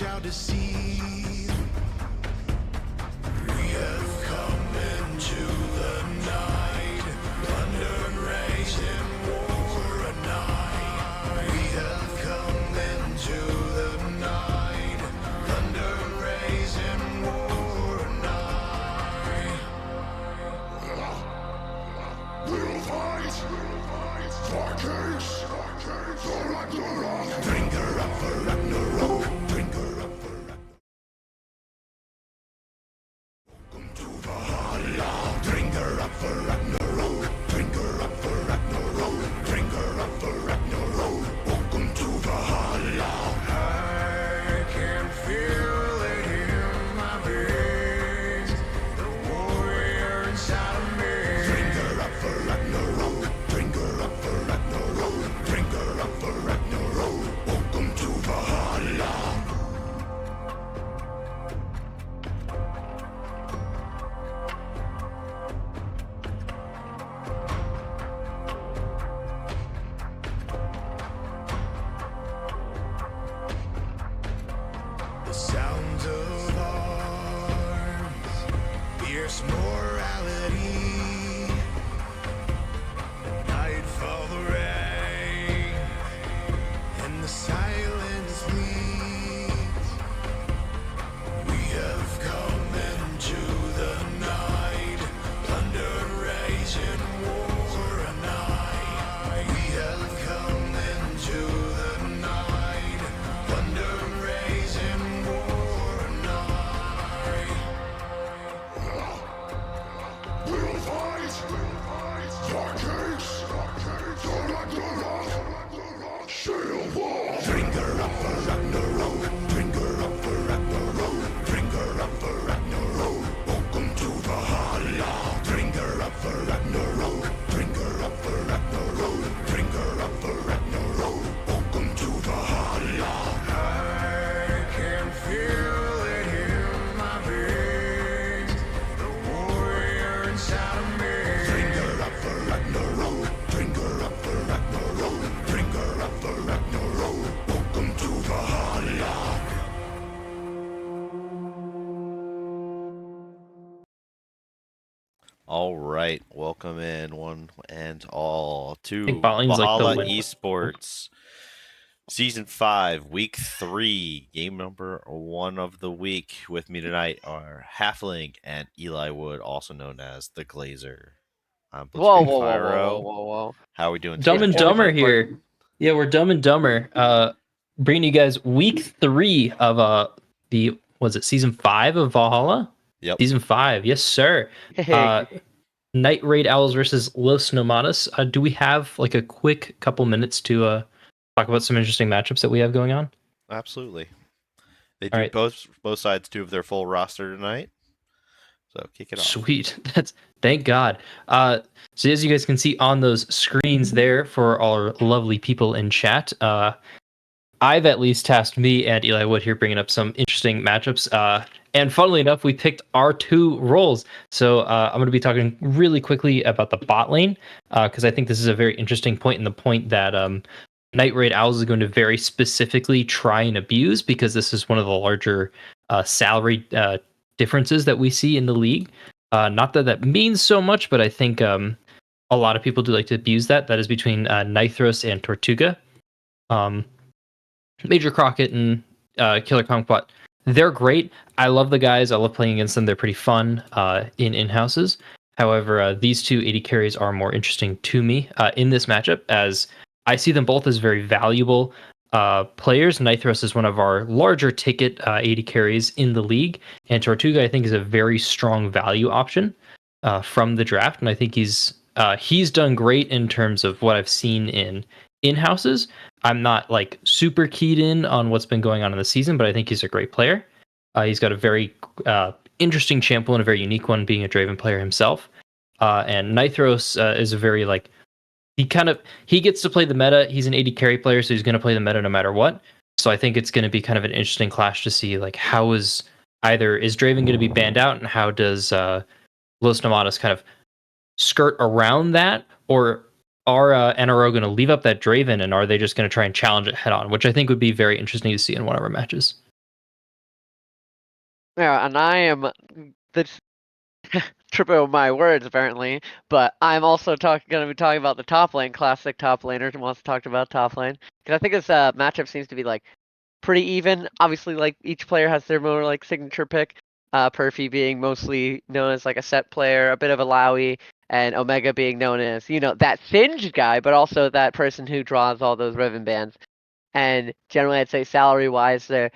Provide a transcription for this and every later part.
shall deceive. We have come into the night, plunder and rage and war a night. We have come into the night, plunder and rage and war a night. We'll fight for kings, for Ragnarok. Drink her up for Ragnarok. Drink her up for Ragnarok. Welcome to Valhalla. Drink her up for Ragnarok. Drink her up for Ragnarok. Drink her up for Ragnarok. Welcome to Valhalla. I can feel it in my veins. The warrior inside of me. Drink her up for Ragnarok. Drink her up for Ragnarok. Drink her up for Ragnarok. Welcome to Valhalla. The sounds of arms, fierce morality, nightfall the rain, and the silence leads. We have come into the night, plunder, rage, and war a night. We have come into the night, plunder, rage, and war a night. We'll fight for kings, for Ragnarok. Sail war. Drink her up for Ragnarok. Drink her up for Ragnarok. Drink her up for Ragnarok. Welcome to Valhalla. Drink her up for Ragnarok. Drink her up for Ragnarok. Drink her up for Ragnarok. Welcome to Valhalla. I can feel it in my veins. The warrior inside of me. Drink her up for Ragnarok. Drink her up for Ragnarok. Drink her up for Ragnarok. Welcome to Valhalla. All right, welcome in one and all to think Balling's like the Valhalla winner. Esports Season 5, Week 3, game number 1 of the week. With me tonight are Halfling and Eli Wood, also known as the Glazer. I'm Whoa, Blitzkrieg whoa, whoa, whoa, Fyro. whoa, whoa. How are we doing Dumb today, and Dumber gentlemen? here. Yeah, we're Dumb and Dumber. Bringing you guys week 3 of season 5 of Valhalla? Yep. Season 5, yes, sir. Night Raid Owls versus Los Nomadas. Do we have like a quick couple minutes to talk about some interesting matchups that we have going on? Absolutely. They All do right. both sides do have their full roster tonight. So kick it off. Sweet. That's thank God. So as you guys can see on those screens there for our lovely people in chat, I've at least tasked me and Eli Wood here bringing up some interesting matchups. And funnily enough, we picked our 2 roles. So I'm going to be talking really quickly about the bot lane because I think this is a very interesting point, and the point that Night Raid Owls is going to very specifically try and abuse, because this is one of the larger salary differences that we see in the league. Not that that means so much, but I think a lot of people do like to abuse that. That is between Nithros and Tortuga. Major Crockett and Killer Conquat. They're great. I love the guys. I love playing against them. They're pretty fun in-houses. However, these 2 AD carries are more interesting to me in this matchup, as I see them both as very valuable players. Nithros is one of our larger ticket AD carries in the league, and Tortuga, I think, is a very strong value option from the draft, and I think he's done great in terms of what I've seen in houses. I'm not like super keyed in on what's been going on in the season, but I think he's a great player. He's got a very interesting champion, and a very unique one, being a Draven player himself. And Nithros is a very like he gets to play the meta. He's an AD carry player, so he's going to play the meta no matter what. So I think it's going to be kind of an interesting clash to see like how is Draven going to be banned out, and how does Los Nomadas kind of skirt around that, or are NRO going to leave up that Draven, and are they just going to try and challenge it head on, which I think would be very interesting to see in one of our matches. Yeah, and I am the tripping over my words apparently, but I'm also going to be talking about the top lane, classic top laner who wants to talk about top lane. Because I think this matchup seems to be like pretty even. Obviously, like each player has their more like signature pick. Perfy being mostly known as like a set player, a bit of a Lowy, and Omega being known as, that Singed guy, but also that person who draws all those ribbon bands. And generally, I'd say salary wise, it's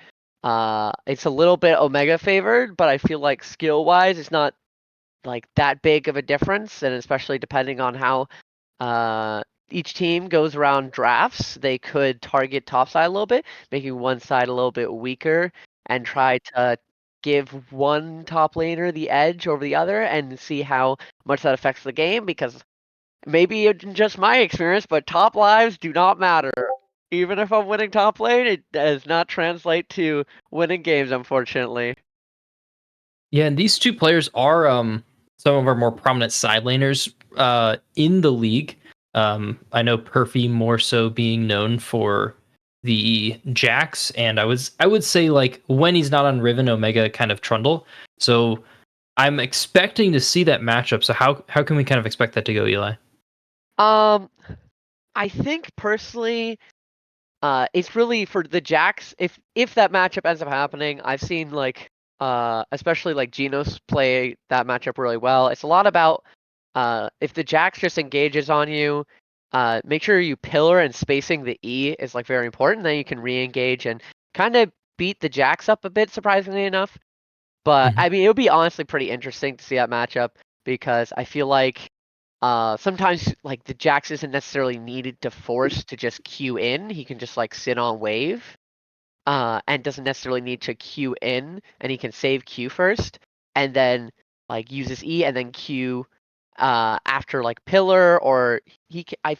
a little bit Omega favored, but I feel like skill wise, it's not like that big of a difference, and especially depending on how each team goes around drafts, they could target top side a little bit, making one side a little bit weaker, and try to give one top laner the edge over the other, and see how much that affects the game. Because maybe it's just my experience, but top lives do not matter. Even if I'm winning top lane, it does not translate to winning games, unfortunately. Yeah, and these two players are some of our more prominent side laners in the league. I know Perfy more so being known for the Jax, and I would say like when he's not on Riven, Omega kind of Trundle. So I'm expecting to see that matchup. So how can we kind of expect that to go, Eli? I think personally, it's really for the Jax. If that matchup ends up happening, I've seen like especially like Genos play that matchup really well. It's a lot about if the Jax just engages on you, make sure you pillar and spacing the E is like very important. Then you can re-engage and kind of beat the Jax up a bit, surprisingly enough. But Mhm. I mean, it would be honestly pretty interesting to see that matchup because I feel like sometimes like the Jax isn't necessarily needed to force to just queue in. He can just like sit on wave, and doesn't necessarily need to queue in, and he can save Q first, and then like use his E and then Q after like pillar, or he can, I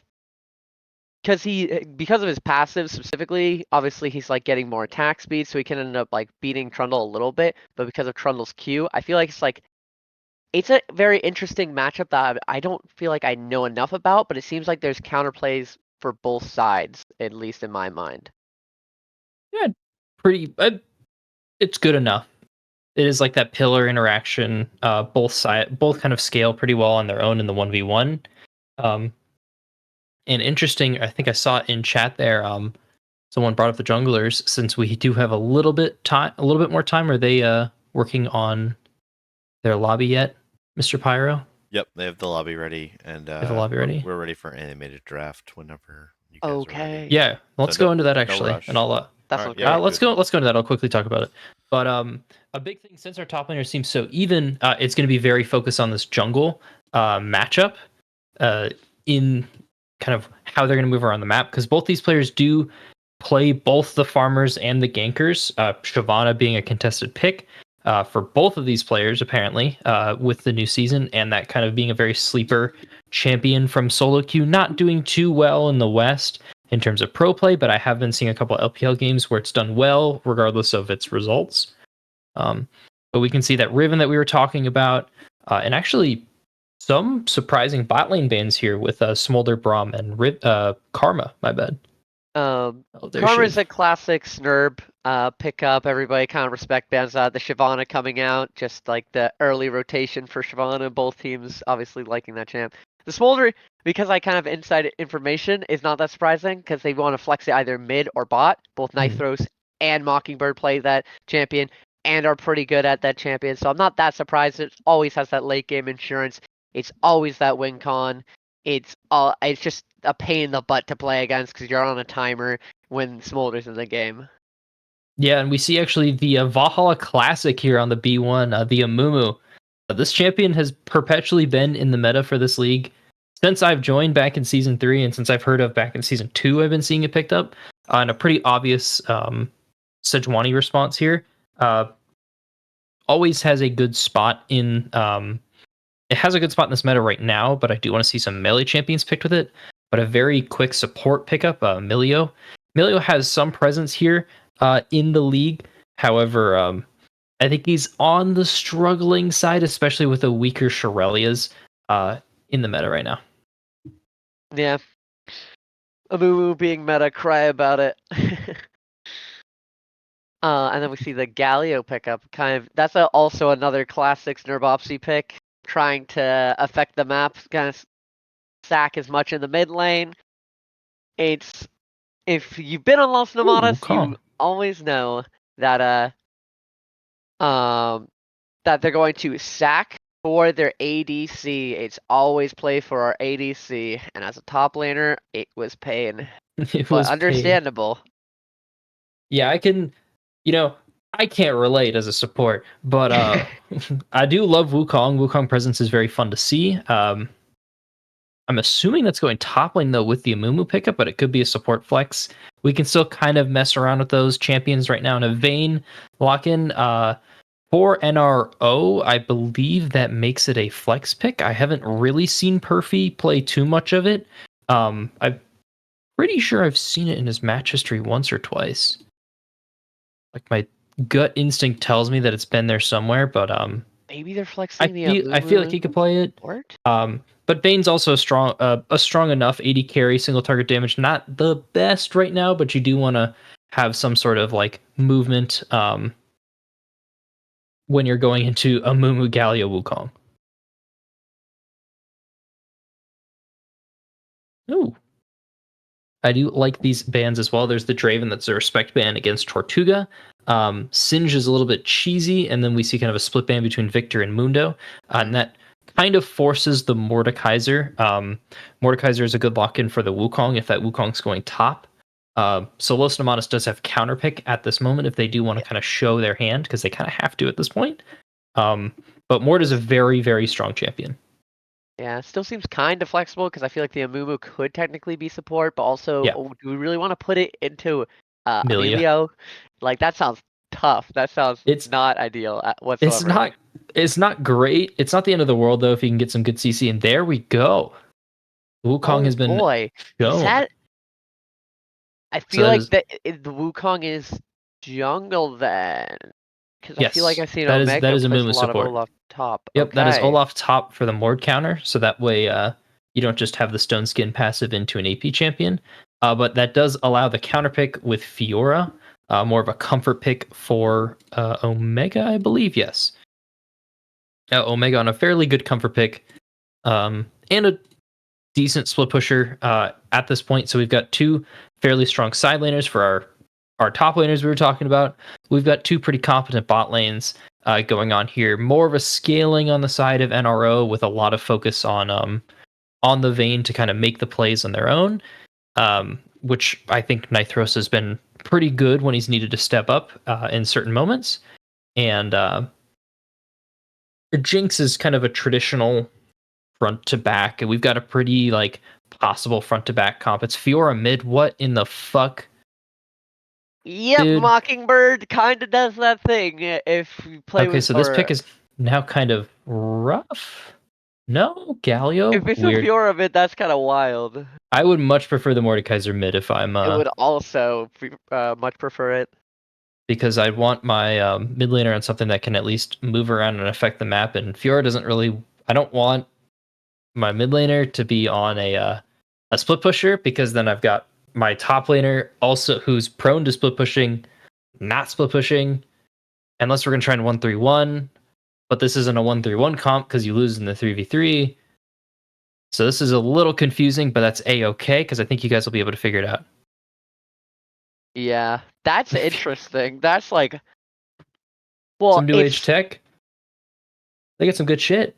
because of his passive specifically, obviously he's like getting more attack speed, so he can end up like beating Trundle a little bit. But because of Trundle's Q, I feel like it's a very interesting matchup that I don't feel like I know enough about, but it seems like there's counterplays for both sides, at least in my mind. Yeah, pretty. It's good enough. It is like that pillar interaction. Both kind of scale pretty well on their own in the 1v1. Um, and interesting, I think I saw it in chat there. Someone brought up the junglers since we do have a little bit more time. Are they working on their lobby yet, Mr. Pyro? Yep, they have the lobby ready, and They have the lobby ready. we're ready for animated draft whenever you guys are ready. Okay, Yeah, let's go into that No actually, rush. and I'll that All right, sounds yeah, great. let's good. go. Let's go into that. I'll quickly talk about it. But a big thing since our top laner seems so even, it's going to be very focused on this jungle matchup in kind of how they're going to move around the map because both these players do play both the farmers and the gankers. Shyvana being a contested pick for both of these players, apparently, with the new season, and that kind of being a very sleeper champion from solo queue, not doing too well in the West in terms of pro play, but I have been seeing a couple LPL games where it's done well, regardless of its results. But we can see that Riven that we were talking about, and actually some surprising bot lane bans here with Smolder, Braum, and Karma. My bad. Oh, there she Karma's is. a classic Snurb pickup. Everybody kind of respect bans that. The Shyvana coming out, just like the early rotation for Shyvana. Both teams obviously liking that champ. The Smolder, because I kind of inside information, is not that surprising because they want to flex it either mid or bot. Both Knife Mhm. Throws and Mockingbird play that champion and are pretty good at that champion. So I'm not that surprised. It always has that late game insurance. It's always that win con. It's just a pain in the butt to play against because you're on a timer when Smolder's in the game. Yeah, and we see actually the Valhalla Classic here on the B1, the Amumu. This champion has perpetually been in the meta for this league since I've joined back in season 3, and since I've heard of back in season 2, I've been seeing it picked up. And a pretty obvious Sejuani response here. Uh, always has a good spot in. It has a good spot in this meta right now, but I do want to see some melee champions picked with it. But a very quick support pickup, Milio. Milio has some presence here in the league. However, I think he's on the struggling side, especially with the weaker Shirelias in the meta right now. Yeah. Amumu being meta, cry about it. And then we see the Galio pickup. That's also another classic Snurbopsy pick, trying to affect the map, kind of sack as much in the mid lane. It's if you've been on Los Nomadas, Wukong. you always know that that they're going to sack for their ADC. It's always play for our ADC, and as a top laner, it was pain, It but was pain. understandable. Yeah, I can, I can't relate as a support, but I do love Wukong. Wukong presence is very fun to see. I'm assuming that's going top lane though with the Amumu pickup, but it could be a support flex. We can still kind of mess around with those champions right now in a Vayne lock-in. For NRO, I believe that makes it a flex pick. I haven't really seen Perfy play too much of it. I'm pretty sure I've seen it in his match history once or twice. Like my gut instinct tells me that it's been there somewhere, but Maybe they're I flexing the feel like he could play it. support? But Bane's also a strong enough 80 carry, single target damage. Not the best right now, but you do want to have some sort of like movement when you're going into a Mumu Galio Wukong. Ooh. I do like these bans as well. There's the Draven, that's a respect ban against Tortuga. Singe is a little bit cheesy, and then we see kind of a split ban between Victor and Mundo, and that kind of forces the Mordekaiser. Mordekaiser is a good lock-in for the Wukong if that Wukong's going top. So Los Nomadas does have counterpick at this moment if they do want to kind of show their hand, because they kind of have to at this point. But Mord is a very, very strong champion. Yeah, it still seems kind of flexible because I feel like the Amumu could technically be support, but also, Yeah. do we really want to put it into Milia. Emilio? Like that sounds tough. That sounds It's not ideal it's whatsoever. not great. It's not the end of the world though if you can get some good CC. And there we go. Wukong Oh has been boy, is shown. that? I So feel that like is the Wukong is jungle then, because I feel like yes. I've seen That Omega is a place a Mumu lot of support. Olaf top. Yep, that is Okay. Olaf top for the Mord counter. So that way you don't just have the Stone Skin passive into an AP champion. But that does allow the counter pick with Fiora. More of a comfort pick for Omega, I believe. Yes. Omega on a fairly good comfort pick. And a decent split pusher at this point. So we've got two fairly strong side laners for our top laners we were talking about. We've got two pretty competent bot lanes going on here. More of a scaling on the side of NRO with a lot of focus on the Vayne to kind of make the plays on their own, which I think Nithros has been pretty good when he's needed to step up in certain moments. And Jinx is kind of a traditional front to back, and we've got a pretty like possible front to back comp. It's Fiora mid. What in the fuck, Yep, dude? Mockingbird kind of does that thing if you play Okay, with so this or pick is now kind of rough. No, if Galio, it's a weird. Fiora bit, that's kind of wild. I would much prefer the Mordekaiser mid if I'm It would also much prefer it. because I'd want my mid laner on something that can at least move around and affect the map. And Fiora doesn't really. I don't want my mid laner to be on a split pusher, because then I've got my top laner also who's prone to split pushing, not split pushing, unless we're gonna try and 1-3-1. But this isn't a 1-3-1 comp because you lose in the 3v3. So this is a little confusing, but that's a-okay because I think you guys will be able to figure it out. Yeah, that's interesting. That's like, well, Some new age tech. They get some good shit.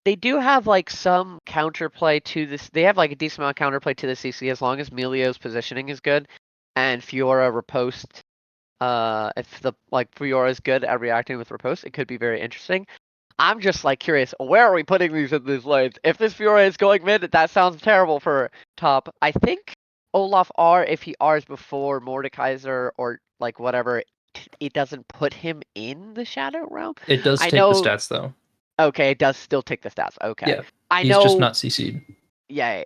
they do have like some counterplay to this. They have like a decent amount of counterplay to the CC as long as Melio's positioning is good and Fiora riposte. If the like Fiora is good at reacting with riposte, it could be very interesting. I'm just like curious, where are we putting these in these lanes? If this Fiora is going mid, that sounds terrible for top. I think Olaf R, if he Rs before Mordekaiser or like whatever, it doesn't put him in the Shadow Realm. It does I take the know. stats though. Okay, it does still take the stats. Okay, Yeah, I he's just know. not CC'd. Yeah,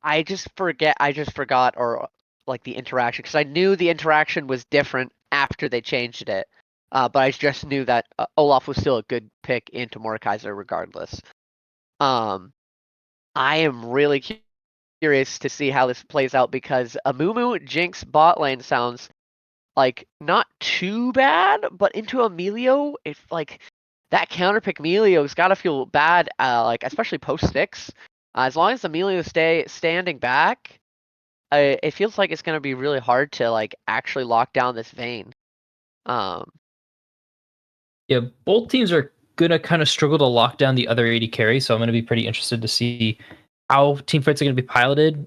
I just forgot or like the interaction because I knew the interaction was different after they changed it. But I just knew that Olaf was still a good pick into Mordekaiser regardless. I am really curious to see how this plays out because Amumu Jinx bot lane sounds like not too bad, but into Emilio, if like that counterpick Emilio's got to feel bad, like especially post 6. As long as Emilio standing back, it feels like it's gonna be really hard to like actually lock down this Vayne. Um, Yeah, both teams are gonna kind of struggle to lock down the other AD carry, so I'm gonna be pretty interested to see how team fights are gonna be piloted.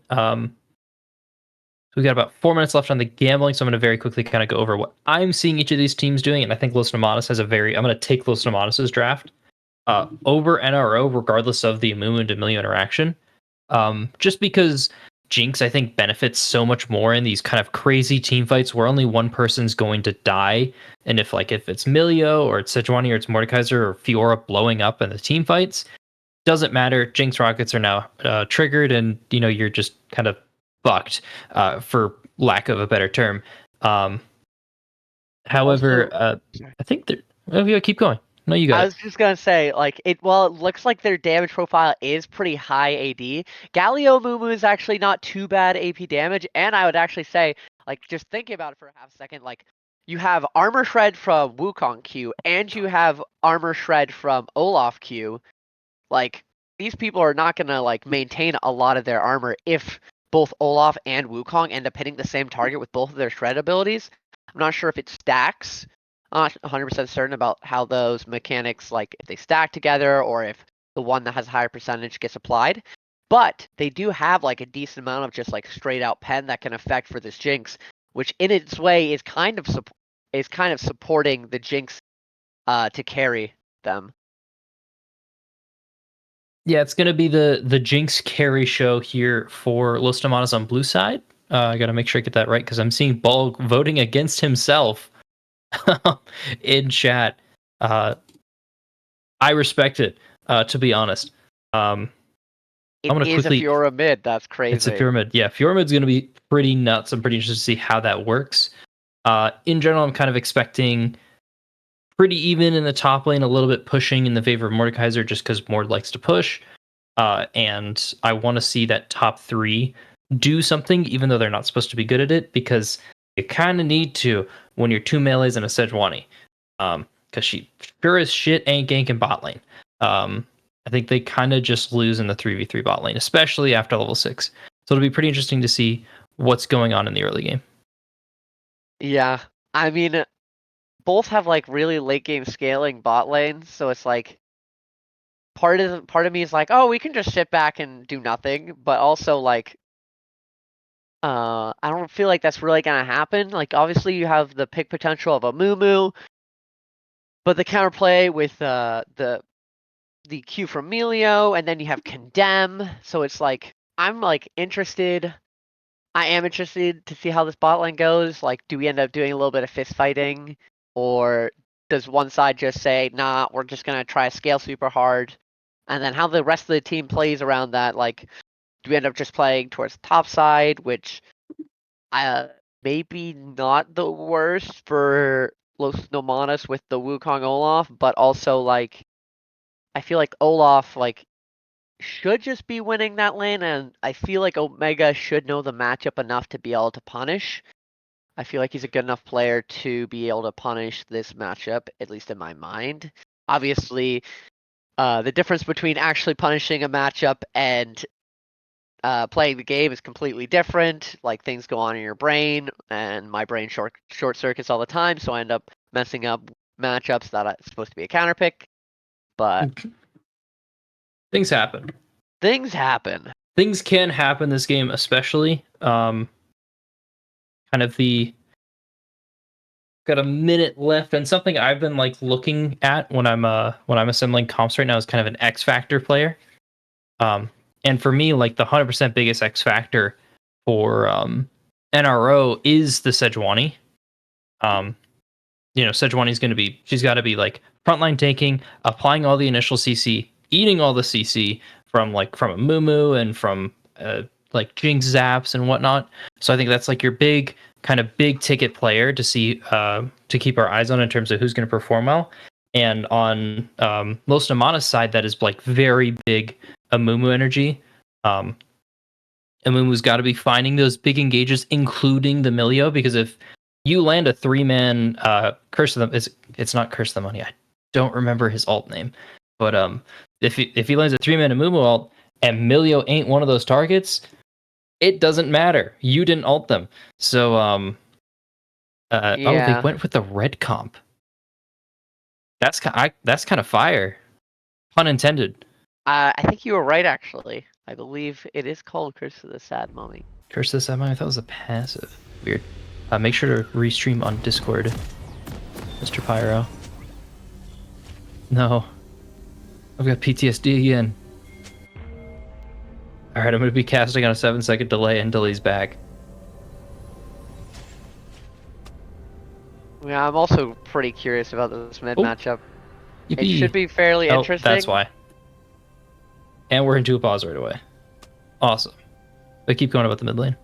We got about 4 minutes left on the gambling, so I'm going to very quickly kind of go over what I'm seeing each of these teams doing, and I think Los Nomadas has a very. I'm going to take Los Nomadas' draft over NRO, regardless of the Amumu and Emilio interaction, just because Jinx I think benefits so much more in these kind of crazy team fights where only one person's going to die, and if it's Milio or it's Sejuani or it's Mordekaiser or Fiora blowing up in the team fights, doesn't matter. Jinx rockets are now triggered, and you're just kind of fucked, for lack of a better term. Um, however, also, sorry. I think that. Oh, yeah, keep going. No, you got I it. was just gonna say, like it. Well, it looks like their damage profile is pretty high AD. Galio Mumu is actually not too bad AP damage, and I would actually say, like, just thinking about it for a half second, like you have armor shred from Wukong Q, and you have armor shred from Olaf Q. Like these people are not gonna like maintain a lot of their armor if both Olaf and Wukong end up hitting the same target with both of their shred abilities. I'm not sure if it stacks. I'm not 100% certain about how those mechanics, like if they stack together or if the one that has a higher percentage gets applied. But they do have like a decent amount of just like straight out pen that can affect for this Jinx, which in its way is kind of supporting the Jinx to carry them. Yeah, it's gonna be the Jinx carry show here for Los Tomatas on blue side. I gotta make sure I get that right because I'm seeing Ball voting against himself in chat. Uh, I respect it, to be honest. I'm It gonna is a quickly. Fiora mid. That's It's a crazy. pyramid. Yeah, pyramid's going to be pretty nuts. I'm pretty interested to see how that works. In general, I'm kind of expecting pretty even in the top lane, a little bit pushing in the favor of Mordekaiser just because Mord likes to push. And I want to see that top 3 do something, even though they're not supposed to be good at it, because you kind of need to when you're 2 melees and a Sejuani. Because she sure as shit ain't ganking bot lane. I think they kind of just lose in the 3v3 bot lane, especially after level 6. So it'll be pretty interesting to see what's going on in the early game. Yeah. I mean, both have like really late game scaling bot lanes, so it's like part of me is like, oh, we can just sit back and do nothing, but also like I don't feel like that's really gonna happen. Like obviously you have the pick potential of a Mumu, but the counterplay with the Q from Melio, and then you have Condemn, so it's like I'm like interested. I am interested to see how this bot lane goes. Like, do we end up doing a little bit of fist fighting, or does one side just say, "Nah, we're just gonna try to scale super hard," and then how the rest of the team plays around that? Like, do we end up just playing towards the top side, which maybe not the worst for Los Nomadas with the Wukong Olaf, but also like I feel like Olaf like should just be winning that lane, and I feel like Omega should know the matchup enough to be able to punish. I feel like he's a good enough player to be able to punish this matchup, at least in my mind. Obviously, the difference between actually punishing a matchup and playing the game is completely different. Like things go on in your brain, and my brain short circuits all the time, so I end up messing up matchups that are supposed to be a counter pick. But Things happen. things happen. Things can happen this game, especially. Kind of the got a minute left, and something I've been like looking at when I'm assembling comps right now is kind of an X Factor player. And for me, like the 100% biggest X factor for NRO is the Sejuani. Sejuani's going to be, she's got to be like frontline tanking, applying all the initial CC, eating all the CC from a Mumu and from like Jinx zaps and whatnot. So I think that's like your big ticket player to see to keep our eyes on in terms of who's going to perform well. And on Los Nomada's side, that is like very big Amumu energy. Amumu's got to be finding those big engages, including the Milio, because if you land a 3-man Curse of the it's not Curse of the Money. I don't remember his alt name, but if he lands a 3-man Amumu alt and Milio ain't one of those targets, it doesn't matter. You didn't alt them. So oh, they Yeah. went with the red comp. That's kind of fire. Pun intended. I think you were right, actually. I believe it is called Curse of the Sad Mummy. Curse of the Sad Mummy. I thought it was a passive. Weird. Make sure to restream on Discord, Mr. Pyro. No. I've got PTSD again. Alright, I'm going to be casting on a 7-second delay until he's back. Yeah, I'm also pretty curious about this mid matchup. It Yippee. should be fairly interesting. That's why. And we're into a pause right away. Awesome. But keep going about the mid lane.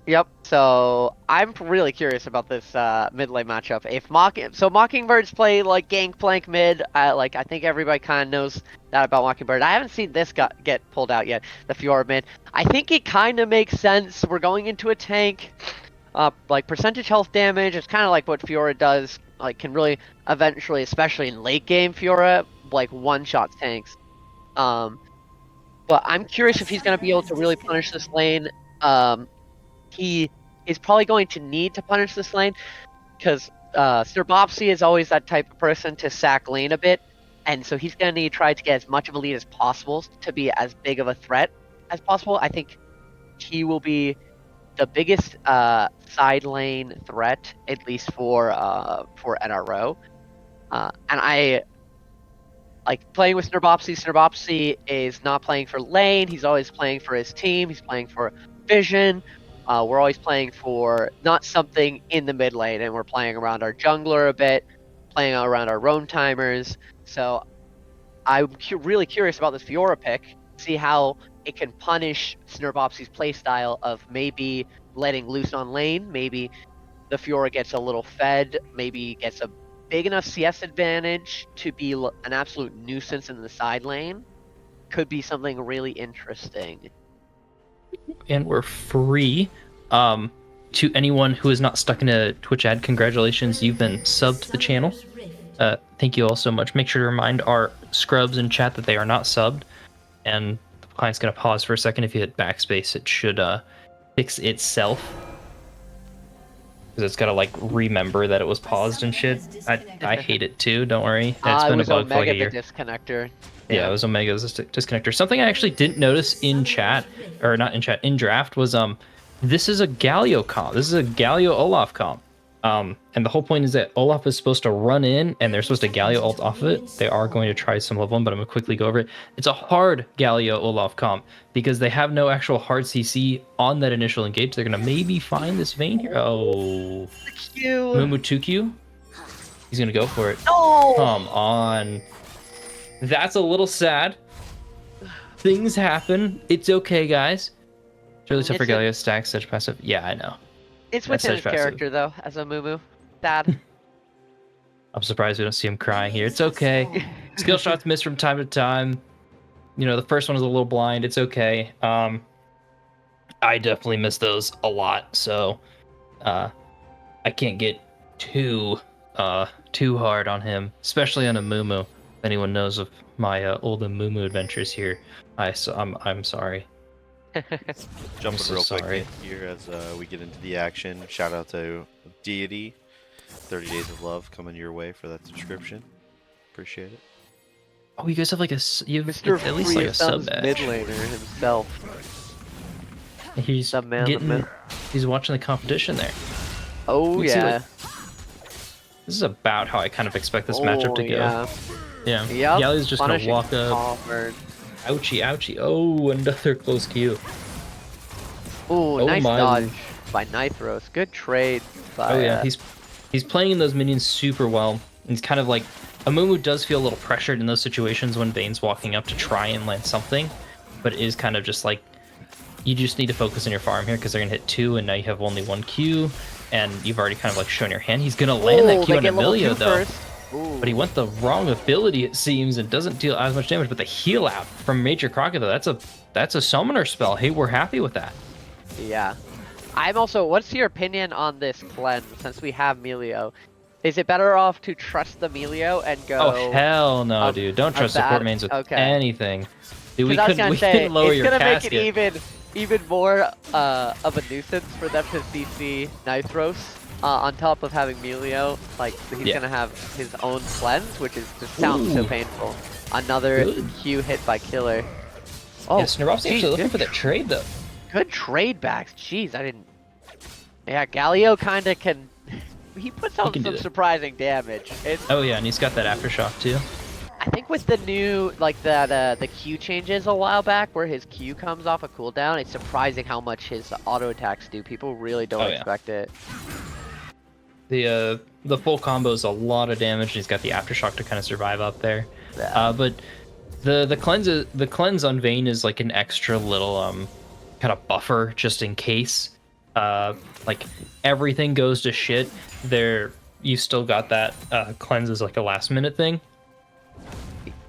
Yep. So I'm really curious about this mid lane matchup. If Mockingbirds play like Gangplank mid, I think everybody kind of knows that about Mockingbird. I haven't seen this get pulled out yet. The Fiora mid. I think it kind of makes sense. We're going into a tank. Like percentage health damage. It's kind of like what Fiora does. Like can really eventually, especially in late game Fiora, like one-shot tanks. But I'm curious if he's going to be able to really punish this lane. He is probably going to need to punish this lane because Sir Bopsy is always that type of person to sack lane a bit, and so he's going to need to try to get as much of a lead as possible to be as big of a threat as possible. I think he will be the biggest side lane threat, at least for NRO. And I like playing with Snirbopsy. Snirbopsy is not playing for lane. He's always playing for his team. He's playing for vision. We're always playing for not something in the mid lane, and we're playing around our jungler a bit, playing around our roam timers. So I'm really curious about this Fiora pick, see how it can punish Snirbopsy's playstyle of maybe letting loose on lane, maybe the Fiora gets a little fed, maybe gets a big enough CS advantage to be an absolute nuisance in the side lane. Could be something really interesting. And we're free. To anyone who is not stuck in a Twitch ad, congratulations, you've been subbed to the channel. Thank you all so much. Make sure to remind our scrubs in chat that they are not subbed. And the client's going to pause for a second. If you hit backspace, it should fix itself. Because it's got to, like, remember that it was paused and shit. I hate it too, don't worry. It's been a bug for like a year. The disconnector. Yeah, it was Omega's disconnector. Something I actually didn't notice in chat, or not in chat, in draft was this is a Galio comp. This is a Galio Olaf comp. And the whole point is that Olaf is supposed to run in, and they're supposed to Galio ult off of it. They are going to try some level 1, but I'm going to quickly go over it. It's a hard Galio Olaf comp, because they have no actual hard CC on that initial engage. They're going to maybe find this vein here. Oh. Mumu 2Q. He's going to go for it. No! Come on. That's a little sad. Things happen. It's okay, guys. It's really tough for Galio stack such passive. Yeah, I know. It's within his character, though, as a Mumu. Sad. I'm surprised we don't see him crying here. It's okay. Skill shots miss from time to time. You know, the first one was a little blind. It's okay. I definitely miss those a lot, so I can't get too hard on him, especially on a Mumu. If anyone knows of my old Mumu adventures here, I'm sorry. Jumping so real sorry. quick here as we get into the action. Shout out to Deity. 30 Days of Love coming your way for that subscription. Appreciate it. Oh, you guys have like you have Mr. at least like a sub badge. mid laner himself. He's Sub-man of the mid. He's watching the competition there. Oh, You can see, yeah. like, this is about how I kind of expect this matchup to go. Yeah. Yeah. Yep. Galio's just gonna Punishing walk up. Palmer. Ouchie, ouchie. Oh, another close Q. Ooh, Oh nice my. dodge by Nithros. Good trade by... Oh yeah, he's playing those minions super well. He's kind of like Amumu does feel a little pressured in those situations when Vayne's walking up to try and land something, but it is kind of just like you just need to focus on your farm here because they're gonna hit 2 and now you have only 1 Q and you've already kind of like shown your hand. He's gonna land that Q on Emilio though. But he went the wrong ability, it seems, and doesn't deal as much damage. But the heal out from Major Crocodile, that's a summoner spell. Hey, we're happy with that. Yeah. I'm also. What's your opinion on this cleanse? Since we have Melio, is it better off to trust the Melio and go? Oh hell no, a- dude! Don't a trust support bad- mains with okay. anything. Dude, we Because I was couldn't gonna we say couldn't lower it's your gonna make casket. it even more of a nuisance for them to CC Nitros on top of having Melio. Like he's Yeah. gonna have his own cleanse, which is just sounds so Ooh. painful. Another Good. Q hit by Killer. Oh, Yeah, Snurboff's geez, actually looking good for that trade though. Good trade backs. Jeez, I didn't. Yeah, Galio kind of can. He puts out can do some that. surprising damage. It's. Oh yeah, and he's got that aftershock too. I think with the new like that the Q changes a while back, where his Q comes off a cooldown, it's surprising how much his auto attacks do. People really don't Oh, yeah. expect it. The full combo is a lot of damage, and he's got the aftershock to kind of survive up there. Yeah. But the cleanse on Vayne is like an extra little kind of buffer just in case like everything goes to shit. There you still got that cleanse as like a last minute thing,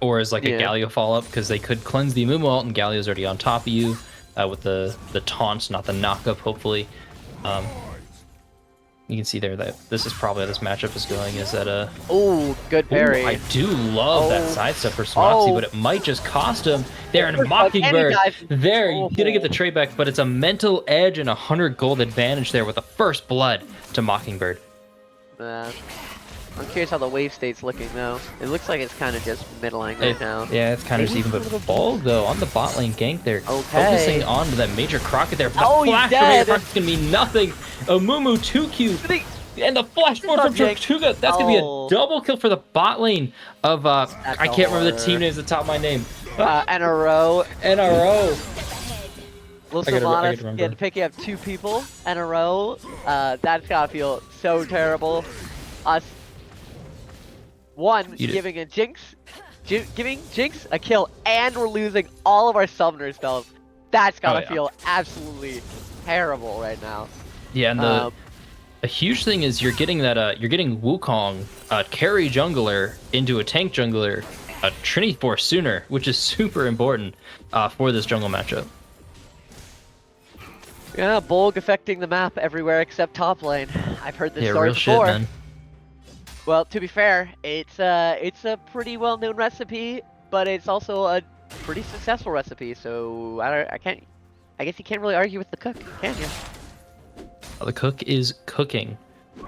or as like a Yeah. Galio follow up, because they could cleanse the Amumu ult and Galio's already on top of you with the taunts, not the knockup. Hopefully. You can see there that this is probably how this matchup is going. Is that Oh, good parry. I do love that Oh. sidestep for Smoxy, Oh. but it might just cost him. There in First one, and he Mockingbird. dies. There, you Oh. gonna get the trade back, but it's a mental edge and 100 gold advantage there with the first blood to Mockingbird. I'm curious how the wave state's looking though. It looks like it's kind of just middling right now. Yeah, it's kind of just Maybe even, it's a but little Bulg though on the bot lane gank there, Okay. focusing on that Major Crockett there. But Oh, the he's flash from Major dead. Crockett's gonna mean nothing. Amumu 2Q. And the flash forward from Subject. Tortuga. That's gonna be Oh. a double kill for the bot lane of I can't remember the team names at the top of my name. NRO. NRO. Los I gotta Nomadas remember. picking up 2 people in a row. That's gotta feel so terrible. Us, one, You did. giving Jinx a kill, and we're losing all of our summoner spells. That's gotta yeah. feel absolutely terrible right now. Yeah, and Um, a huge thing is you're getting that you're getting Wukong, carry jungler into a tank jungler, a Trinity Force sooner, which is super important for this jungle matchup. Yeah, Bolg affecting the map everywhere except top lane. I've heard this Yeah, story real before. shit, man. Well, to be fair, it's a pretty well-known recipe, but it's also a pretty successful recipe. So I guess you can't really argue with the cook, can you? The cook is cooking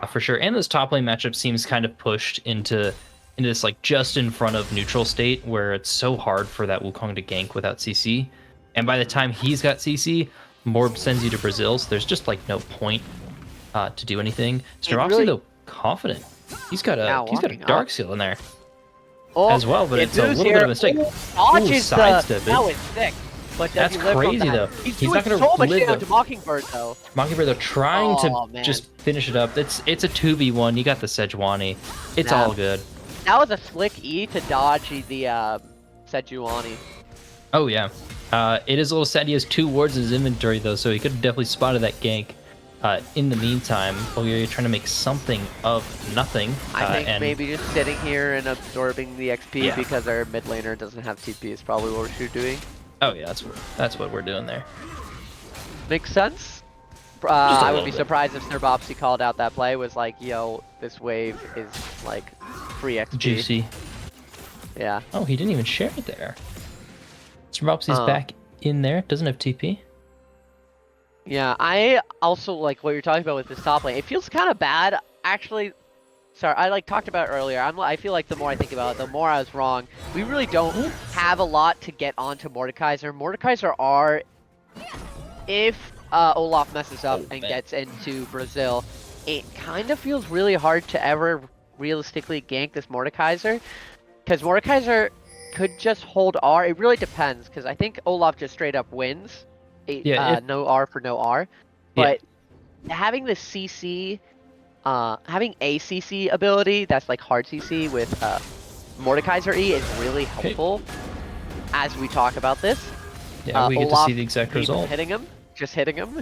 for sure, and this top lane matchup seems kind of pushed into this like just in front of neutral state, where it's so hard for that Wukong to gank without CC, and by the time he's got CC, Morb sends you to Brazil, so there's just like no point to do anything. Swarovski really- though confident. He's got Now a walking dark up. seal in there Oh, as well, but it's a Zeus little bit here. of a mistake. Dodges the. sidestep it. That was sick. But does That's he live from crazy, that? though. He's He's doing not gonna so much live damage the- to Mockingbird though. Mockingbird though trying Oh, to man. just finish it up. It's a 2v1. You got the Sejuani. It's Nah. all good. That was a slick E to dodge the Sejuani. Oh yeah. It is a little sad he has 2 wards in his inventory though, so he could have definitely spotted that gank. In the meantime, Bulgaria trying to make something of nothing. I think and maybe just sitting here and absorbing the XP Yeah. because our mid laner doesn't have TP is probably what we're doing. oh yeah, that's what we're doing there. Makes sense. a I would little be bit. surprised if Snerbopsy called out that play, was like, yo, this wave is like free XP. Juicy. Yeah. Oh, he didn't even share it there. Srmopsy's Oh. back in there. Doesn't have TP. Yeah, I also like what you're talking about with this top lane. It feels kind of bad, actually. Sorry, I talked about it earlier. I feel like the more I think about it, the more I was wrong. We really don't have a lot to get onto Mordekaiser. Mordekaiser are, if Olaf messes up and man. gets into Brazil, it kind of feels really hard to ever realistically gank this Mordekaiser, because Mordekaiser could just hold R. It really depends, because I think Olaf just straight up wins. Yeah, No R for no R. Yeah. But having the CC, having a CC ability that's like hard CC with Mordekaiser E is really helpful as we talk about this. Yeah, we get to Olaf see the exact even result. hitting him, just hitting him.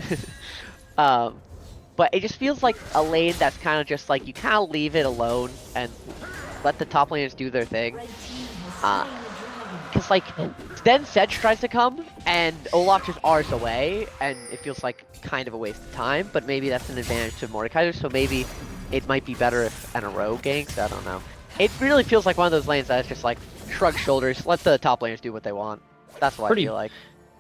But it just feels like a lane that's kind of just like you kind of leave it alone and let the top laners do their thing. because like then Sedge tries to come and Olaf just R's away, and it feels like kind of a waste of time. But maybe that's an advantage to Mordekaiser, so maybe it might be better if NRO ganks. I don't know. It really feels like one of those lanes that is just like shrug shoulders, let the top laners do what they want. That's what I feel like.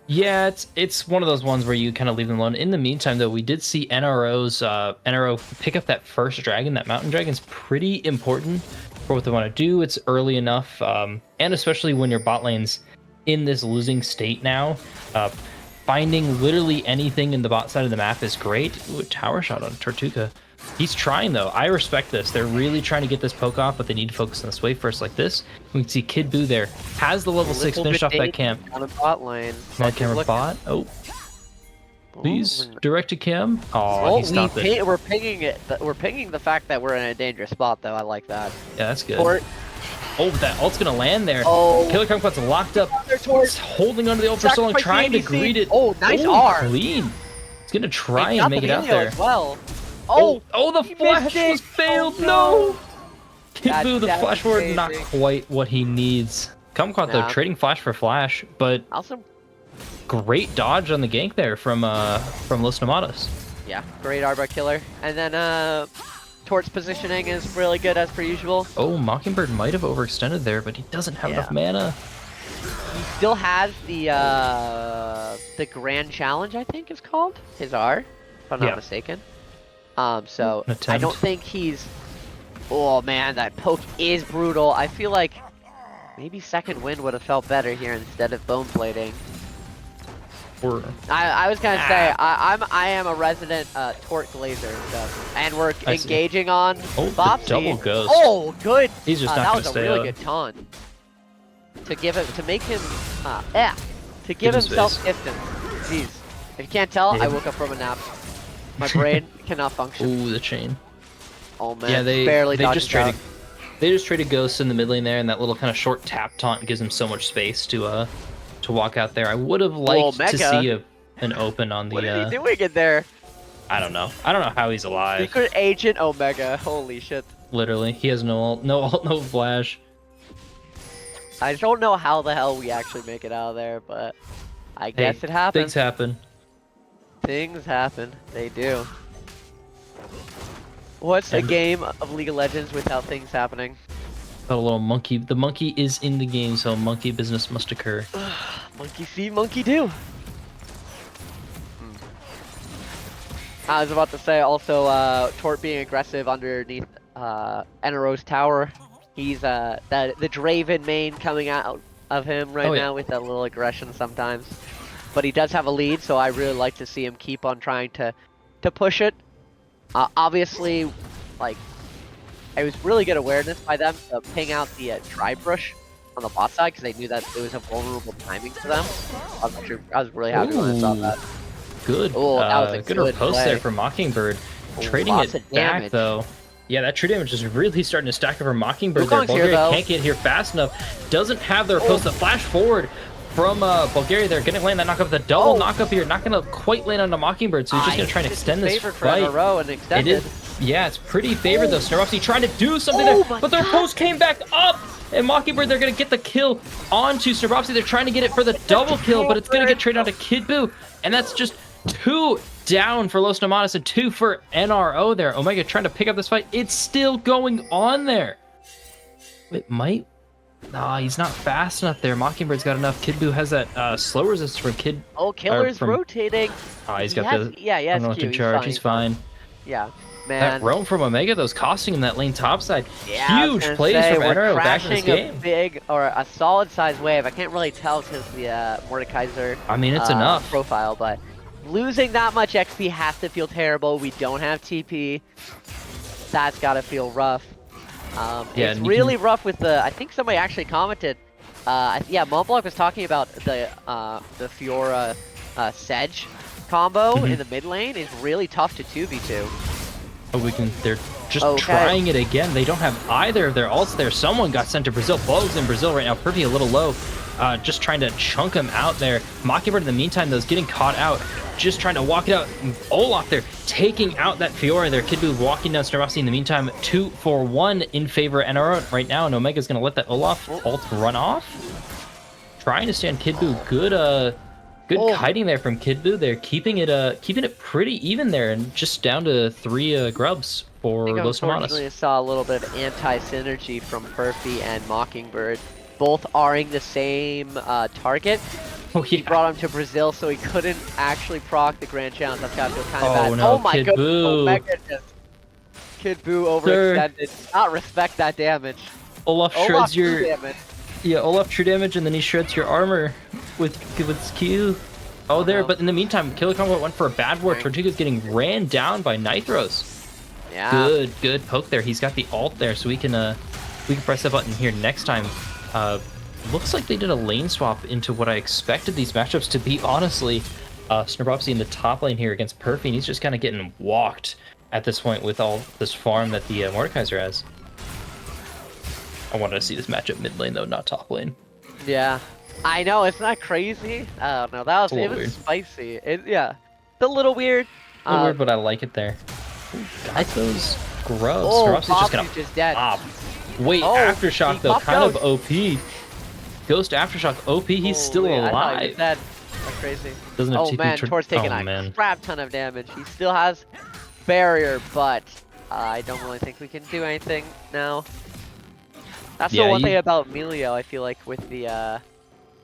Yeah, it's one of those ones where you kind of leave them alone. In the meantime, though, we did see NRO pick up that first dragon. That mountain dragon's pretty important for what they want to do. It's early enough, and especially when your bot lane's in this losing state now, finding literally anything in the bot side of the map is great. Ooh, a tower shot on Tortuga. He's trying, though. I respect this. They're really trying to get this poke off, but they need to focus on this wave first like this. We can see Kid Buu there. Has the level 6 finish off that camp. On a bot lane. Smart camera bot. Oh. Please, direct to Cam. Oh, he stopped it. We're pinging it. We're pinging the fact that we're in a dangerous spot, though. I like that. Yeah, that's good. Tort. Oh, that ult's going to land there. Oh. Killer Kumquat's locked up. He's holding onto the ult for so long, trying to greet it. Oh, nice R. Clean. He's going to try and make it out there. As well. Oh, the flash was failed. No. Kid Buu, the flash forward, not quite what he needs. Kumquat, though, trading flash for flash, but awesome. Great dodge on the gank there from Los Nomadas. Yeah, great Arbor killer. And then Tort's positioning is really good as per usual. Oh, Mockingbird might have overextended there, but he doesn't have enough mana. He still has the Grand Challenge, I think it's called. His R, if I'm not mistaken. So I don't think he's... Oh man, that poke is brutal. I feel like maybe second wind would have felt better here instead of bone plating. I was gonna say I am a resident Tort Glazer, so, and we're engaging on Bopsy. Double ghost. Oh, good. He's just not that gonna was a stay really up. good taunt to give him to make him to give himself distance. Jeez, if you can't tell, I woke up from a nap. My brain cannot function. Ooh, the chain. Oh man, yeah, they just traded. They just traded ghosts in the mid lane there, and that little kind of short tap taunt gives him so much space to walk out there. I would have liked to see an open on the. What is he doing in there? I don't know. I don't know how he's alive. Secret Agent Omega. Holy shit. Literally, he has no ult, no flash. I don't know how the hell we actually make it out of there, but I guess it happens. Things happen. Things happen. They do. What's a game of League of Legends without things happening? Got a little monkey. The monkey is in the game, so monkey business must occur. Monkey see, monkey do. I was about to say also, Tort being aggressive underneath NRO's tower. He's the Draven main coming out of him right now with that little aggression sometimes. But he does have a lead, so I really like to see him keep on trying to push it. Obviously, like, it was really good awareness by them to ping out the Tribe Rush on the bot side because they knew that it was a vulnerable timing for them. I was really happy when I saw that. Good. Oh, that was a good good riposte play. there for Mockingbird. Trading it back, though. Yeah, that true damage is really starting to stack up for Mockingbird there. Bulgaria can't get here fast enough. Doesn't have the riposte to flash forward from Bulgaria there. Gonna land that knockup, the double knockup here. Not gonna quite land on the Mockingbird, so he's just gonna try and extend this fight. It is, yeah, it's pretty favored though. Swarovski trying to do something there, but their post came back up. And Mockingbird, they're gonna get the kill onto Swarovski. They're trying to get it for the double kill, but it's gonna get traded onto Kid Buu. And that's just 2 down for Los Nomadas and 2 for NRO there. Omega trying to pick up this fight. It's still going on there. It might. Nah, he's not fast enough there. Mockingbird's got enough. Kid Buu has that slow resist from Kid. Oh, Killer's rotating. Ah, he's got the. Yeah, yeah, unwanted charge. He's fine. Yeah, man. That roam from Omega, though, is costing him that lane topside. Yeah, huge plays from NRO back in this game. A big or a solid size wave. I can't really tell because the Mordekaiser. I mean, it's enough profile, but losing that much XP has to feel terrible. We don't have TP. That's gotta feel rough. It's really rough with the. I think somebody actually commented. Yeah, Montblanc was talking about the Fiora Sedge combo in the mid lane is really tough to 2v2. Oh, they're just trying it again. They don't have either of their ults there. Someone got sent to Brazil. Bo's in Brazil right now. Pervy a little low. Just trying to chunk him out there. Mockingbird in the meantime, though, is getting caught out. Just trying to walk it out. Olaf there, taking out that Fiora there. Kid Buu walking down Swarovski in the meantime. 2 for 1 in favor of NRO right now. And Omega's going to let that Olaf ult run off. trying to stand Kid Buu. Good Oh. kiting there from Kid Buu. They're keeping it pretty even there, and just down to 3 grubs I for think Los unfortunately I Nomadas. saw a little bit of anti-synergy from Perfy and Mockingbird, both R-ing the same target. Oh He yeah. brought him to Brazil, so he couldn't actually proc the Grand Challenge. That's gotta feel kind of Oh, bad. no, Oh my Kid goodness, Buu. Omega just... Kid Buu Sir. overextended. Did not respect that damage. Olaf Olaf shreds true your damage. Olaf true damage, and then he shreds your armor with his Q. Oh, there, no. but in the meantime, Killer Combo went for a bad war. Right. Tortuga's getting ran down by Nitros. Yeah. Good poke there. He's got the ult there, so we can press that button here next time. Looks like they did a lane swap into what I expected these matchups to be, honestly. Snurpopsy in the top lane here against Perfy, and he's just kind of getting walked at this point with all this farm that the Mordekaiser has. I wanted to see this matchup mid lane though, not top lane. Yeah. I know, it's not crazy. I don't know. That was, It's a it little was weird. spicy. Yeah. It's a little weird. A little weird, but I like it there. Ooh, got those grubs. Oh, Snurpopsy's just gonna Bobby's just dead. pop. Wait, Oh, Aftershock he though, popped kind out. of OP. Ghost Aftershock OP, he's still Holy, I thought he was alive. dead. That's crazy. Doesn't have Oh TP man, Tor's taking oh, a man. crap ton of damage. He still has barrier, but I don't really think we can do anything now. That's Yeah, the one you- thing about Melio, I feel like with the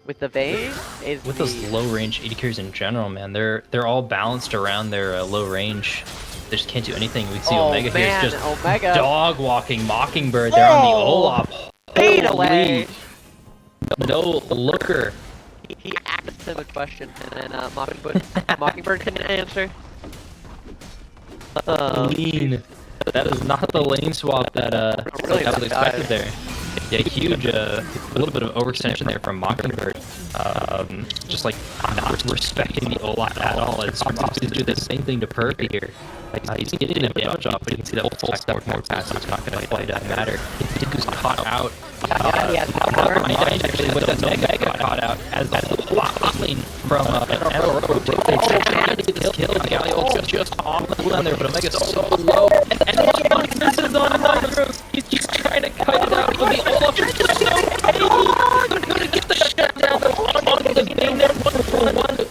Vayne is With the... those low range AD carries in general, man, they're all balanced around their low range. They just can't do anything. We see Oh Omega man, here is just Omega dog walking Mockingbird there on the Oh! Olaf. fade Holy, away. no looker. He asked him a question, and then Mockingbird couldn't answer. Lean. That is not the lane swap that Really that was tough expected dive. there. Yeah, huge, a little bit of overextension there from Mockingbird. Just like not respecting the Olaf at all. It's supposed to do the same thing to Perfy here. He's getting a damage off, but you can see that full step more pass. It's not going to quite matter. Diku's caught out. Yeah, he has power. Mind actually with that Mega got caught out as the whole lane from Arrow trying to get this kill. Galio just on the blue there, but Omega's so low. And this is on Nitros. He's trying to cut it out with the Olaf. Just no way. Gonna get the shutdown on the thing there, 1-for-1.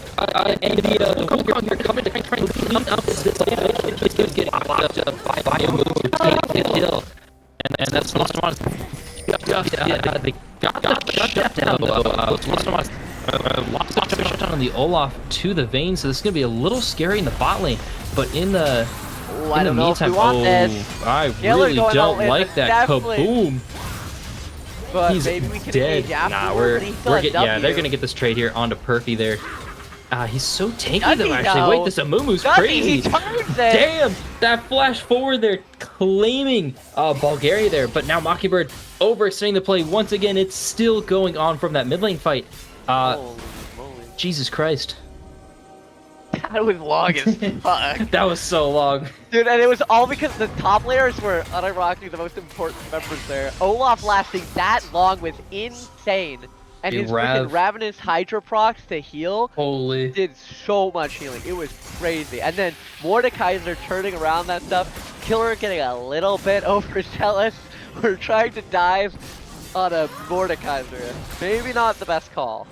And the Wukong here coming to try and clean up this damage. He's getting blocked up by a move to take the kill. And that's the last one. They got the shutdown though. Lost the shutdown on the Olaf to the Vayne, so this is gonna be a little scary in the bot lane. But in the Oh, I don't know if we want this. I Killer really going don't all in, like but that definitely- kaboom. But He's maybe we can dead. engage Nah, afterwards, but he still has yeah, they're W. gonna get this trade here onto Perfy there. He's so tanky Does though. he, Actually, though? wait, this Amumu's Does crazy. He turns it. Damn, that flash forward there, claiming Bulgaria there, but now Mockingbird overextending the play once again. It's still going on from that mid lane fight. Holy moly. Jesus Christ, That was long as fuck. that was so long. Dude, and it was all because the top layers were unironically the most important members there. Olaf lasting that long was insane. And Dude, his freaking Ravenous Hydra procs to heal Holy. did so much healing. It was crazy. And then Mordekaiser turning around that stuff. Killer getting a little bit overzealous. We're trying to dive on a Mordekaiser. Maybe not the best call.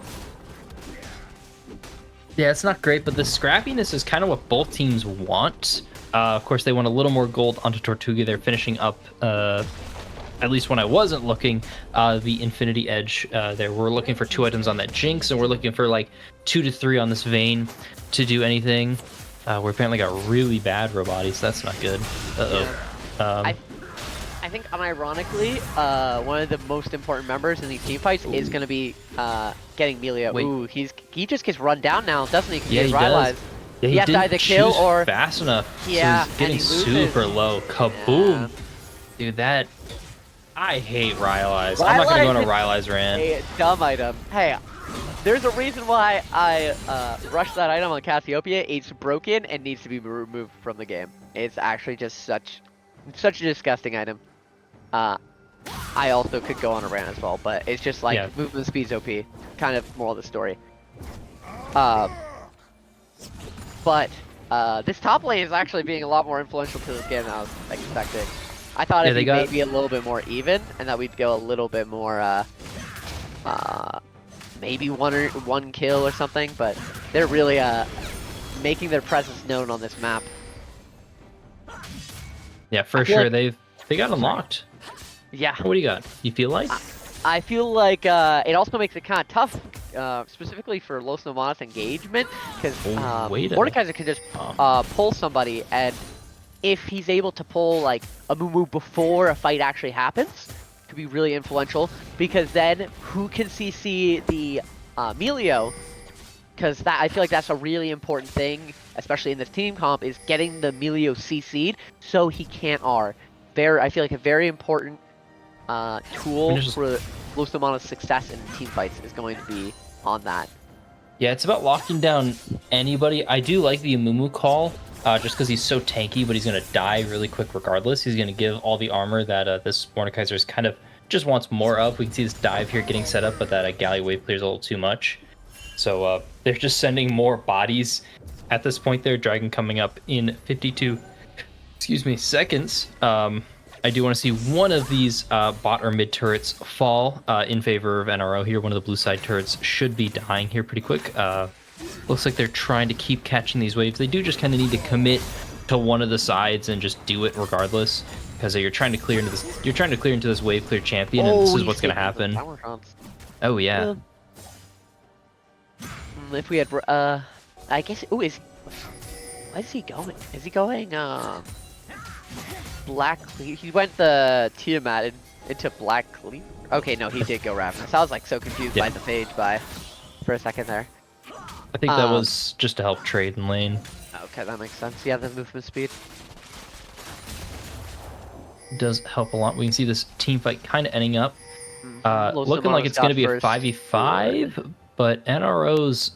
Yeah, it's not great, but the scrappiness is kind of what both teams want. Of course, they want a little more gold onto Tortuga. They're finishing up, at least when I wasn't looking, the Infinity Edge there. We're looking for 2 items on that Jinx, and we're looking for like 2 to 3 on this Vayne to do anything. We apparently got really bad Robotis. That's not good. Uh-oh. I think unironically, one of the most important members in these team fights is going to be getting Melio. Wait. Ooh, he just gets run down now, doesn't he? 'Cause Yeah, has he does. Rylai's. Yeah, He has to didn't either kill choose or- fast enough. Yeah, so he's getting and he loses. super low. Kaboom. Dude, that... I hate Rylai's. I'm not going to go on a Rylai's rant. A dumb item. Hey, there's a reason why I rushed that item on Cassiopeia. It's broken and needs to be removed from the game. It's actually just such a disgusting item. I also could go on a rant as well, but it's just like Yeah. movement speed's OP. Kind of moral of the story. But this top lane is actually being a lot more influential to this game than I was expecting. I thought Yeah, it'd they be got- maybe a little bit more even, and that we'd go a little bit more maybe one kill or something, but they're really making their presence known on this map. Yeah, for feel sure. like- They got unlocked. Yeah. What do you got? You feel like? I feel like it also makes it kind of tough, specifically for Los Nomadas engagement, because wait a- Mordekaiser can just pull somebody, and if he's able to pull like a Mumu before a fight actually happens, could be really influential, because then who can CC the Melio? Because that, I feel like that's a really important thing, especially in this team comp, is getting the Melio CC'd so he can't R. I feel like a very important tool for Los Nomadas' success in team fights is going to be on that. Yeah, it's about locking down anybody. I do like the Amumu call, just because he's so tanky, but he's going to die really quick regardless. He's going to give all the armor that this Mordekaiser is kind of just wants more of. We can see this dive here getting set up, but that Galley wave clears a little too much. So they're just sending more bodies at this point there. Dragon coming up in 52 seconds. I do want to see one of these bot or mid turrets fall in favor of NRO here. One of the blue side turrets should be dying here pretty quick. Looks like they're trying to keep catching these waves. They do just kind of need to commit to one of the sides and just do it regardless, because you're trying to clear into this. You're trying to clear into this wave clear champion, and this is what's going to happen. Oh yeah. If we had, I guess. Ooh, where is he going? Is he going Black Cleave? He went the Tiamat into Black Cleave. Okay, no, he did go Ravenous. I was like so confused by the page for a second there. I think that was just to help trade in lane. Okay, that makes sense. Yeah, the movement speed Does help a lot. We can see this team fight kind of ending up Los looking like Nomadas it's going to be a got 5v5, but NRO's,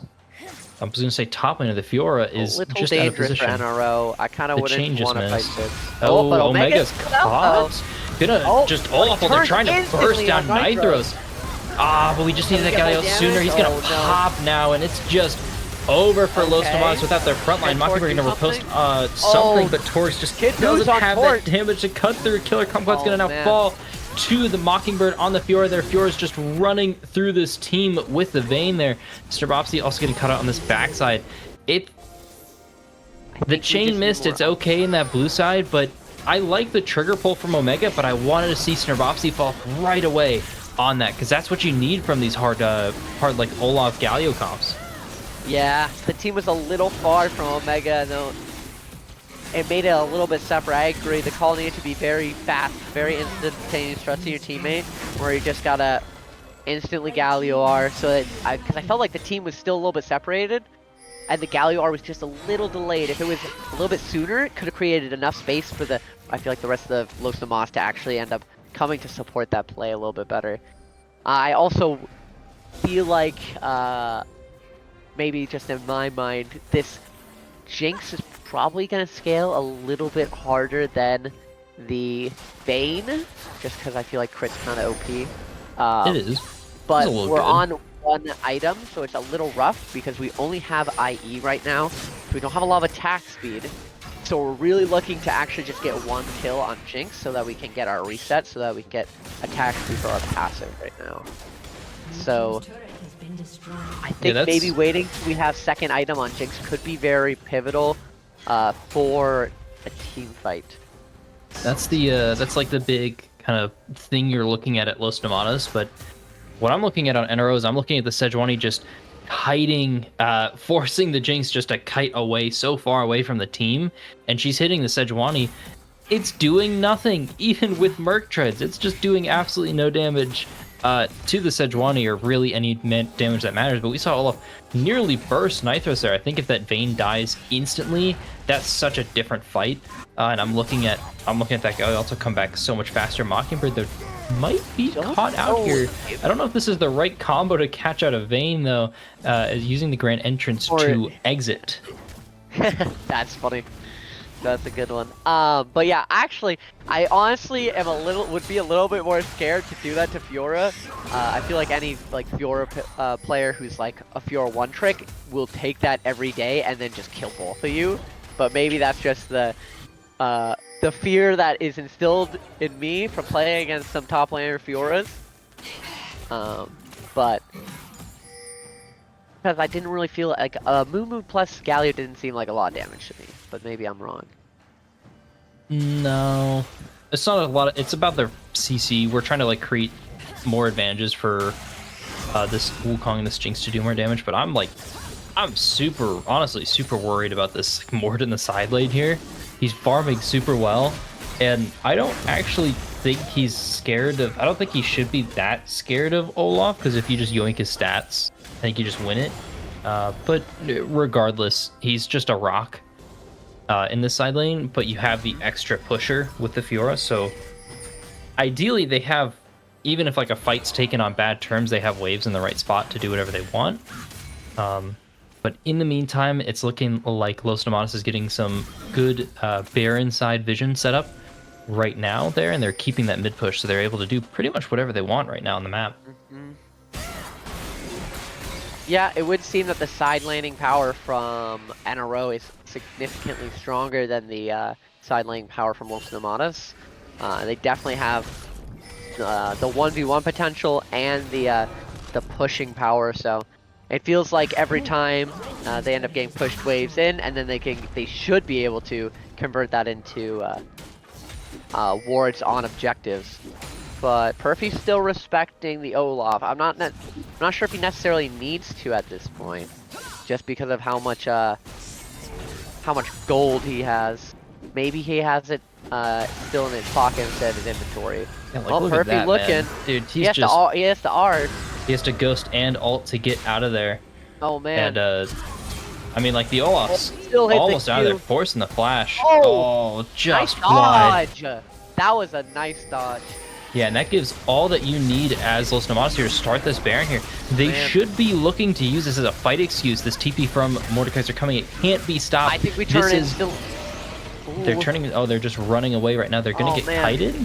I was going to say top lane of the Fiora is a little just out of dangerous for position. NRO. I kind of The wouldn't chain just want to fight missed. this. Oh, but Omega's caught. Gonna just Olaf while they're trying to burst down Nitros. But we just needed that guy out sooner. He's gonna pop now, and it's just over for Los Nomadas without their front line. Mockingbird gonna repost something, but Torx just doesn't have that damage to cut through. Killer Kumquat's gonna now fall to the Mockingbird on the Fiora there. Fiora's just running through this team with the Vayne there. Strabopsy also getting cut out on this backside. The chain missed, it's okay in that blue side, but I like the trigger pull from Omega, but I wanted to see Snarbopsy fall right away on that, because that's what you need from these hard like Olaf Galio comps. Yeah, the team was a little far from Omega, though. It made it a little bit separate. I agree. The call needed to be very fast, very instantaneous, trusting your teammate, where you just gotta instantly Galio R. So that because I felt like the team was still a little bit separated, and the Galio R was just a little delayed. If it was a little bit sooner, it could have created enough space for I feel like the rest of the Los Nomadas to actually end up coming to support that play a little bit better. I also feel like maybe just in my mind, this Jinx is probably going to scale a little bit harder than the Vayne, just because I feel like crit's kind of OP. It is. But we're on one item, so it's a little rough because we only have IE right now. So we don't have a lot of attack speed. So we're really looking to actually just get one kill on Jinx so that we can get our reset, so that we can get attack speed for our passive right now. So I think maybe waiting till we have second item on Jinx could be very pivotal for a team fight. That's like the big kind of thing you're looking at Los Nomadas, but what I'm looking at on NRO is I'm looking at the Sejuani just kiting, forcing the Jinx just to kite away so far away from the team, and she's hitting the Sejuani. It's doing nothing, even with Merc Treads. It's just doing absolutely no damage to the Sejuani, or really any damage that matters. But we saw Olaf nearly burst Nitros there. I think if that Vayne dies instantly, that's such a different fight. And I'm looking at that guy also come back so much faster. Mockingbird there might be caught out here. I don't know if this is the right combo to catch out a Vayne though, using the Grand Entrance to exit. That's funny. That's a good one. But yeah, actually, I honestly am would be a little bit more scared to do that to Fiora. I feel like any Fiora player who's like a Fiora one trick will take that every day and then just kill both of you. But maybe that's just the fear that is instilled in me from playing against some top laner Fioras. But because I didn't really feel like Moo plus Galio didn't seem like a lot of damage to me, but maybe I'm wrong. No, it's not a lot. It's about their CC. We're trying to like create more advantages for this Wukong and this Jinx to do more damage. But I'm honestly super worried about this Mord in the side lane here. He's farming super well, and I don't actually think he's scared of. I don't think he should be that scared of Olaf, because if you just yoink his stats, I think you just win it. But regardless, he's just a rock in this side lane. But you have the extra pusher with the Fiora, so ideally they have. Even if like a fight's taken on bad terms, they have waves in the right spot to do whatever they want. But in the meantime, it's looking like Los Nomadas is getting some good Baron side vision set up right now there, and they're keeping that mid push, so they're able to do pretty much whatever they want right now on the map. Yeah, it would seem that the side laning power from NRO is significantly stronger than the side laning power from Los Nomadas. They definitely have the 1v1 potential and the pushing power, so it feels like every time they end up getting pushed waves in, and then they should be able to convert that into wards on objectives. But Perfy's still respecting the Olaf. I'm not sure if he necessarily needs to at this point, just because of how much gold he has. Maybe he has it still in his pocket instead of his inventory. Yeah, like, Well, look at Perfy that, looking. man. Dude, He has to art. He has to ghost and ult to get out of there. Oh man. And I mean, like the Olaf's Still hit the almost out of there, Q. forcing the flash. Oh, Just nice wide. dodge. That was a nice dodge. Yeah, and that gives all that you need as Los Nomadas here to start this Baron here. They should be looking to use this as a fight excuse. This TP from Mordekaiser coming, it can't be stopped. I think we turn it still. They're turning. Oh, they're just running away right now. They're gonna get kited.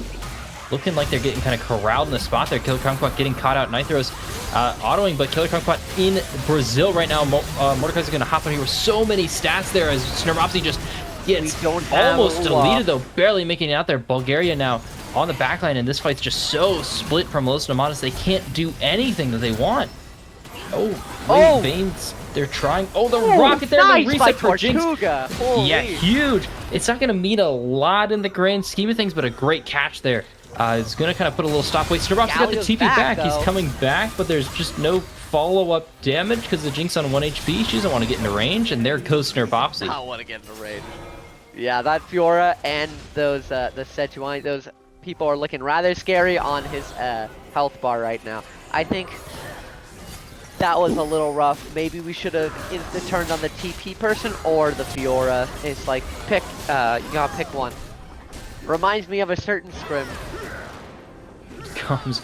Looking like they're getting kind of corralled in the spot there. Killer Kumquat getting caught out. Nitros autoing, but Killer Kumquat in Brazil right now. Mordekaiser's gonna hop in here with so many stats there as Snurmopsy just gets almost deleted though, barely making it out there. Bulgaria now on the backline, and this fight's just so split from Los Nomadas. They can't do anything that they want. Oh, Veins. They're trying. Oh, the rocket there, nice the reset for Jinx. Holy. Yeah, huge. It's not going to mean a lot in the grand scheme of things, but a great catch there. It's going to kind of put a little stop. Wait, Snurbox got the TP back. He's coming back, but there's just no follow-up damage because the Jinx on 1 HP. She doesn't want to get into range, and there goes Snurbopsy. I want to get into range. Yeah, that Fiora and those the Sejuani, those people are looking rather scary on his health bar right now. I think that was a little rough. Maybe we should have turned on the TP person or the Fiora. It's like you gotta pick one. Reminds me of a certain scrim. Comes.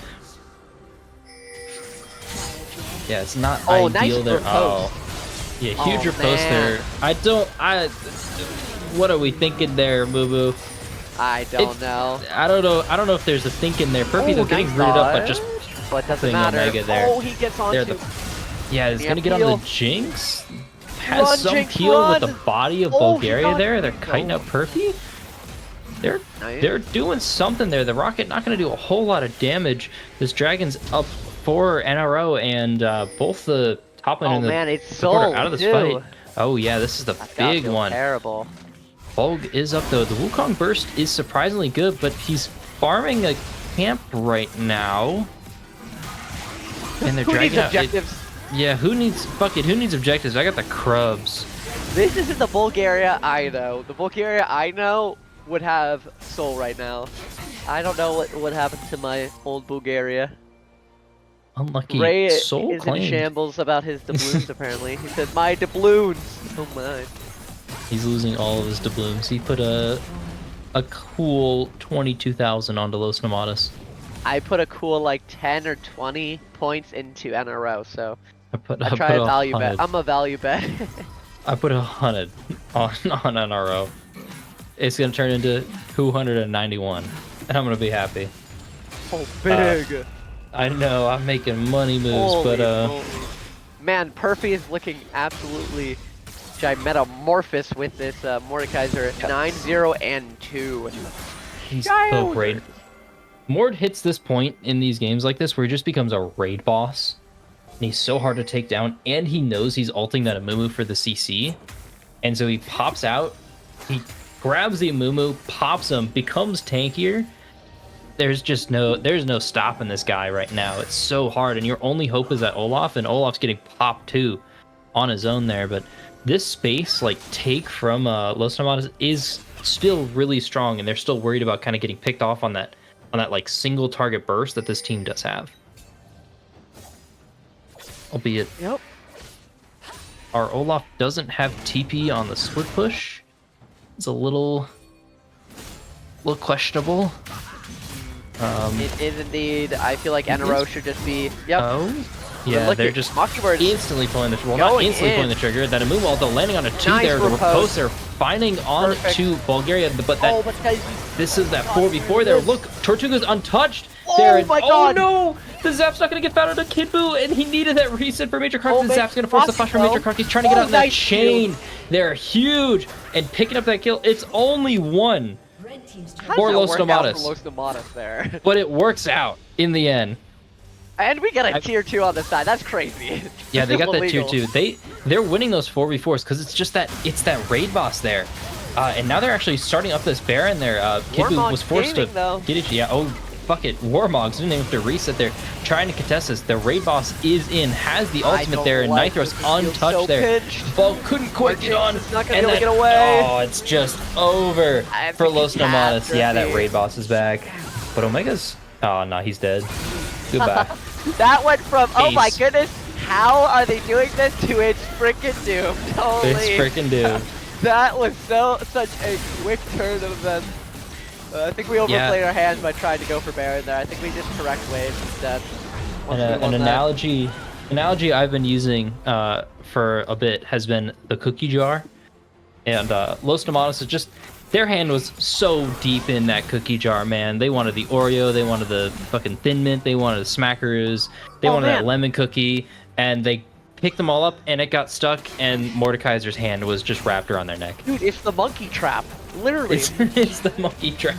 Yeah, it's not ideal nice there. riposte. Yeah, huge riposte there. What are we thinking there, Moo Moo? I don't know. I don't know if there's a thinking there. Perfy though getting rooted up, but just but doesn't matter. Omega there. Oh, he gets on he's gonna get on the Jinx. Has some peel with the body of Bulgaria there. They're kiting up Perfy. They're doing something there. The rocket not gonna do a whole lot of damage. This dragon's up for NRO, and both the top lane and the support are out of this fight. Oh yeah, this is the big one. Terrible. Bulg is up though. The Wukong burst is surprisingly good, but he's farming a camp right now. And they're dragging out objectives? Yeah, who needs objectives? I got the Crubs. This isn't the Bulgaria I know. The Bulgaria I know would have soul right now. I don't know what happened to my old Bulgaria. Unlucky. Ray soul is claimed. in shambles about his doubloons apparently. He said, my doubloons! Oh my. He's losing all of his doubloons. He put a cool 22,000 onto Los Nomadas. I put a cool like 10 or 20 points into NRO, so I try put to value bet. I'm a value bet. I put 100 on NRO. It's gonna turn into 291, and I'm gonna be happy. Oh, big! I know I'm making money moves, holy, but holy. Man, Perfy is looking absolutely metamorphous with this Mordekaiser 9-0 and 2. He's so great. Mord hits this point in these games like this where he just becomes a raid boss. And he's so hard to take down, and he knows he's ulting that Amumu for the CC. And so he pops out, he grabs the Amumu, pops him, becomes tankier. There's no stopping this guy right now. It's so hard, and your only hope is that Olaf, and Olaf's getting popped too on his own there. But this space, like, take from Los Nomadas is still really strong, and they're still worried about kind of getting picked off on that like single target burst that this team does have. Albeit, Yep. our Olaf doesn't have TP on the split push. It's a little questionable. It is indeed. I feel like NRO should just be. Yep. Oh, yeah, look they're at just Mockingbird. instantly pulling the trigger. Well, not Going instantly in. pulling the trigger. That Amumu ult, though, landing on a 2 Nice there. The riposte. riposte, they're finding on Perfect. to Bulgaria, but that Oh, but guys, this is that 4v4 there. Look, Tortuga's untouched. Oh there. my God. Oh no! The Zap's not gonna get found out of Kid Buu, and he needed that reset for Major Kronk. Oh, The Zap's gonna force the flash from Major Kronk. He's trying to get out of that nice chain. They're huge, and picking up that kill. It's only one, how For does that Los work out Nomadas. for Los Nomadas there? but it works out in the end. And we get a tier 2 on the side. That's crazy. Yeah, they got that tier Illegal. 2. They're winning those 4v4s because it's just that raid boss there. And now they're actually starting up this Baron there. Kid Buu Warmog's was forced gaming, to though. get it. Yeah, oh, fuck it. Warmogs didn't even have to reset there. Trying to contest this. The raid boss is in, has the ultimate don't there, and like Nitros this. It feels untouched so there. pinched. Ball couldn't quite get on. It's not gonna and be able to that- get away. Oh, it's just over I for think Los he has Nomadas. to Yeah, that be. raid boss is back. But Omega's... Oh, no, he's dead. Goodbye. That went from, oh my Ace. goodness, how are they doing this, to it's freaking doomed. Holy. It's freaking dude. That was such a quick turn of events. I think we overplayed our hands by trying to go for Baron there. I think we just correct waves instead. Once we An won that. analogy I've been using for a bit has been the cookie jar, and Los Nomadas is just, their hand was so deep in that cookie jar, man. They wanted the Oreo, they wanted the fucking Thin Mint, they wanted the Smackaroos, they Oh, wanted man. that lemon cookie, and they picked them all up, and it got stuck, and Mordekaiser's hand was just wrapped around their neck. Dude, it's the monkey trap. Literally. It's the monkey trap.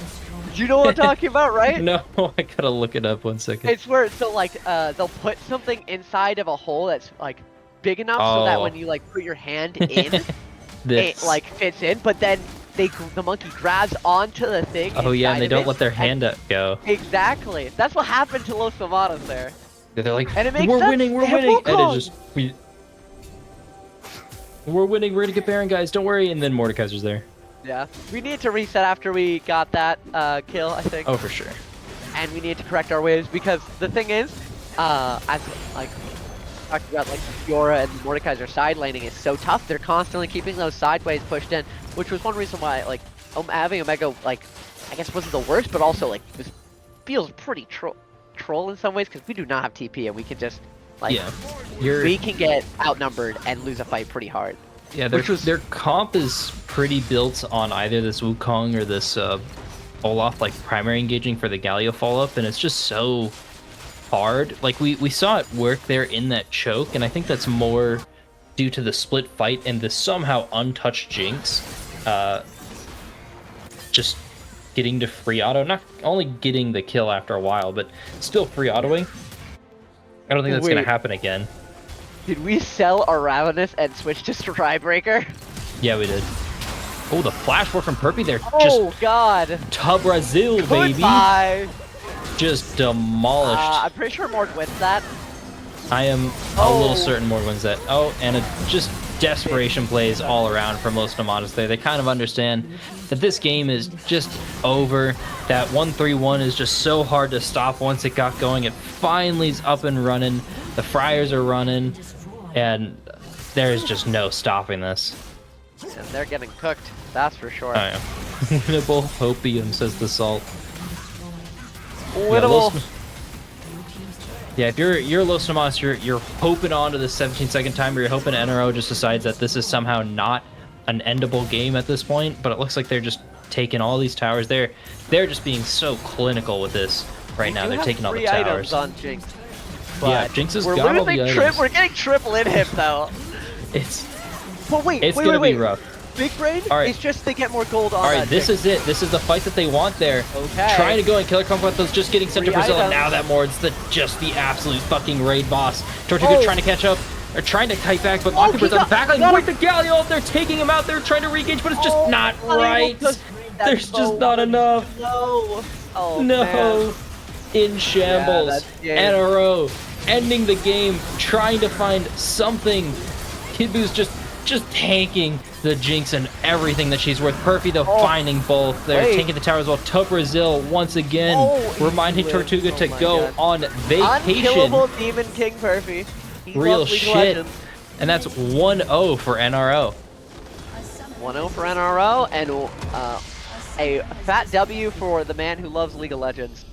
You know what I'm talking about, right? No, I gotta look it up 1 second. It's where, so like, they'll put something inside of a hole that's like big enough so that Oh. when you like put your hand in, This. it like fits in, but then the monkey grabs onto the thing. Oh yeah, and they inside of don't it, let their and- hand up go. Exactly. That's what happened to Los Nomadas there. They're like, And it makes we're sense. winning, we're They have winning, and Wukong. it just we're winning, we're gonna get Baron, guys, don't worry. And then Mordekaiser's there. Yeah. We need to reset after we got that kill, I think. Oh, for sure. And we need to correct our waves because the thing is, as like talked about, like Fiora and Mordekaiser side laning is so tough. They're constantly keeping those sideways pushed in, which was one reason why like having Omega, like, I guess wasn't the worst, but also like this feels pretty troll in some ways because we do not have TP and we can just like Yeah, we can get outnumbered and lose a fight pretty hard. yeah. which was- Their comp is pretty built on either this Wukong or this Olaf, like primary engaging for the Galio follow up, and it's just so hard. Like we saw it work there in that choke, and I think that's more due to the split fight and the somehow untouched Jinx. Just getting to free auto, not only getting the kill after a while, but still free autoing. I don't think that's gonna Wait. happen again. Did we sell our Ravenous and switch to Strybreaker? Yeah, we did. Oh, the flash war from Perpy there, Oh God! just tub Brazil, baby, Goodbye. just demolished. I'm pretty sure Mord wins that. I am a Oh. little certain Mord wins that. Oh, and just desperation plays all around from Los Nomadas there. They kind of understand that this game is just over. That 1-3-1 is just so hard to stop once it got going. It finally is up and running. The Friars are running, and there's just no stopping this. And they're getting cooked, that's for sure. I am. Winnable opium, says the Salt. Winnable. Yeah, if you're Los Nomadas, you're hoping on to the 17-second timer. You're hoping NRO just decides that this is somehow not an endable game at this point. But it looks like they're just taking all these towers. They're just being so clinical with this right now. We do They're have taking all the 3 towers. items on Jinx. Yeah, but Jinx has we're got all the losing items. We're getting triple in him though. It's But wait, it's wait, gonna wait, be wait. rough. Big Brain All right. is just to get more gold on All right, that this Jinx. is it. This is the fight that they want there. Okay. Trying to go in. Killer Kumquat was just getting sent to 3 Brazil, and now items. that Mord's just the absolute fucking raid boss. Tortuga Oh. trying to catch up, or trying to kite back, but Oh, Mockingbird's he on the back line got with the Galio. They're taking him out. They're trying to re-engage, but it's just not right. There's just not enough. No. Oh, No. man. In shambles. that's game. NRO ending the game, trying to find something. Kid Boo's just tanking the Jinx and everything that she's worth. Perfy, though, finding both. They're Wait. tanking the tower as well. To Brazil, once again, Oh, reminding he lives. Tortuga to Oh my go God. on vacation. Unkillable Demon King Perfy. He Real loves League of shit. Legends. And that's 1-0 for NRO. 1-0 for NRO, and a fat W for the man who loves League of Legends.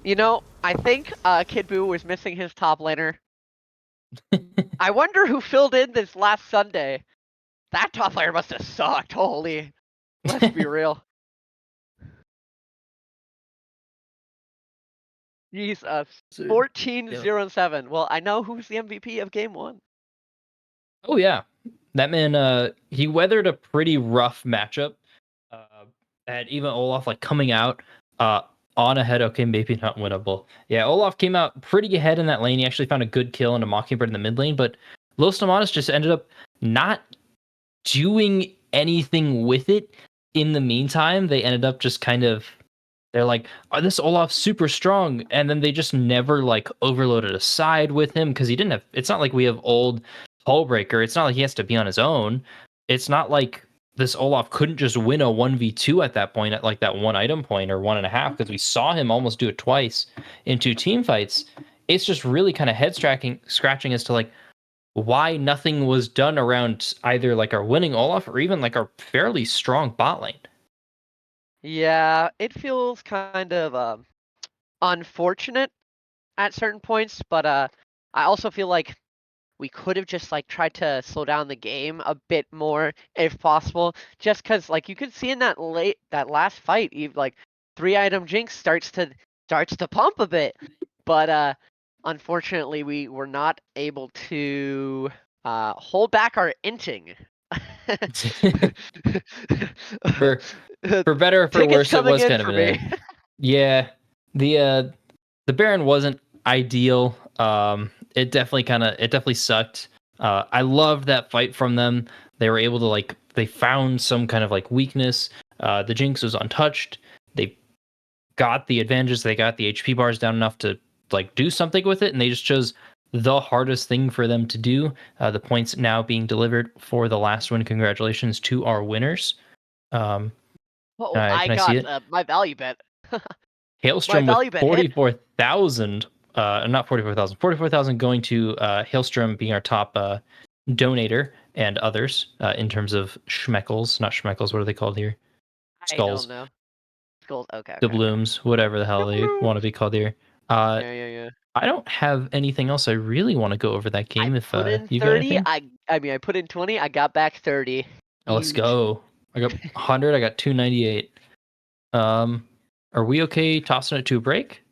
You know, I think Kid Buu was missing his top laner. I wonder who filled in this last Sunday. That top laner must have sucked, holy. Let's be real. He's 14-0-7. Well, I know who's the MVP of game 1. Oh, yeah. That man, he weathered a pretty rough matchup. And even Olaf, like, coming out on ahead. Okay, maybe not winnable. Yeah, Olaf came out pretty ahead in that lane. He actually found a good kill into Mockingbird in the mid lane, but Los Nomadas just ended up not doing anything with it. In the meantime, they ended up just kind of, they're like, oh, this Olaf's super strong, and then they just never like overloaded a side with him because he didn't have, it's not like we have old Hullbreaker. It's not like he has to be on his own. It's not like this Olaf couldn't just win a 1v2 at that point, at like that 1 item point or 1.5, because we saw him almost do it twice in 2 team fights. It's just really kind of head scratching as to like why nothing was done around either like our winning Olaf or even like our fairly strong bot lane. Yeah, it feels kind of unfortunate at certain points, but I also feel like we could have just like tried to slow down the game a bit more if possible, just because like you could see in that last fight, like 3 item Jinx starts to pump a bit, but unfortunately we were not able to hold back our inting. for better or for Tickets worse, it coming was in kind of for an me. yeah. The Baron wasn't ideal. It definitely sucked. I loved that fight from them. They were able to like, they found some kind of like weakness. The Jinx was untouched. They got the advantages. They got the HP bars down enough to like do something with it, and they just chose the hardest thing for them to do. The points now being delivered for the last win. Congratulations to our winners. Oh, Can I see it? my value bet. Hailstrom value with bet hit. 44,000, not 44,000, 44,000 going to Hailstrom being our top donator and others in terms of schmeckles, not schmeckles, what are they called here? Skulls, I don't know. Skulls, okay. doubloons, whatever the hell they want to be called here. Yeah. I don't have anything else I really want to go over that game. I If put in you got 30. anything? I put in 20. I got back 30. Let's Huge. go. I got 100. I got 298. Are we okay tossing it to a break?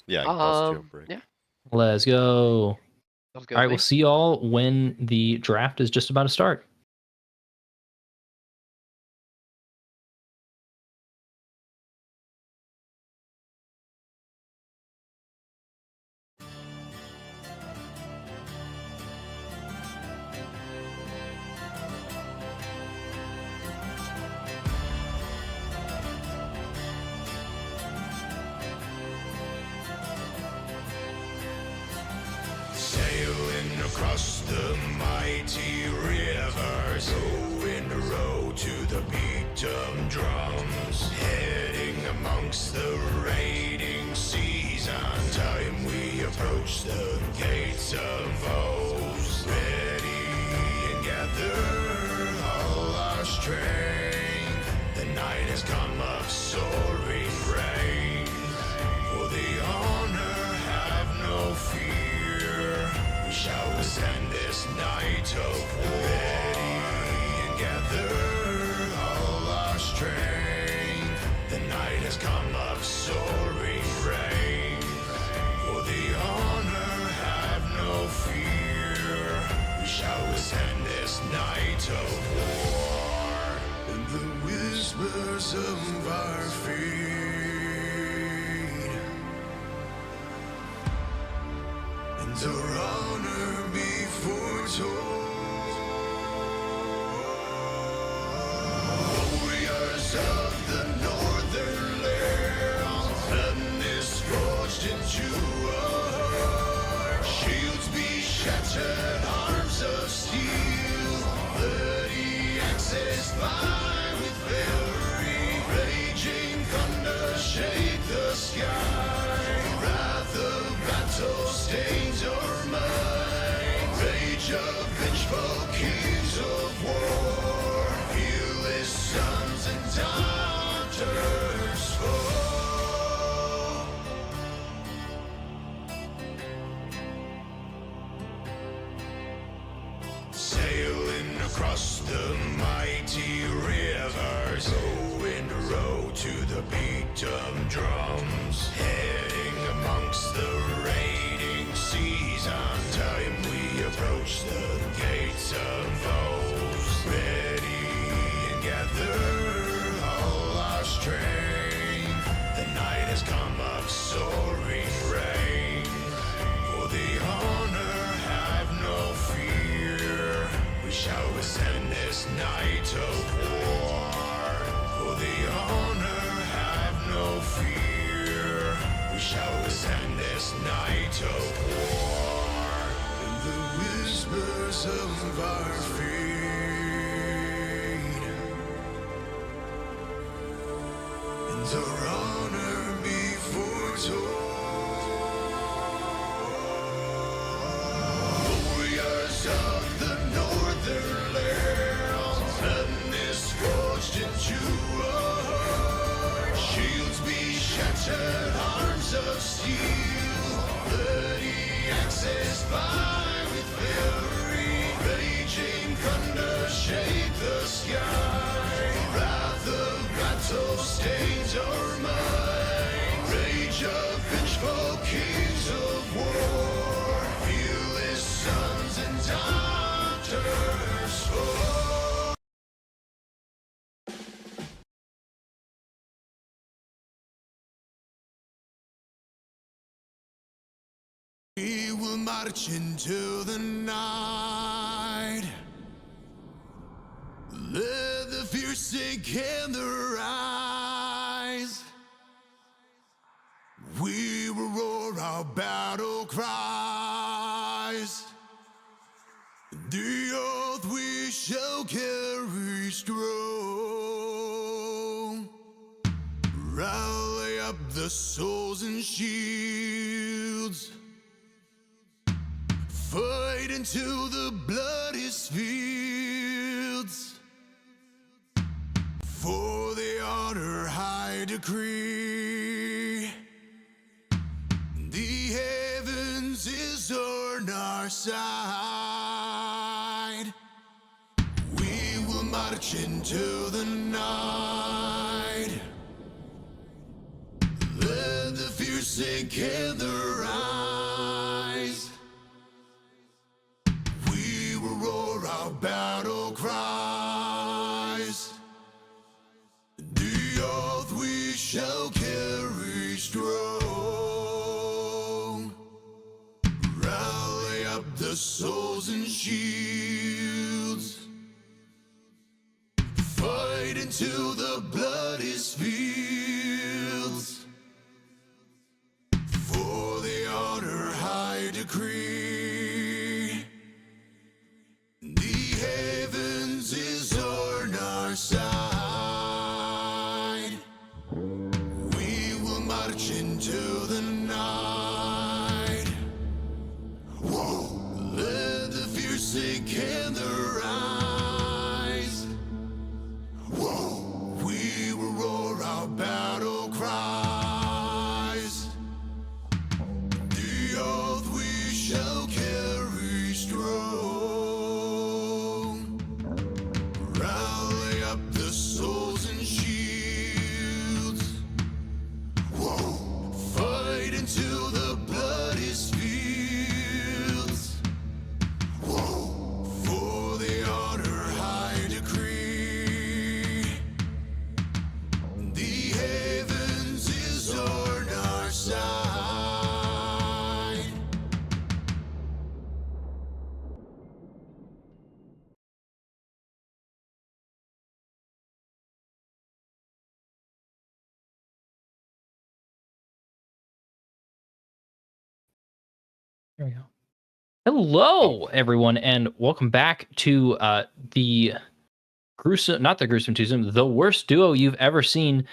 Yeah, I can pause it to a break. Yeah. Let's go. Sounds good All right, with we'll me. see y'all when the draft is just about to start. Sailing across the mighty rivers, rowing a row to the beat of drums, heading amongst the raiding seas. On time we approach the gates of O's, ready and gather all our strength. The night has come of soaring rain. For the honor, have no fear. We shall withstand this night of war. Ready and gather all our strength. The night has come of soaring rain. For the honor, have no fear. shall withstand this night of war. And the whispers of our fate, and our honor be foretold. Warriors of the northern land, blood is forged into our heart. Shields be shattered, arms of steel, bloody axes fly with fury. Raging thunder shake the sky. Wrath of battle stains our mind. Rage of vengeful kings of war. Feel his sons and daughters fall. Sailing across the mighty rivers, row and row to the beat of drums. Heading amongst the raiding seas, on time we approach the gates of foes. Ready and gather all our strength. The night has come of soaring rain. For the honor have no fear. We shall withstand this night of war. For the honor have no fear. We shall withstand this night of war. And the whispers of our fate, and our honor be foretold. Warriors of the northern land, blood is forged into our heart. Shields be shattered, arms of steel, bloody axes fly with fury. Raging thunder shake the sky. Wrath of battle stains our mind. Rage of vengeful kings of war. Feel his sons and daughters fall. We will march into the night. Let the fear sink in their eyes. We will roar our battle cries. The oath we shall carry strong. Rally up the souls and shields. Fight into the bloodiest fields. For the honor I decree, the heavens is on our side. We will march into the night. Let the fear sink in their eyes. We will roar our battle cries. The oath we shall carry strong. Rally up the souls and shields. Fight into the bloodiest fields. For the honor I decree, the heavens is on our side. We will march into the night. Whoa. Let the fear sink in their eyes. Whoa. We will roar our battle cries. The oath we shall carry strong. Rally up the souls and shields. Whoa. Fight There we go. Hello, everyone, and welcome back to the not the gruesome twosome, the worst duo you've ever seen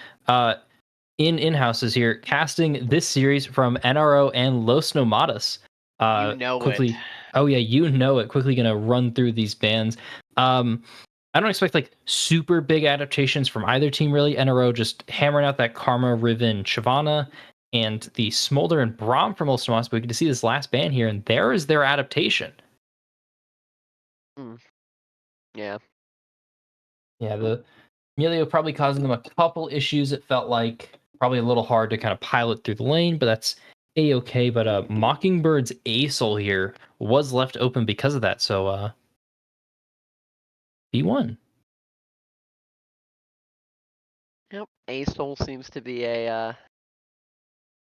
in-houses here, casting this series from NRO and Los Nomadas. You know Quickly, it. oh yeah, you know it. Quickly gonna run through these bands. I don't expect like super big adaptations from either team, really. NRO just hammering out that Karma, Riven, Shyvana, and the Smolder and Braum from Los Nomadas. But we get to see this last band here, and there is their adaptation. Yeah. Yeah, the Emilio probably causing them a couple issues. It felt like probably a little hard to kind of pilot through the lane, but that's a-okay. But Mockingbird's A-Soul here was left open because of that. So B1. Yep. A-Soul seems to be a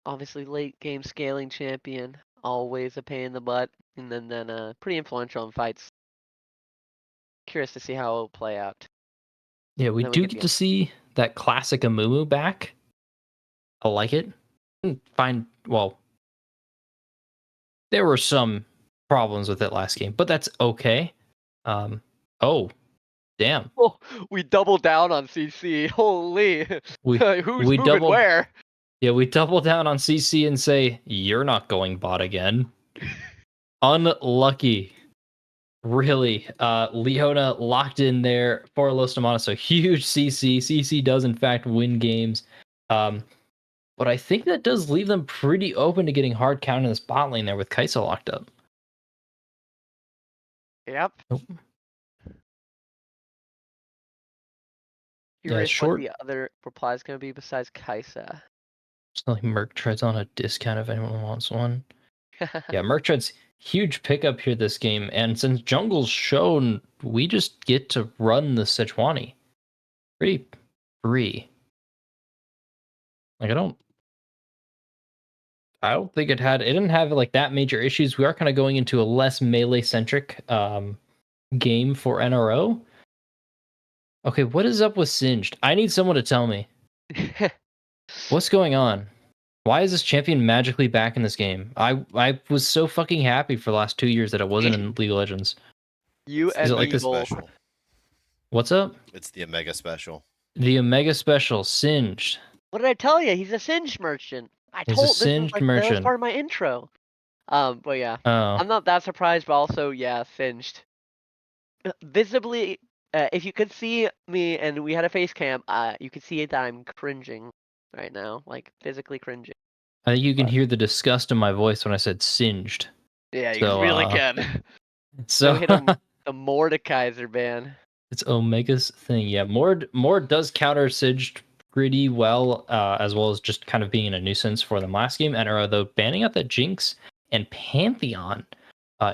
obviously late game scaling champion. Always a pain in the butt, and then pretty influential in fights. Curious to see how it'll play out. Yeah, we Then we do get get the to see that classic Amumu back. I like it. Well, there were some problems with it last game, but that's okay. Oh, damn. Oh, we doubled down on CC. Holy, We who's we moving doubled where? Yeah, we double down on CC and say, you're not going bot again. Unlucky. Really. Leona locked in there for Los Hermanos. So huge CC. CC does, in fact, win games. But I think that does leave them pretty open to getting hard count in this bot lane there with Kai'Sa locked up. Yep. Nope. Curious what short. the other reply is going to be besides Kai'Sa. It's like Merc Tread's on a discount if anyone wants one. Yeah, Merc Tread's huge pickup here this game. And since Jungle's shown, we just get to run the Sejuani. Pretty free. Like, I don't think it didn't have like that major issues. We are kind of going into a less melee centric game for NRO. Okay, what is up with Singed? I need someone to tell me. What's going on? Why is this champion magically back in this game? I was so fucking happy for the last 2 years that it wasn't in League of Legends. You Is and it like me this both. special? What's up? It's the Omega special. The Omega Special, Singed. What did I tell you? He's a Singed merchant. He's a This is Singed like that was merchant. part of my intro. But yeah, Oh, I'm not that surprised, but also yeah, Singed. Visibly, if you could see me and we had a face cam, you could see that I'm cringing right now, like physically cringing. I think you can But hear the disgust in my voice when I said Singed. yeah, you So, really can. So So hit him the Mordekaiser ban. it's Omega's thing. Yeah, Mord does counter Singed pretty well, as well as just kind of being a nuisance for them last game. NRO, though, banning out that Jinx and Pantheon,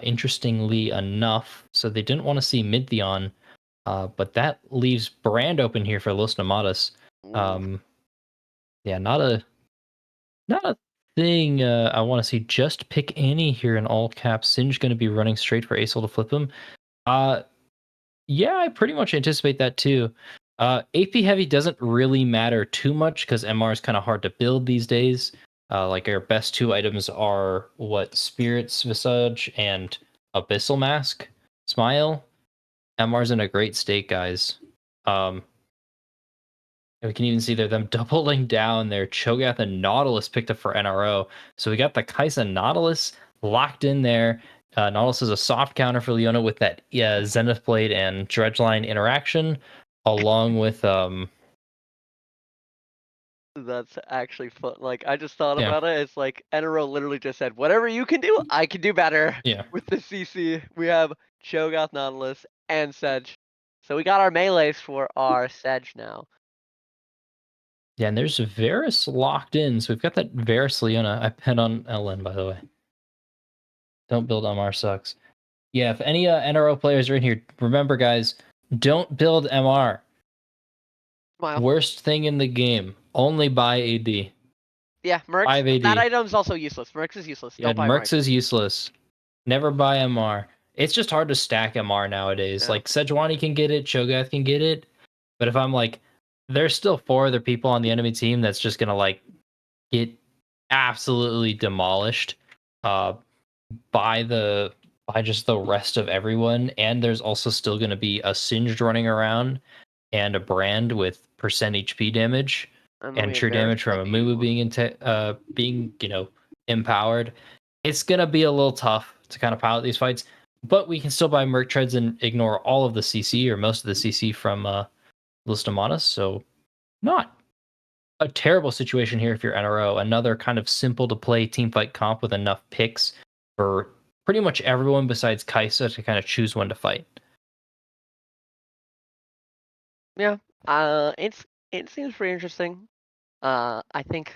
interestingly enough. So they didn't want to see Midtheon, but that leaves Brand open here for Los Nomadas. Ooh. Yeah, not a thing I want to see. Just pick Annie here in all caps. Singe going to be running straight for Acel to flip him. Yeah, I pretty much anticipate that too. AP heavy doesn't really matter too much because MR is kind of hard to build these days. Like our best two items are Spirit's Visage and Abyssal Mask. Smile. MR's in a great state, guys. We can even see them doubling down there. Cho'Gath and Nautilus picked up for NRO. So we got the Kai'Sa Nautilus locked in there. Nautilus is a soft counter for Leona with that Zenith Blade and Dredgeline interaction, along with That's actually fun. Like I just thought yeah, about it. It's like NRO literally just said, "Whatever you can do, I can do better." yeah. With the CC, we have Cho'Gath, Nautilus, and Sedge. So we got our melees for our Sedge now. Yeah, and there's Varus locked in. So we've got that Varus Leona. I bet on LN, by the way. Don't build MR sucks. Yeah, if any NRO players are in here, remember, guys, don't build MR. Smile. Worst thing in the game. Only buy AD. Yeah, Mercs. 5 AD. That item's also useless. Mercs is useless. Yeah, Don't buy Mercs Mercs. is useless. Never buy MR. It's just hard to stack MR nowadays. Yeah. Like Sejuani can get it, Cho'Gath can get it, but if I'm like, there's still 4 other people on the enemy team that's just gonna like get absolutely demolished. by just the rest of everyone, and there's also still going to be a Singed running around and a Brand with percent HP damage And and we have true Varus damage from a Mumu W. being empowered. It's gonna be a little tough to kind of pilot these fights, but we can still buy Merc Treads and ignore all of the CC or most of the CC from Los Nomadas. So not a terrible situation here if you're NRO. Another kind of simple to play team fight comp with enough picks for pretty much everyone besides Kaisa to kind of choose when to fight. Yeah. It seems pretty interesting. I think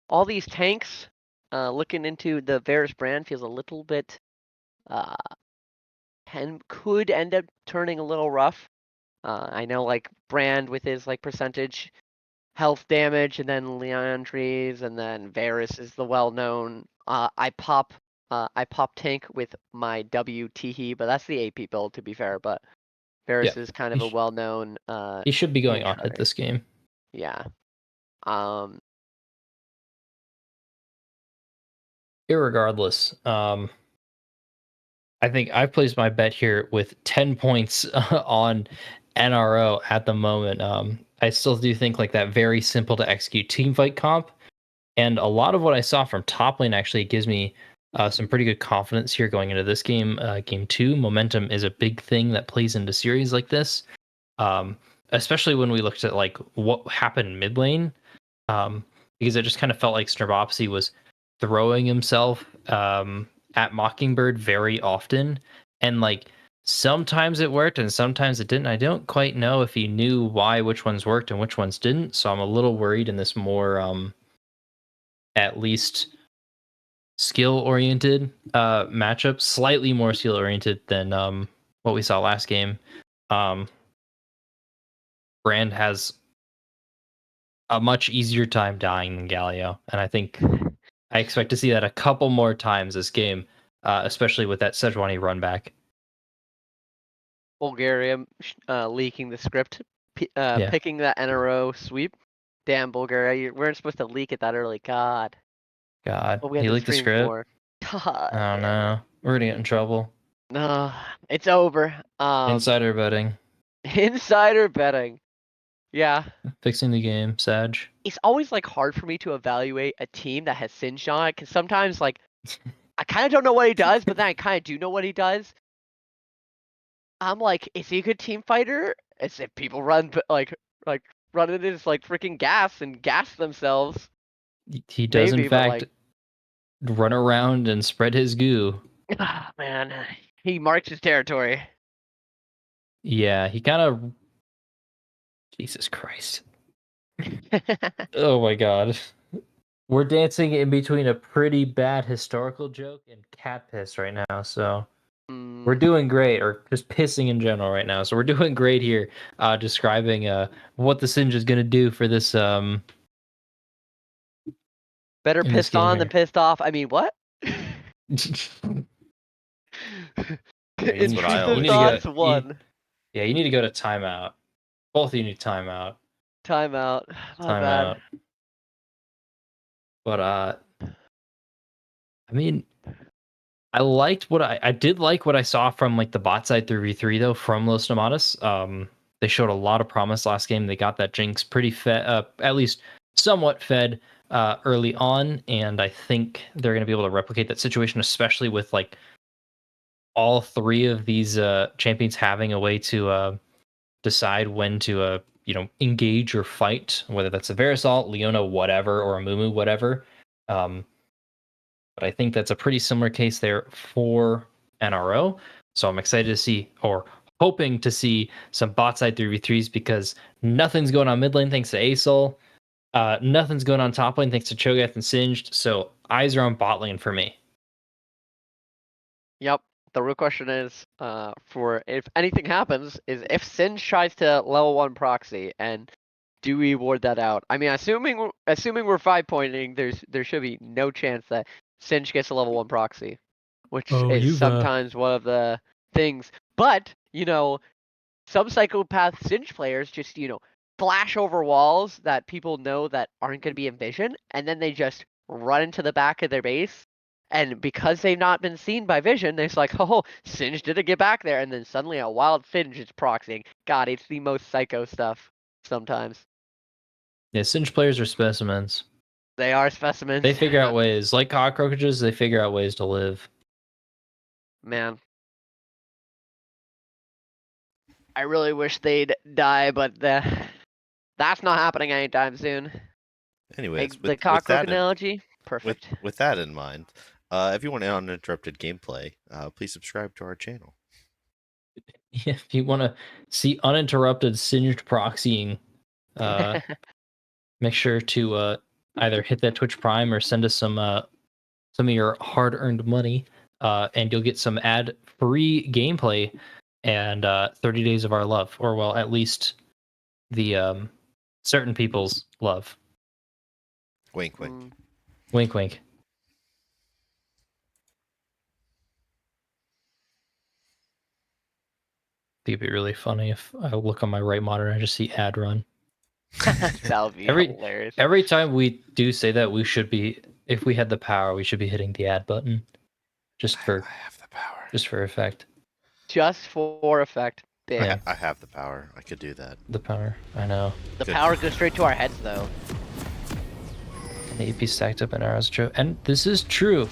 all these tanks, looking into the Varus Brand feels a little bit, uh, could end up turning a little rough. I know like Brand with his like percentage health damage, and then Leandries, and then Varus is the well-known. I pop tank with my WTE, but that's the AP build to be fair. But Yeah, Varus is kind of a well-known he should be going tank on hit shredder. this game. Yeah. Um. Irregardless, I think I've placed my bet here with 10 points on NRO at the moment. I still do think like that very simple to execute team fight comp, and a lot of what I saw from top lane actually gives me some pretty good confidence here going into this game. Game two, momentum is a big thing that plays into series like this, um, especially when we looked at like what happened mid lane, because it just kind of felt like Snrbopsy was throwing himself at Mockingbird very often, and like sometimes it worked and sometimes it didn't. I don't quite know if he knew why which ones worked and which ones didn't, so I'm a little worried in this more at least skill oriented matchup, slightly more skill oriented than what we saw last game. Um, Brand has a much easier time dying than Galio, and I think I expect to see that a couple more times this game, especially with that Sejuani run back. Bulgaria leaking the script, Yeah, picking that NRO sweep. Damn, Bulgaria, you weren't supposed to leak it that early. God. God, What we had he to leaked the scream script. for. God Oh damn it. no, we're gonna get in trouble. No, it's over. Insider betting, Insider betting. Yeah. fixing the game, Sag. It's always like hard for me to evaluate a team that has Singed on it, because sometimes like I kind of don't know what he does, but then I kind of do know what he does. I'm like, is he a good team fighter? As if people like run it as like freaking gas and gas themselves. He does in Maybe, but fact like, run around and spread his goo. ah, man, he marks his territory. Yeah, he kind of. Jesus Christ. Oh my god. We're dancing in between a pretty bad historical joke and cat piss right now, so we're Mm, doing great, or just pissing in general right now. So we're doing great here, describing what the Singe is gonna do for this better in this pissed game on than here. pissed off. I mean, what? I mean, that's what I You Intrusive need to always go. say. thoughts one. Yeah, you need to go to timeout. Both of you need timeout. Timeout. My bad. Timeout. But I mean, I did like what I saw from like the bot side 3v3 though from Los Nomadas. They showed a lot of promise last game. They got that Jinx pretty fed, at least somewhat fed early on, and I think they're going to be able to replicate that situation, especially with like all three of these champions having a way to decide when to engage or fight, whether that's a Verisalt, Leona, whatever, or a Mumu, whatever. Um, but I think that's a pretty similar case there for NRO. So I'm excited to see, or hoping to see, some bot side 3v3s because nothing's going on mid lane thanks to Asol. Nothing's going on top lane thanks to Cho'Gath and Singed. So eyes are on bot lane for me. Yep. The real question is, for if anything happens, is if Singe tries to level 1 proxy, and do we ward that out? I mean, assuming we're 5 pointing, there should be no chance that Singe gets a level 1 proxy, which Oh, is you've sometimes one of the things. But some psychopath Singe players just flash over walls that people know that aren't going to be in vision, and then they just run into the back of their base And because they've not been seen by vision, they're just like, oh, Singe didn't get back there. And then suddenly a wild Singe is proxying. God, it's the most psycho stuff sometimes. Yeah, Singe players are specimens. They are specimens. They figure out ways. Like cockroaches, they figure out ways to live. Man. I really wish they'd die, but that's not happening anytime soon. Anyways, The cockroach analogy, perfect. with that in mind, if you want uninterrupted gameplay, please subscribe to our channel. If you want to see uninterrupted Singed proxying, make sure to either hit that Twitch Prime or send us some of your hard-earned money, and you'll get some ad-free gameplay and 30 days of our love, or well, at least the certain people's love. Wink, wink. Wink, wink. I think it'd be really funny if I look on my right monitor and I just see ad run. That would be hilarious. Every time we do say that, we should be, if we had the power, we should be hitting the ad button. Just for I have the power. Just for effect. Just for effect. Big. Yeah. I have the power. I could do that. The power. I know. The Good. power goes straight to our heads, though. The AP stacked up in arrows. True. And this is true.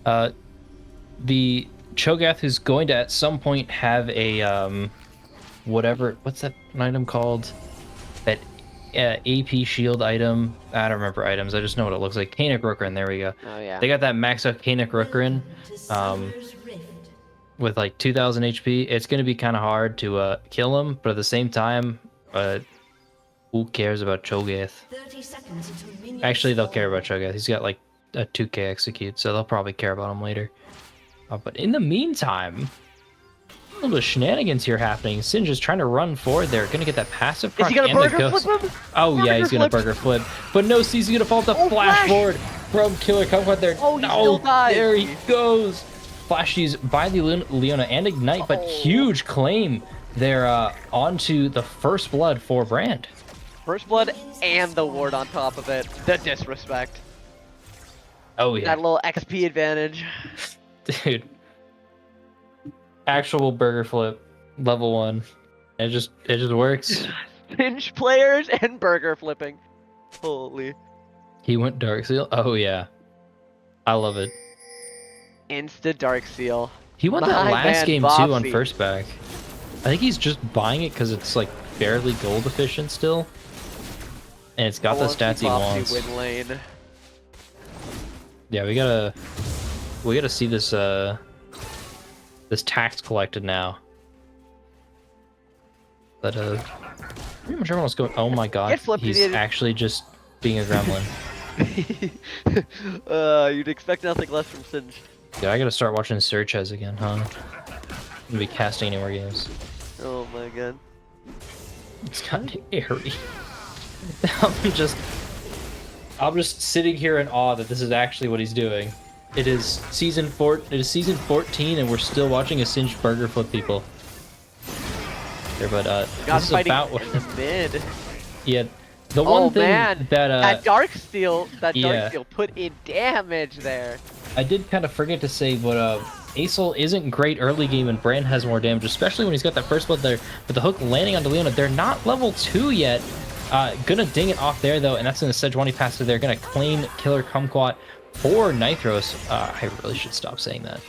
The Cho'Gath who's going to at some point have a whatever, what's that item called? That AP shield item. I don't remember items. I just know what it looks like. Canik Rookerin. There we go. Oh yeah. They got that max out Canik Rookerin with like 2,000 HP. It's going to be kind of hard to kill him, but at the same time, who cares about Cho'Gath? Actually, they'll care about Cho'Gath. He's got like a 2k execute, so they'll probably care about him later. But in the meantime, a little bit of shenanigans here happening. Singe is trying to run forward there. Gonna get that passive proc. Is he gonna and the burger ghost. flip him? Oh yeah, he's gonna Burger burger flip. But no, he's gonna fall to flash forward from Killer Kumquat there. Oh, he still dies. There he goes. Flashes by the Leona and Ignite, but huge claim there onto the first blood for Brand. First blood and the ward on top of it. The disrespect. Oh yeah. That little XP advantage. Dude. Actual burger flip. Level 1. It just works. Pinch players and burger flipping. Holy. He went Dark Seal. Oh yeah. I love it. Insta Dark Seal. He won that My last man, game too on Bobsy. first back. I think he's just buying it because it's like barely gold efficient still. And it's got the stats he wants. Win lane. Yeah, we gotta see this this tax collected now. But pretty much everyone's going. Oh my god, Get flipped, he's idiot. actually just being a gremlin. You'd expect nothing less from Singe. Yeah, I gotta start watching Search As again, huh? I'm gonna be casting any more games. Oh my god. It's kind of airy. I'm just sitting here in awe that this is actually what he's doing. It is season 14, and we're still watching a Singe burger flip people. There, but God, this is fighting about in the mid. yeah. The one Oh thing man, that that Dark Steel yeah. put in damage there. I did kind of forget to say, but Acel isn't great early game, and Brand has more damage, especially when he's got that first blood there. But the hook landing onto Leona, they're not level 2 yet. Gonna ding it off there though, and that's in the Sejuani pass. So they're gonna claim Killer Kumquat for Nitros. I really should stop saying that.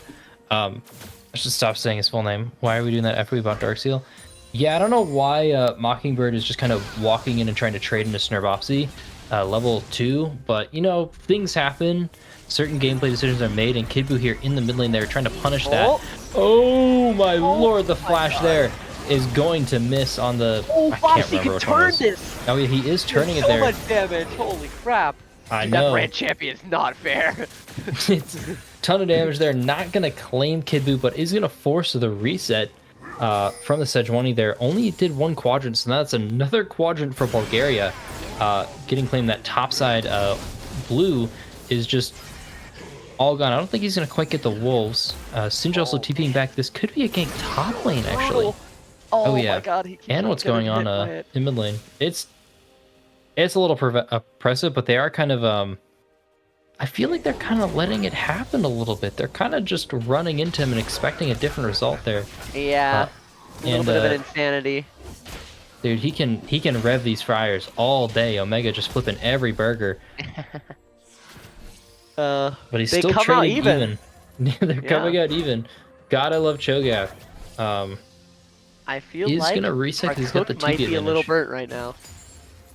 I should stop saying his full name. Why are we doing that after we bought Darkseal? Yeah, I don't know why Mockingbird is just kind of walking in and trying to trade into Snurbopsy, level 2, but you know, things happen. Certain gameplay decisions are made, and Kidbu here in the mid lane, they're trying to punish that. Oh my lord, the flash there is going to miss on the... Oh, I can't Bobsy remember can which one it turn is. this! Oh yeah, he is turning it so there. much damage, holy crap. I Dude, know. that Brand champion is not fair. It's a ton of damage there. Not going to claim Kidbu, but is going to force the reset from the Sejuani there. Only did one quadrant, so that's another quadrant for Bulgaria. Getting claimed that topside blue is just all gone. I don't think he's going to quite get the wolves. Singe also TPing back. This could be a gank top lane, actually. Oh yeah. my god, he keeps And on what's getting going on hit by it. in mid lane. It's a little oppressive, but they are kind of I feel like they're kind of letting it happen a little bit. They're kind of just running into him and expecting a different result there. Yeah, a little and bit of an insanity. dude, he can rev these fryers all day. Omega just flipping every burger, but he's They still come out trading even. They're coming out even. God, I love Cho'Gath. I feel He's like gonna reset our 'cause he's got the cook might TP be a little advantage. burnt right now.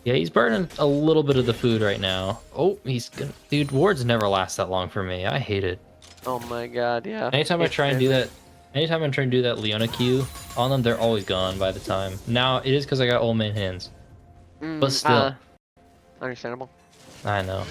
Yeah, he's burning a little bit of the food right now. Oh, he's gonna... Dude, wards never last that long for me. I hate it. Oh my god, yeah. Anytime I It's try and do crazy. that, anytime I try and do that Leona Q on them, they're always gone by the time. Now, it is because I got old man hands. But still, Understandable. I know.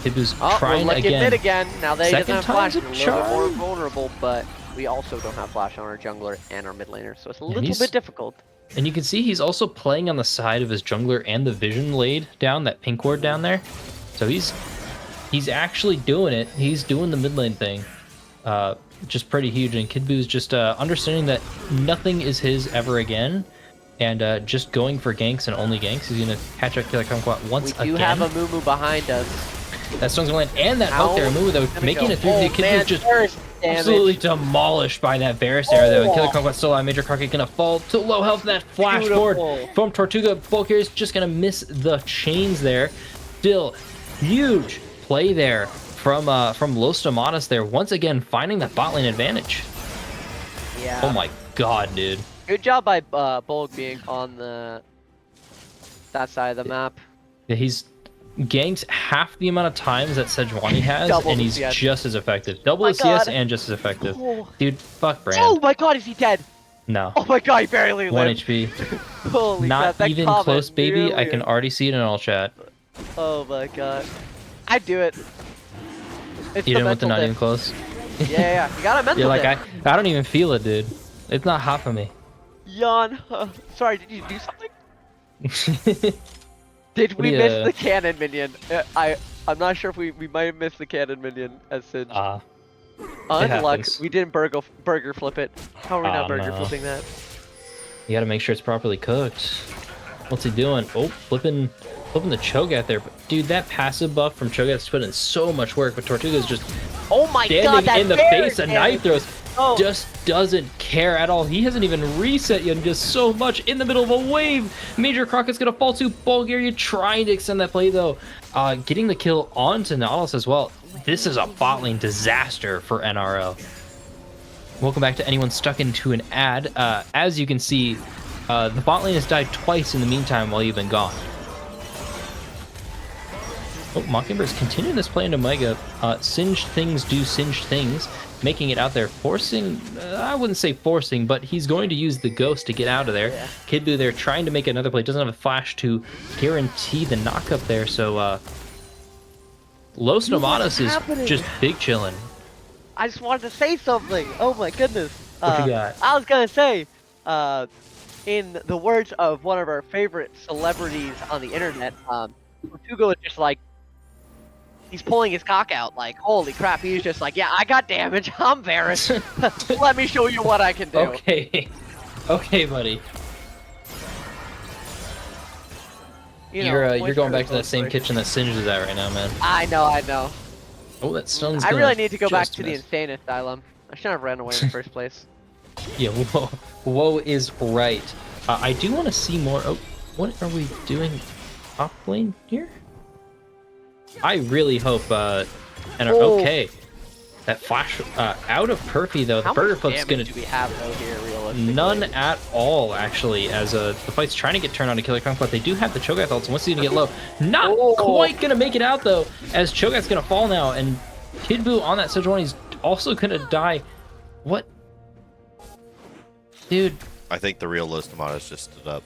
Hibu's Oh, we're trying looking mid again. again. Now they doesn't Second have flash. time's We're a a little bit more charm. vulnerable, but we also don't have flash on our jungler and our mid laner, so it's a little he's- bit difficult. And you can see he's also playing on the side of his jungler and the vision laid down, that pink ward down there. So he's actually doing it. He's doing the mid lane thing. Just pretty huge. And Kid Boo's just understanding that nothing is his ever again. And just going for ganks and only ganks. He's going to catch up Killer Kumquat once We do again. have a Mumu behind us. That Stone's going to land. And that hook there. Mumu, though, Gonna making go. it through. Oh, The Kid man, Boo's just first damage. absolutely demolished by that Varus arrow, though. And Killer Oh. Kumquat's still alive. Major Crockett going to fall to low health. That flash forward Beautiful. from Tortuga. Bulk is just going to miss the chains there. Still, huge play there from Los Nomadas there. Once again, finding that bot lane advantage. Yeah. Oh my god, dude. Good job by Bolg being on that side of the map. Yeah, he's ganked half the amount of times that Sejuani has, Double and the he's CS. just as effective. Double My the CS God. and just as effective. Oh. Dude, fuck Brand. Oh my god, is he dead? No. Oh my god, he barely 1 lived. HP. Holy Not crap, that even comment close, baby. I earlier. can already see it in all chat. Oh my god. I'd do it. It's Even with the mental not dip. even close. Yeah, you got a mental You're like, dip. I don't even feel it, dude. It's not hot for me. Yawn. Sorry, did you do something? Did we do miss you- the cannon minion? I'm not sure if we might have missed the cannon minion as Singe. Unluck. happens. We didn't burger flip it. How are we not burger no. flipping that? You gotta make sure it's properly cooked. What's he doing? Oh, flipping the Cho'Gath there. But dude, that passive buff from Cho'Gath's put in so much work, but Tortuga's just Oh my god, standing that in the bear face of damage. knife throws. Oh. Just doesn't care at all. He hasn't even reset yet and does so much in the middle of a wave. Major Crockett's gonna fall to Bulgaria, trying to extend that play though. Getting the kill onto Nautilus as well. This is a bot lane disaster for NRL. Welcome back to anyone stuck into an ad. As you can see, the bot lane has died twice in the meantime while you've been gone. Oh, Mockingbird's continuing this play into Omega. Singed things do singed things, making it out there, forcing, I wouldn't say forcing, but he's going to use the ghost to get out of there. Yeah. Kid Buu there trying to make another play, doesn't have a flash to guarantee the knock up there, so Los Nomadas is happening? just big chilling. I just wanted to say something. Oh my goodness. What you got? I was gonna say, in the words of one of our favorite celebrities on the internet, Tortuga is just like, he's pulling his cock out, like, holy crap, he's just like, yeah, I got damage, I'm Varus. Let me show you what I can do. Okay. Okay, buddy. You know, You're moisture going back is to that same moisture. kitchen that Singed is at right now, man. I know. Oh, that stun's I gonna really need to go back just to the miss. insane asylum. I shouldn't have ran away in the first place. Yeah, whoa is right. I do want to see more. Oh, what are we doing top lane here? I really hope, Oh. okay. That flash out of Perfy though. How The burger much flip's damage gonna do we have though here, realistically? none at all actually. As the fight's trying to get turned on to Killer Kong, but they do have the Cho'Gath ult. So once he's gonna get low, not Oh. quite gonna make it out though. As Cho'Gath's gonna fall now, and Kid Buu on that Sejuani is also gonna die. What, dude? I think the real Los Nomadas just stood up.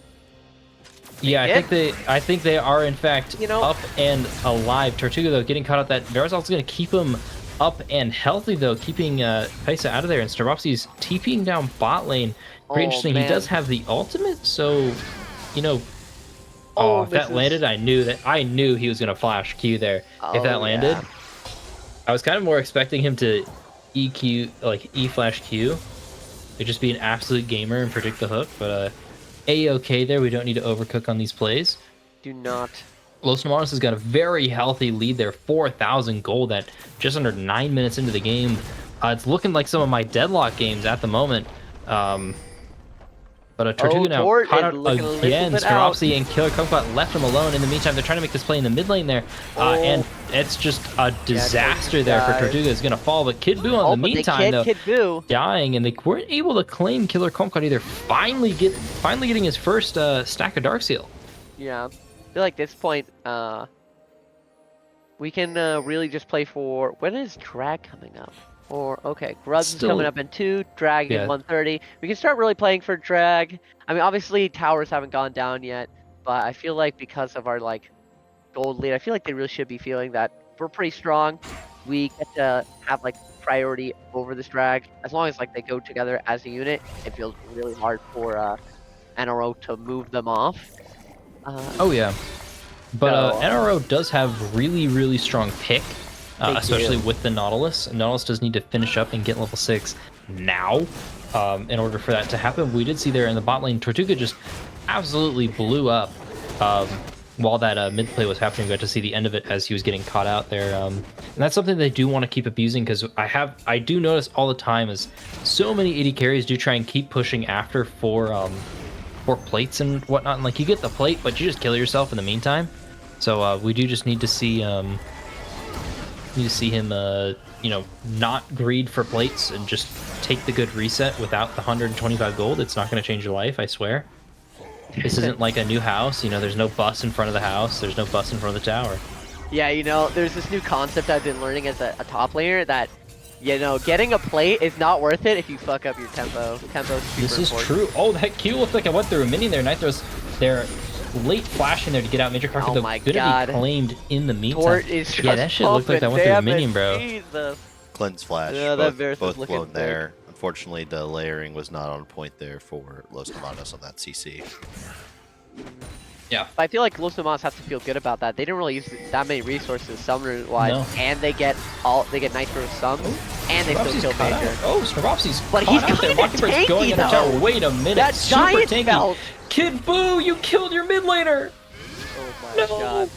Yeah, I think they are in fact, You know- up and alive. Tortuga though getting caught up. That Varus ult's gonna keep him up and healthy though, keeping Paisa out of there. And Starbucksi's TPing down bot lane. Pretty Oh, interesting. man. He does have the ultimate, so you know. Oh, If that misses. landed, I knew he was gonna flash Q there. If that Oh, landed, yeah. I was kind of more expecting him to EQ, like E flash Q. It'd just be an absolute gamer and predict the hook, but A-okay there. We don't need to overcook on these plays. Do not Los Nomadas has got a very healthy lead there, 4,000 gold at just under 9 minutes into the game. It's looking like some of my deadlock games at the moment. But Tortuga now Tort caught is out looking a little again. bit out. Scarapsi and Killer Kumquat left him alone. In the meantime, they're trying to make this play in the mid lane there. And it's just a disaster there for Tortuga. Is going to fall. But Kid Buu, in the meantime, though, Kid Buu. dying. And they weren't able to claim Killer Kumquat either. Finally getting his first stack of Darkseal. Yeah. I feel like this point, we can really just play for... When is Drag coming up? Or, okay, Grubs is coming up in 2, Drag in 130. We can start really playing for Drag. I mean, obviously, towers haven't gone down yet, but I feel like because of our, like, gold lead, I feel like they really should be feeling that we're pretty strong. We get to have, like, priority over this Drag. As long as, like, they go together as a unit, it feels really hard for NRO to move them off. Oh, yeah. But NRO does have really, really strong pick. Especially with the Nautilus. Nautilus does need to finish up and get level 6 now in order for that to happen. We did see there in the bot lane, Tortuga just absolutely blew up while that mid play was happening. We got to see the end of it as he was getting caught out there. And that's something they do want to keep abusing, because I do notice all the time is so many AD carries do try and keep pushing after for plates and whatnot. And like, you get the plate, but you just kill yourself in the meantime. So we do just need to see... him, you know, not greed for plates and just take the good reset without the 125 gold. It's not going to change your life, I swear. This isn't like a new house. You know, there's no bus in front of the house. There's no bus in front of the tower. Yeah, you know, there's this new concept I've been learning as a top laner that, you know, getting a plate is not worth it if you fuck up your tempo. Tempo's super This is important. true. Oh, that Q looked like I went through a minion there. Nitros, they're late flashing there to get out. Major Crockett, Oh though, my gonna God. be claimed in the meantime. Tort is just Yeah, that shit looked like I went through a pumping minion, bro. Jesus. Cleanse Flash, Yeah, that both Varus is looking blown big. there. Unfortunately, the layering was not on point there for Los Nomadas on that CC. Yeah. But I feel like Los Nomadas have to feel good about that. They didn't really use that many resources summoner wise, No. and they get Nitro sums, and they still kill Major. Oh, Scarapsi's But caught he's out there. kinda Mockingbird's going tanky, into tower. though. Wait a minute. That Super giant tanky. belt. Kid Buu, you killed your mid laner. Oh my No. God.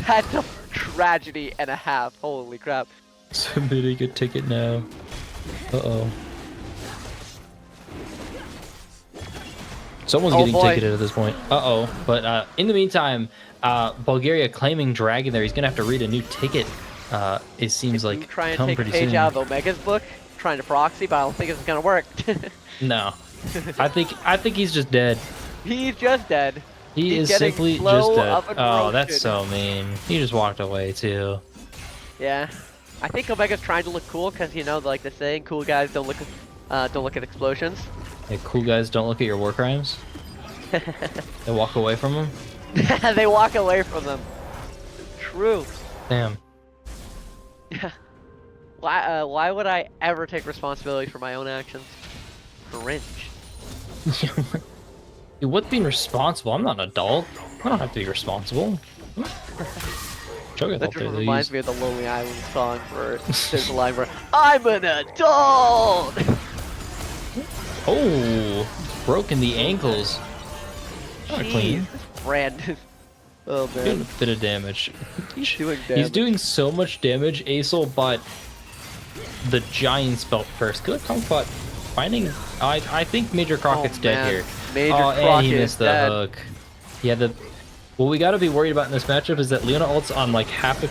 That's a tragedy and a half. Holy crap. Somebody get ticket now. Uh-oh. Someone's Oh, getting boy. ticketed at this point. Uh-oh. But in the meantime, Bulgaria claiming Dragon there. He's going to have to read a new ticket. It seems You like try and come take a pretty page soon. out of Omega's book, trying to proxy, but I don't think it's gonna work. No. I think he's just dead. He's just dead. He He's is getting simply slow just of dead. a Oh, that's roasted. so mean. He just walked away too. Yeah. I think Omega's trying to look cool because, you know, like the saying, cool guys don't look at explosions. Hey, cool guys, don't look at your war crimes. They walk away from them. They walk away from them. True. Damn. Yeah. Why would I ever take responsibility for my own actions? Cringe. Dude, what's being responsible? I'm not an adult. I don't have to be responsible. Cho'Gath That out there, just reminds these. me of the Lonely Island song where there's a line where I'm an adult. Oh, broken the ankles. Not clean. Brandon. Oh Doing man. a bit of damage. Doing He's damage. doing so much damage, Acel, but the Giants felt first. Good comfort. Finding, I think Major Crockett's dead man. here. Major Oh, and Crockett he is missed the dead. hook. Yeah, what we gotta be worried about in this matchup is that Leona ult's on like half the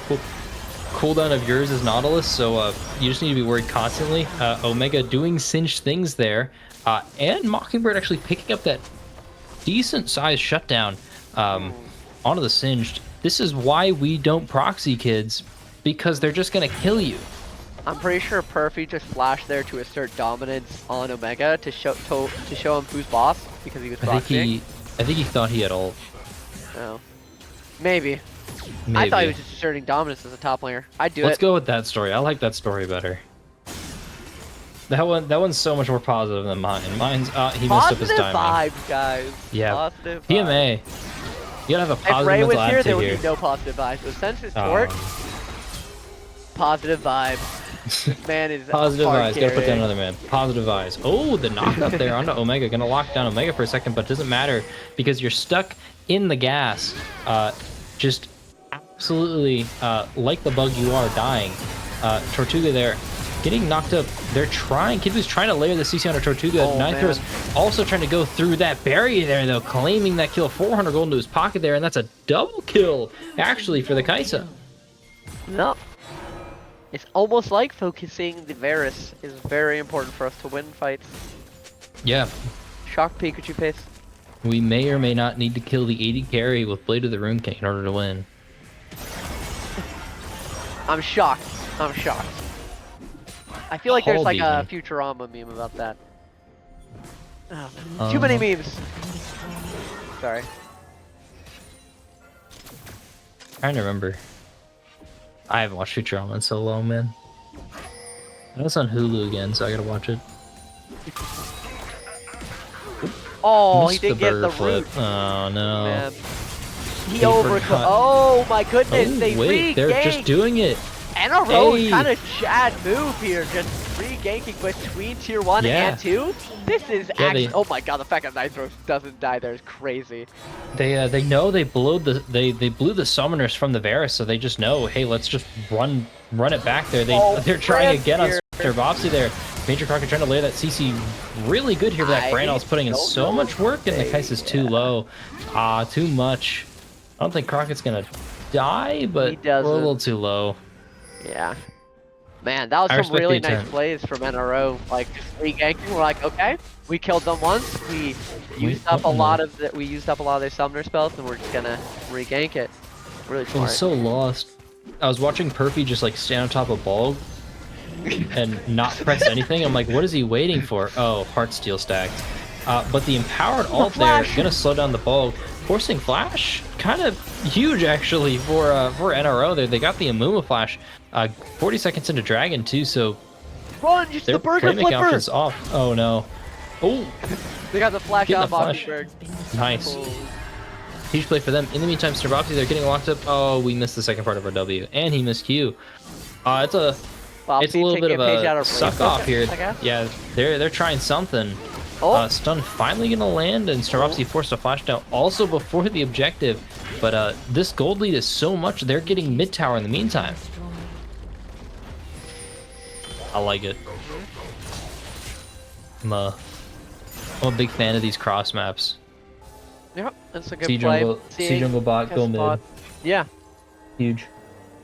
cooldown of yours as Nautilus, so you just need to be worried constantly. Omega doing Singed things there, and Mockingbird actually picking up that decent sized shutdown onto the Singed. This is why we don't proxy, kids, because they're just gonna kill you. I'm pretty sure Perfy just flashed there to assert dominance on Omega to show him who's boss because he was I proxying. think he thought he had ult. Oh. Maybe. Maybe. I thought he was just asserting dominance as a top laner. I'd do Let's it. go with that story. I like that story better. That one's so much more positive than mine. Mine's he messed up his Positive timing. vibes, guys. Yeah. Positive vibes. PMA. You gotta have a If positive Ray was mental here, there attitude would here. be no positive vibes. But since it's Tort, positive vibes. This man is Positive hard eyes. Gotta put down carrying. another man. Positive eyes. Oh, the knockup there onto Omega. Gonna lock down Omega for a second, but it doesn't matter because you're stuck in the gas. just absolutely, like the bug you are, dying. Tortuga there, getting knocked up. They're trying. Kid was trying to layer the CC onto Tortuga. Oh, Nitro's also trying to go through that barrier there, though, claiming that kill. 400 gold into his pocket there, and that's a double kill, actually, for the Kaisa. No. It's almost like focusing the Varus is very important for us to win fights. Yeah, Shock Pikachu pace. we may or may not need to kill the 80 carry with Blade of the Rune King in order to win. I'm shocked. I'm shocked. I feel like there's Hold like a even. Futurama meme about that. Oh, no. Too many memes. Sorry. Trying to remember. I haven't watched Futurama in so long, man. I know it's on Hulu again, so I gotta watch it. Oh, Missed he didn't get the root. Oh no. Man. He He overcooked. forgot. Oh my goodness, Oh they wait, they're just re-ganked. doing it. NRO Hey. is kind of Chad move here, just re-ganking between tier 1 Yeah. and 2. This is Yeah, actually, they- oh my god, the fact that Nitros doesn't die there is crazy. They know they blew the blew the summoners from the Varus, so they just know, hey, let's just run it back there. They're trying Brand again on here. Bobsy there. Major Crockett trying to layer that CC really good here, but that I Brandal's putting in don't so know. much work, and the Kaisa's too low. Too much. I don't think Crockett's gonna die, but He we're a little doesn't. too low. Yeah. Man, that was I some respect really the nice attempt. plays from NRO. Like, just re-ganking, we're like, okay, we killed them once, we used up a lot of their summoner spells, and we're just gonna re-gank it. Really I smart. was so lost. I was watching Perfy just like stand on top of Bulg and not press anything. I'm like, what is he waiting for? Oh, Heartsteel stacked. But the empowered ult there Flash. gonna slow down the Bulg. Forcing Flash, kind of huge actually for NRO there. They got the Amuma Flash 40 seconds into Dragon too, so Run, just their the burger playmaking flipper! options off. Oh no. Oh, They got the flash Getting out the flash. Mockingbird. nice. Oh. Huge play for them. In the meantime, Stravopsy, they're getting locked up. Oh, we missed the second part of our W. And he missed Q. It's a little bit of a suck off here. I guess. Yeah, they're trying something. Oh, Stun finally gonna land, and Stravopsy forced a flash down also before the objective. But this gold lead is so much, they're getting mid tower in the meantime. I like it. I'm a big fan of these cross maps. yep, that's a good Sea play. jungle, sea jungle bot, go mid. spot. Yeah, Huge.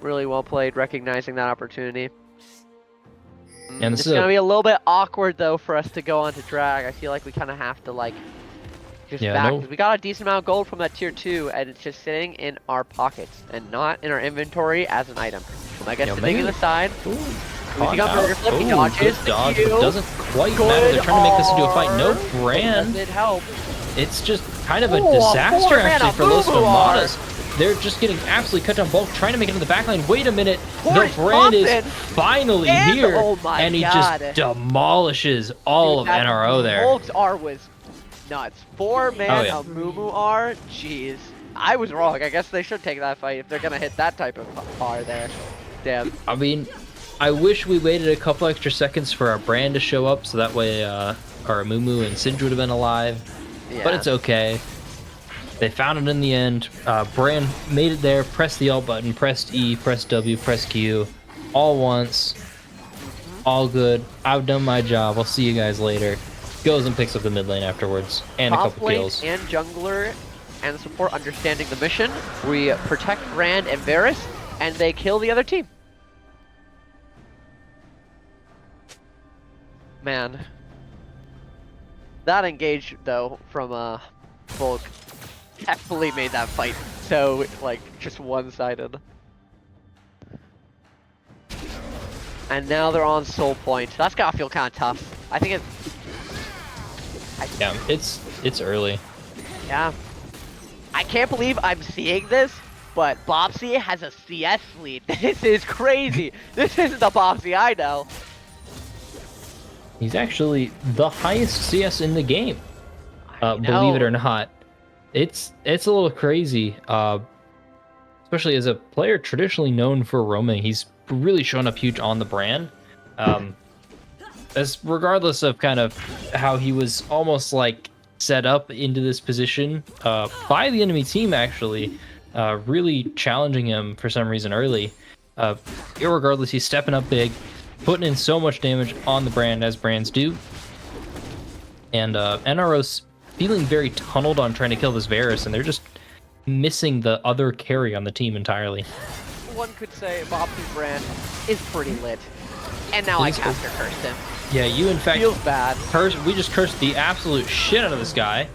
really well played, recognizing that opportunity. And this It's is gonna a- be a little bit awkward though for us to go on to drag. I feel like we kind of have to like just Yeah, back. no- 'Cause we got a decent amount of gold from that tier 2, and it's just sitting in our pockets and not in our inventory as an item. I guess Yeah, the thing in maybe- the side. Ooh, We caught got out. burger flip, he Ooh, dodges good the dodge, Q. but doesn't quite matter. They're trying to make this into a fight. No Good brand. Does it help? It's just kind of a Ooh, a disaster 4-mana actually for Los Mumu Nomadas. They're just getting absolutely cut down. Bulk trying to make it into the backline. Wait a minute, the Boris brand is Thompson. finally And- here, oh my and he God. just demolishes all Dude, of that NRO there. Volk's R was nuts. 4-man Oh, yeah. Mumu R? Jeez. I was wrong. I guess they should take that fight if they're gonna hit that type of R there. Damn. I mean, I wish we waited a couple extra seconds for our brand to show up, so that way our Mumu and Sindra would have been alive. Yeah. But it's okay. They found it in the end. Brand made it there, pressed the alt button, pressed E, pressed W, pressed Q, all once. All good. I've done my job. I'll see you guys later. Goes and picks up the mid lane afterwards, and a Top couple lane kills. and jungler and support understanding the mission. We protect Rand and Varus, and they kill the other team. Man. That engage, though, from Volk definitely made that fight so, like, just one-sided. And now they're on Soul Point. That's gotta feel kind of tough. I think it's... Yeah, it's early. Yeah. I can't believe I'm seeing this, but Bobsy has a CS lead. This is crazy. This isn't the Bobsy I know. He's actually the highest CS in the game. I Believe it know. or not. It's a little crazy. Especially as a player traditionally known for roaming. He's really shown up huge on the brand. As regardless of kind of how he was almost like set up into this position by the enemy team actually. really challenging him for some reason early. Irregardless, he's stepping up big, putting in so much damage on the Brand as Brands do. And NRO's feeling very tunneled on trying to kill this Varus, and they're just missing the other carry on the team entirely. One could say Bobby's Brand is pretty lit. And now I caster cursed him. Yeah, you in fact Feels bad. we just cursed the absolute shit out of this guy.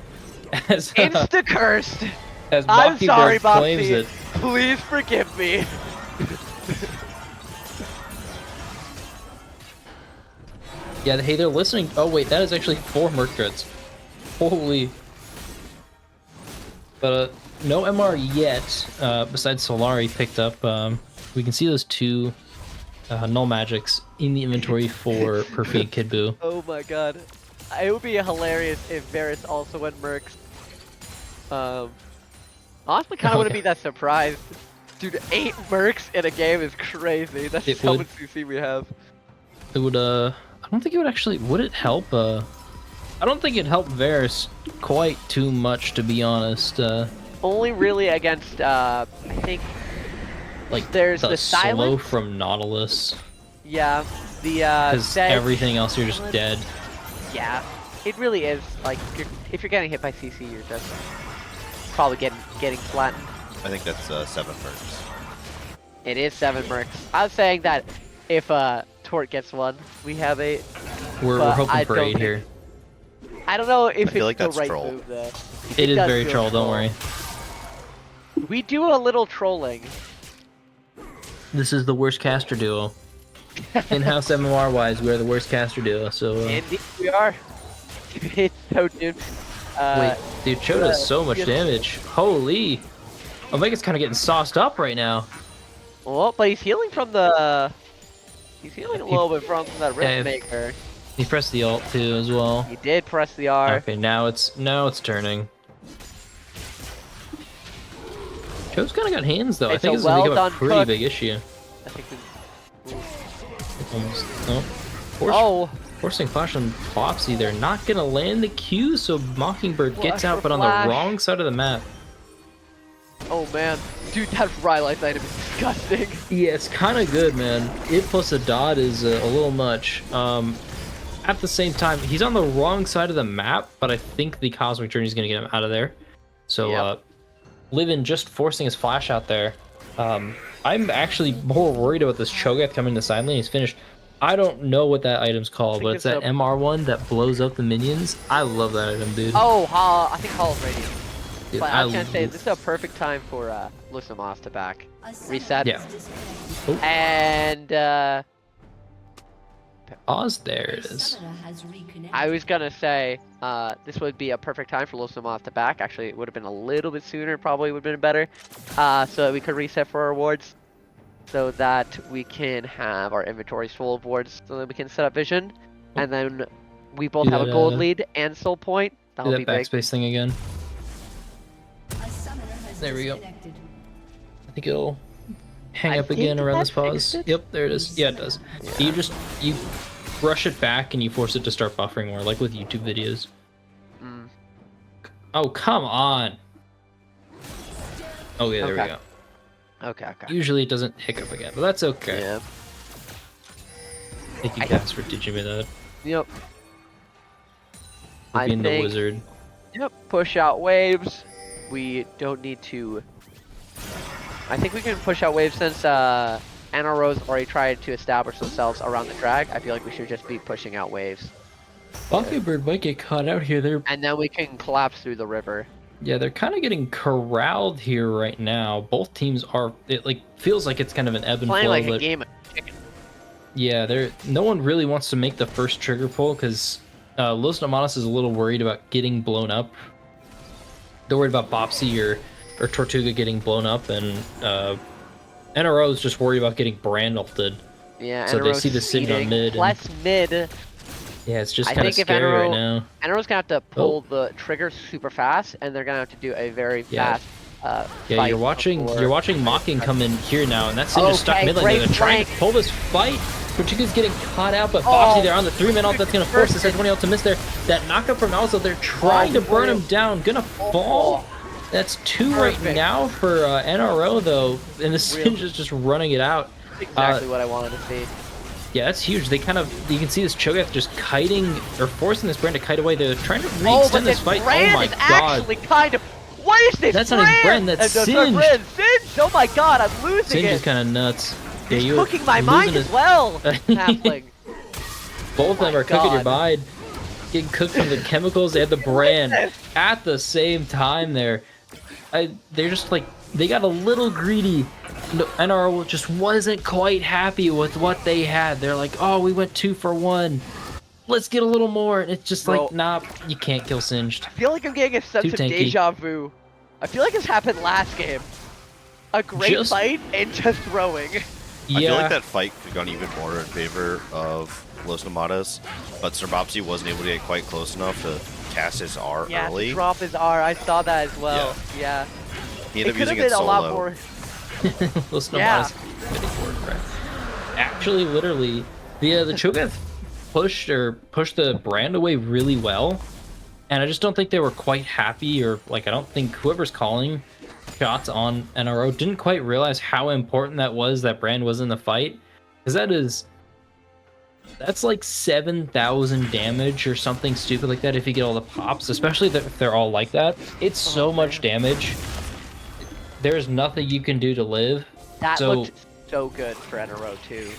As, Insta cursed. as I'm Baki sorry, Bird claims Bobby. it. Please forgive me. Yeah, hey, they're listening. Oh wait, that is actually 4 Merc Dreads. Holy. But no MR yet. Besides Solari picked up. We can see those 2 null magics in the inventory for Perfy and Kid Buu. Oh my god. It would be hilarious if Varus also went Mercs. Honestly, kind of wouldn't be that surprised. Dude, 8 Mercs in a game is crazy. That's just how much CC we have. It would, I don't think it would actually, would it help? I don't think it'd help Varus quite too much, to be honest. Only really against, I think, Like, there's the slow silence. from Nautilus. Yeah, the, Because Sedge. everything else, you're just dead. Yeah, it really is. Like, if you're getting hit by CC, you're just probably getting flattened. I think that's 7 Mercs. It is 7 Mercs. I was saying that if Tort gets 1, we have 8. We're But hoping I for don't 8 here. I don't know if feel it's like the that's right troll. move though. It is does very feel troll, don't worry. We do a little trolling. This is the worst caster duo. In-house MMR wise, we are the worst caster duo, so... Indeed, we are. It's so dude. Wait, dude, Cho does so much damage. Holy! Omega's kind of getting sauced up right now. Well, but he's healing from the. He's healing a little bit from that Yeah, Rift Maker. He pressed the ult too as well. He did press the R. Okay, now it's turning. Cho's kind of got hands though. I It's think a it's gonna become a well-done pretty cook. big issue. I think Almost, no. oh, Forcing flash on Bopsy. They're not gonna land the Q, so Mockingbird gets Flash out, for but on flash. the wrong side of the map. oh man, dude, that Rylite item is disgusting. Yeah, it's kind of good, man. It plus a dot is a little much. At the same time, he's on the wrong side of the map, but I think the Cosmic Journey is going to get him out of there. So, Yep. Livin just forcing his flash out there. I'm actually more worried about this Cho'Gath coming to side lane. He's finished. I don't know what that item's called, but it's that a- MR one that blows up the minions. I love that item, dude. Oh, I think Hall of Radiant. Dude, But I was gonna say this is a perfect time for Lucimas to back reset. Yeah. And Oz, there it is. I was gonna say this would be a perfect time for Lucimas to back. Actually, it would have been a little bit sooner. Probably would have been better. So that we could reset for our awards, so that we can have our inventories full of wards, so that we can set up vision, and then we both Do have that, a gold lead and soul point. Do That'll that be big. backspace thing again. There we go. I think it'll hang up again around this pause. Yep, there it is. Yeah, it does. Yeah. You rush it back and you force it to start buffering more, like with YouTube videos. Mm. Oh, come on. Oh, yeah, there we Okay. go. Okay. Usually it doesn't hiccup again, but that's okay. Yeah. Thank you guys for teaching me that. Yep. I Being the think- wizard. Yep. Push out waves. We don't need to. I think we can push out waves since NRO's already tried to establish themselves around the drag. I feel like we should just be pushing out waves, Mockingbird might get caught out here. and then we can collapse through the river. Yeah, they're kind of getting corralled here right now. Both teams are. It like feels like it's kind of an ebb and Playing flow. like a But game of chicken. yeah, no one really wants to make the first trigger pull because Los Nomadas is a little worried about getting blown up. They're worried about Bopsy or Tortuga getting blown up, and NRO is just worried about getting Brand ulted. Yeah. So they NRO's see the Sid on seeding. mid and- Plus mid. Yeah, it's just I kind of think if scary right NRO now. NRO's gonna have to pull the trigger super fast, and they're gonna have to do a very Yeah. fast. Yeah, fight you're watching before- Mocking come in here now, and that's just stuck Okay, mid lane. great They're trying to flank. pull this fight. Tortuga's getting caught out, but Bopsy there on the 3-man ult that's gonna force the 20 ult to miss there. That knockup from Alzo, they're trying to burn him down, gonna fall. That's 2 right Perfect. now for NRO though, and the Singe Really? is just running it out. Exactly what I wanted to see. Yeah, that's huge. They kind of, you can see this Cho'Gath just kiting or forcing this Brand to kite away. They're trying to Oh, but re-extend this this fight. Brand Oh my is god. actually kind of. What is this? That's not even Brand, that's sorry, Singed. Brand. Singed. Oh my god, I'm losing Singe it. is kind of nuts. Yeah, He's you're cooking my losing mind his- as well. Halfling. Both of them my are cooking your God. mind. Getting cooked from the chemicals and the Brand this? at the same time there. They're just like, they got a little greedy. No, NRO just wasn't quite happy with what they had. They're like, oh, we went 2 for 1. Let's get a little more. And it's just Bro. like, nah, you can't kill Singed. I feel like I'm getting a sense Too of tanky. deja vu. I feel like this happened last game. A great Just- fight and just throwing. I feel like that fight could have gone even more in favor of Los Nomadas, but Serbopsy wasn't able to get quite close enough to cast his R Yeah, early. to drop his R. I saw that as well. Yeah. He It ended up could have using it been a solo. lot more. Los Yeah. Nomadas committing forward, right? Actually, literally, the Cho'Gath pushed the Brand away really well, and I just don't think they were quite happy, or like I don't think whoever's calling shots on NRO didn't quite realize how important that was that Brand was in the fight, because that's like 7,000 damage or something stupid like that if you get all the pops, especially if they're all like that. It's so much damage. There's nothing you can do to live. That So- looked so good for NRO too.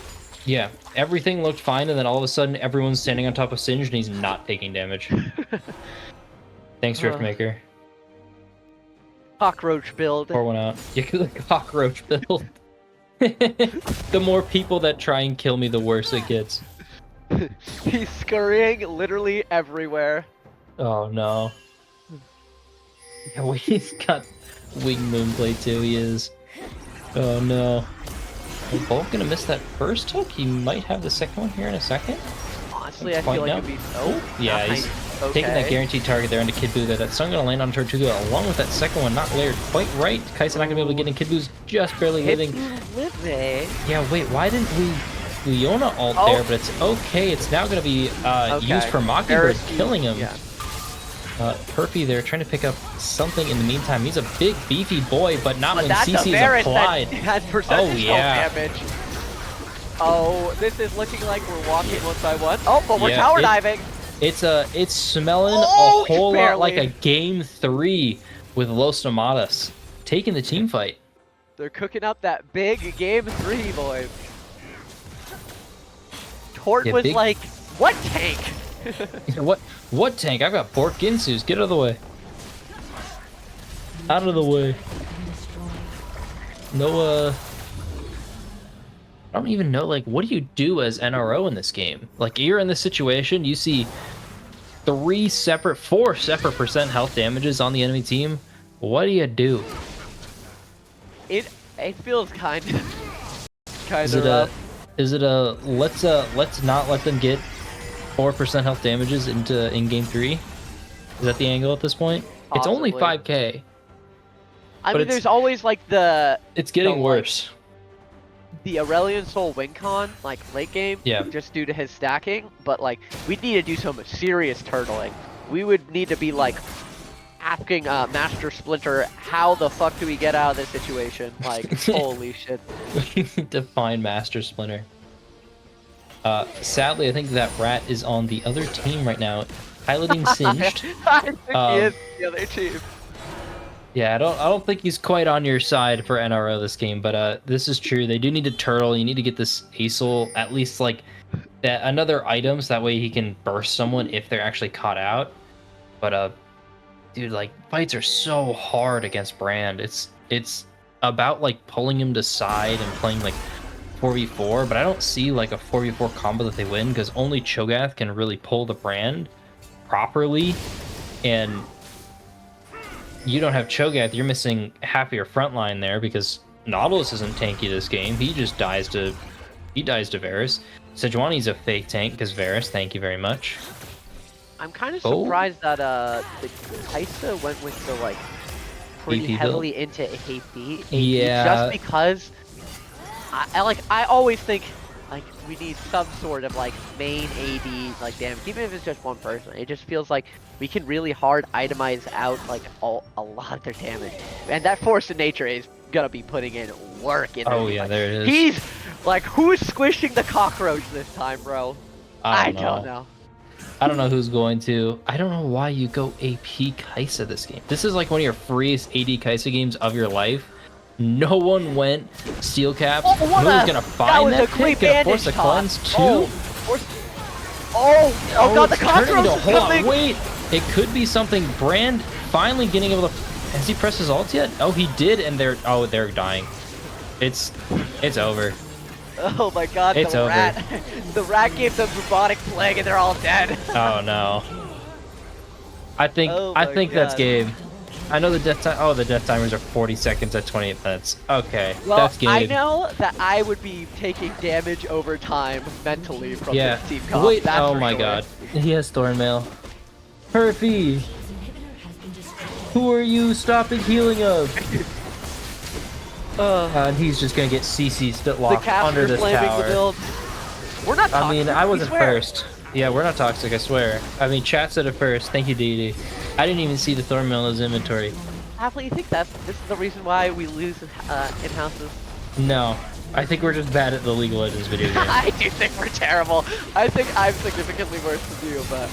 Yeah, everything looked fine, and then all of a sudden, everyone's standing on top of Singed, and he's not taking damage. Thanks, Riftmaker. Cockroach build. Pour one out. You could like cockroach build. The more people that try and kill me, the worse it gets. He's scurrying literally everywhere. Oh no. Yeah, well, he's got wing moonblade too. He is. Oh no. Is Bulk gonna miss that first hook? He might have the second one here in a second. Honestly, I Point feel like now. it'd be. Oh, Yeah, nice. he's Okay. taking that guaranteed target there into Kid Buu there. That's not gonna land on Tortuga along with that second one, not layered quite right. Kaisa not gonna be able to get in. Kid Buu's just barely living. Living. Yeah, wait, why didn't we Leona ult Oh. there? But it's okay. It's now gonna be used for Mockingbird, Heresy, killing him. Yeah. Perfy there trying to pick up something in the meantime. He's a big beefy boy, but not But when that's a CC is Varus applied. that has percentage yeah. damage. Oh, this is looking like we're walking one by one. Oh, but we're Yeah, tower diving. It's smelling Oh, a whole lot barely. like a game 3 with Los Nomadas taking the team fight. They're cooking up that big game 3, boys. Tort Yeah, was big- like, what tank? What tank? I've got Bork Ginsus. Get out of the way. Out of the way. No, I don't even know, like, what do you do as NRO in this game? Like, you're in this situation, you see 4 separate percent health damages on the enemy team. What do you do? It feels kind Is of it rough. let's not let them get 4% health damages in game 3? Is that the angle at this point? It's only Possibly. 5k. I but mean, it's- there's always like It's getting like, worse. the Aurelion Soul win con, like late game, Yeah. just due to his stacking. But like, we'd need to do some serious turtling. We would need to be like asking Master Splinter, how the fuck do we get out of this situation? Like, holy shit. We need to find Master Splinter. Sadly, I think that rat is on the other team right now, piloting Singed. I think he Um, is the other team. Yeah, I don't think he's quite on your side for NRO this game, but this is true. They do need to turtle. You need to get this Acel at least like that another item, so that way he can burst someone if they're actually caught out. But dude, like fights are so hard against Brand. It's about like pulling him to side and playing like 4v4, but I don't see like a 4v4 combo that they win because only Cho'Gath can really pull the Brand properly, and you don't have Cho'Gath, you're missing half of your front line there because Nautilus isn't tanky this game. He just dies to Varus. Sejuani's a fake tank because Varus, thank you very much. I'm kind of Oh. surprised that the Kaisa went with the like pretty AP build? heavily into AP. Yeah. Just because I always think like we need some sort of like main AD like damage, even if it's just one person. It just feels like we can really hard itemize out like a lot of their damage, and that Force of Nature is gonna be putting in work in this Oh game. yeah, Like, there it is. he's like, who's squishing the cockroach this time, bro? I don't don't know. know. I don't know who's going to. I don't know why you go AP Kaisa this game. This is like one of your freest AD Kaisa games of your life. No one went steel caps. Oh, what Who's a- gonna that find was that a clean pick? Gonna force bandage a toss. cleanse too? Oh, oh god, the it's turning cockroach into- is hold on, coming. wait. It could be something. Brand finally getting able to. Has he pressed his ult yet? Oh, he did, and they're dying. It's over. Oh my god, It's the over. rat. The rat gave them bubonic plague and they're all dead. Oh no. I think Oh I my think that's God. game. I know the death time. Oh, the death timers are 40 seconds at 28 minutes. Okay, Well, that's game. I know that I would be taking damage over time mentally from Yeah. this team comp. Wait. That's Oh for my sure. God. He has Thornmail. Perfy. Who are you stopping healing of? And he's just gonna get CC's The locked under caster this flaming tower. the build. We're not I toxic, mean, I we wasn't swear. first. Yeah, we're not toxic, I swear. I mean, chat said it first. Thank you, DD. I didn't even see the Thornmail in his inventory. Apple, you think this is the reason why we lose in houses? No. I think we're just bad at the League of Legends video game. I do think we're terrible. I think I'm significantly worse than you, but.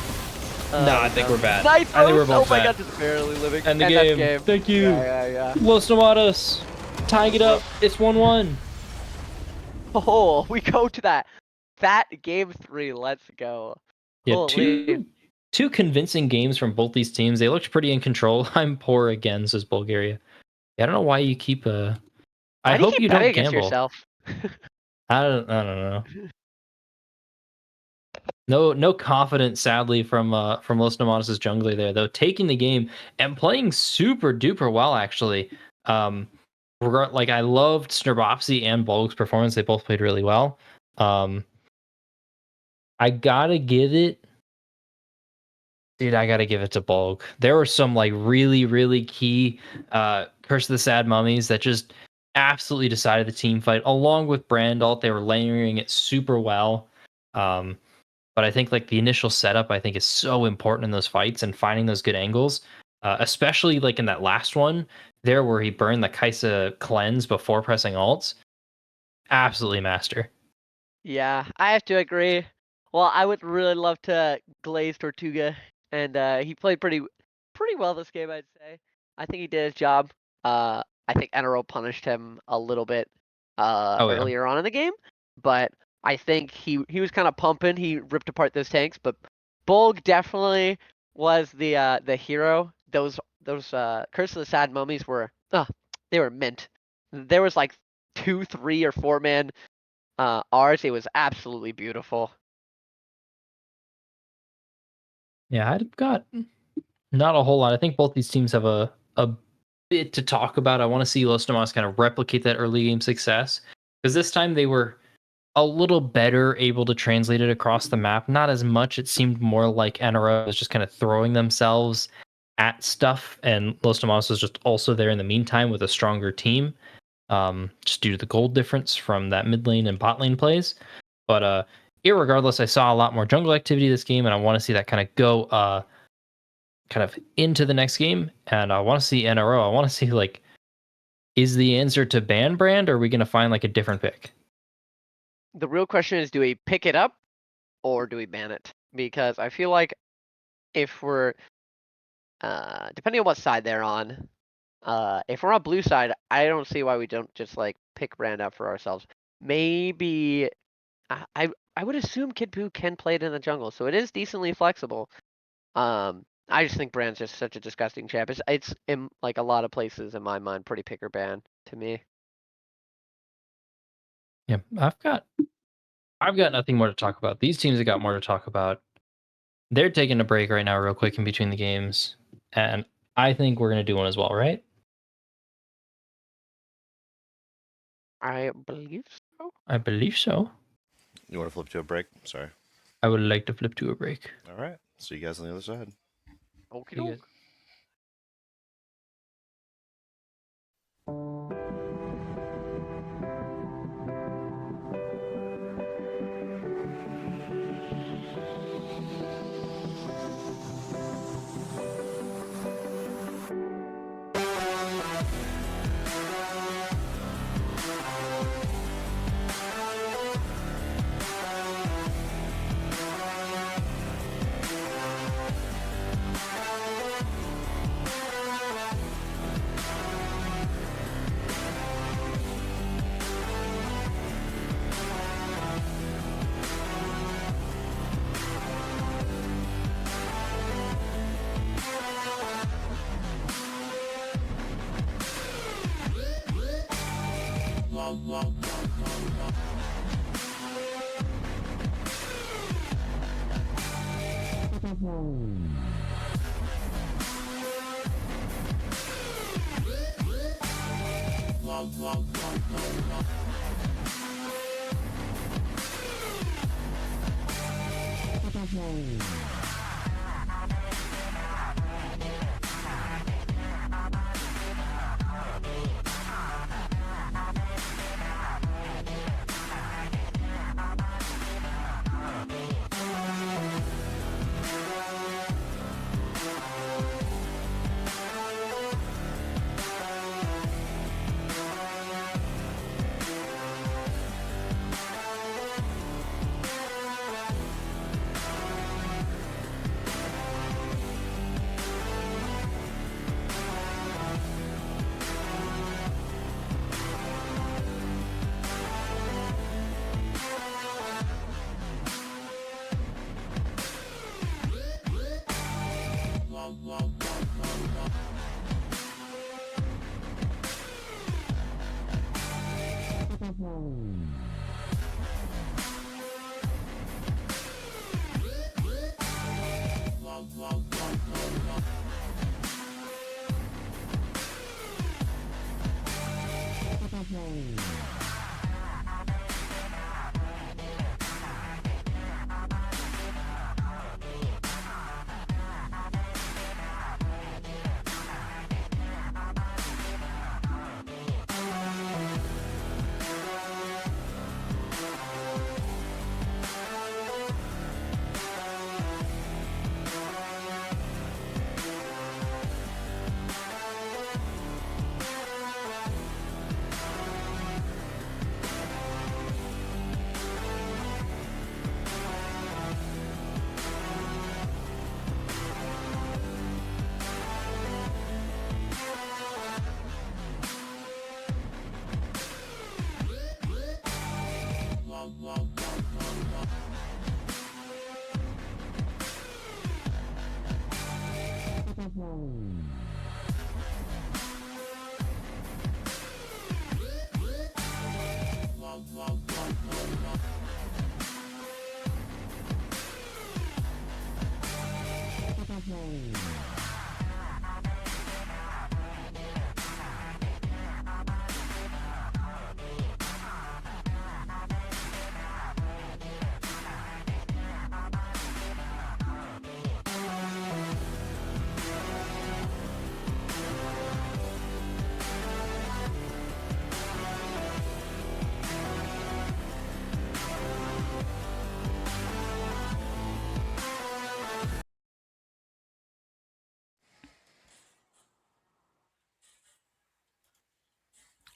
No, I think we're bad. Nitros! I think we're both Oh my bad. god, just barely living. End the End game. Thank you. Yeah. Los Nomadas. Tying it up. It's 1-1. Oh, we go to that game 3. Let's go. Yeah, Holy. two convincing games from both these teams. They looked pretty in control. I'm poor again, says Bulgaria. Yeah, I don't know why you keep Why I do you hope keep you betting don't against gamble. yourself? I don't know. No confidence, sadly, from Los Nomadas' jungler there, though, taking the game and playing super duper well, actually. Like, I loved Snurbopsy and Bulg's performance. They both played really well. I gotta give it, dude. I gotta give it to Bulg. There were some like really, really key Curse of the Sad Mummies that just absolutely decided the team fight. Along with Brandalt, they were layering it super well. But I think like the initial setup, I think is so important in those fights and finding those good angles, especially like in that last one there where he burned the Kaisa cleanse before pressing ults. Absolutely master. Yeah, I have to agree. Well, I would really love to glaze Tortuga, and he played pretty well this game, I'd say. I think he did his job. I think NRO punished him a little bit Oh yeah. earlier on in the game, but I think he was kind of pumping. He ripped apart those tanks, but Bolg definitely was the hero. Those Curse of the Sad Mummies were they were mint. There was like 2, 3, or 4 man ours. It was absolutely beautiful. Yeah, I've got not a whole lot. I think both these teams have a bit to talk about. I want to see Los Nomadas kind of replicate that early game success because this time they were a little better able to translate it across the map. Not as much. It seemed more like NRO was just kind of throwing themselves at stuff, and Los Nomadas was just also there in the meantime with a stronger team, just due to the gold difference from that mid lane and bot lane plays. But irregardless, I saw a lot more jungle activity this game, and I want to see that kind of go kind of into the next game. And I want to see NRO. I want to see like, is the answer to ban Brand, or are we going to find like a different pick? The real question is, do we pick it up or do we ban it? Because I feel like if we're depending on what side they're on, if we're on blue side, I don't see why we don't just like pick Brand up for ourselves. Maybe I would assume Kid Buu can play it in the jungle, so it is decently flexible. I just think Brand's just such a disgusting champ. It's in like a lot of places in my mind pretty pick or ban to me. Yeah, I've got nothing more to talk about. These teams have got more to talk about. They're taking a break right now, real quick in between the games, and I think we're gonna do one as well, right? I believe so. I believe so. You want to flip to a break? Sorry. I would like to flip to a break. All right. See you guys on the other side. Okie You guys- doke.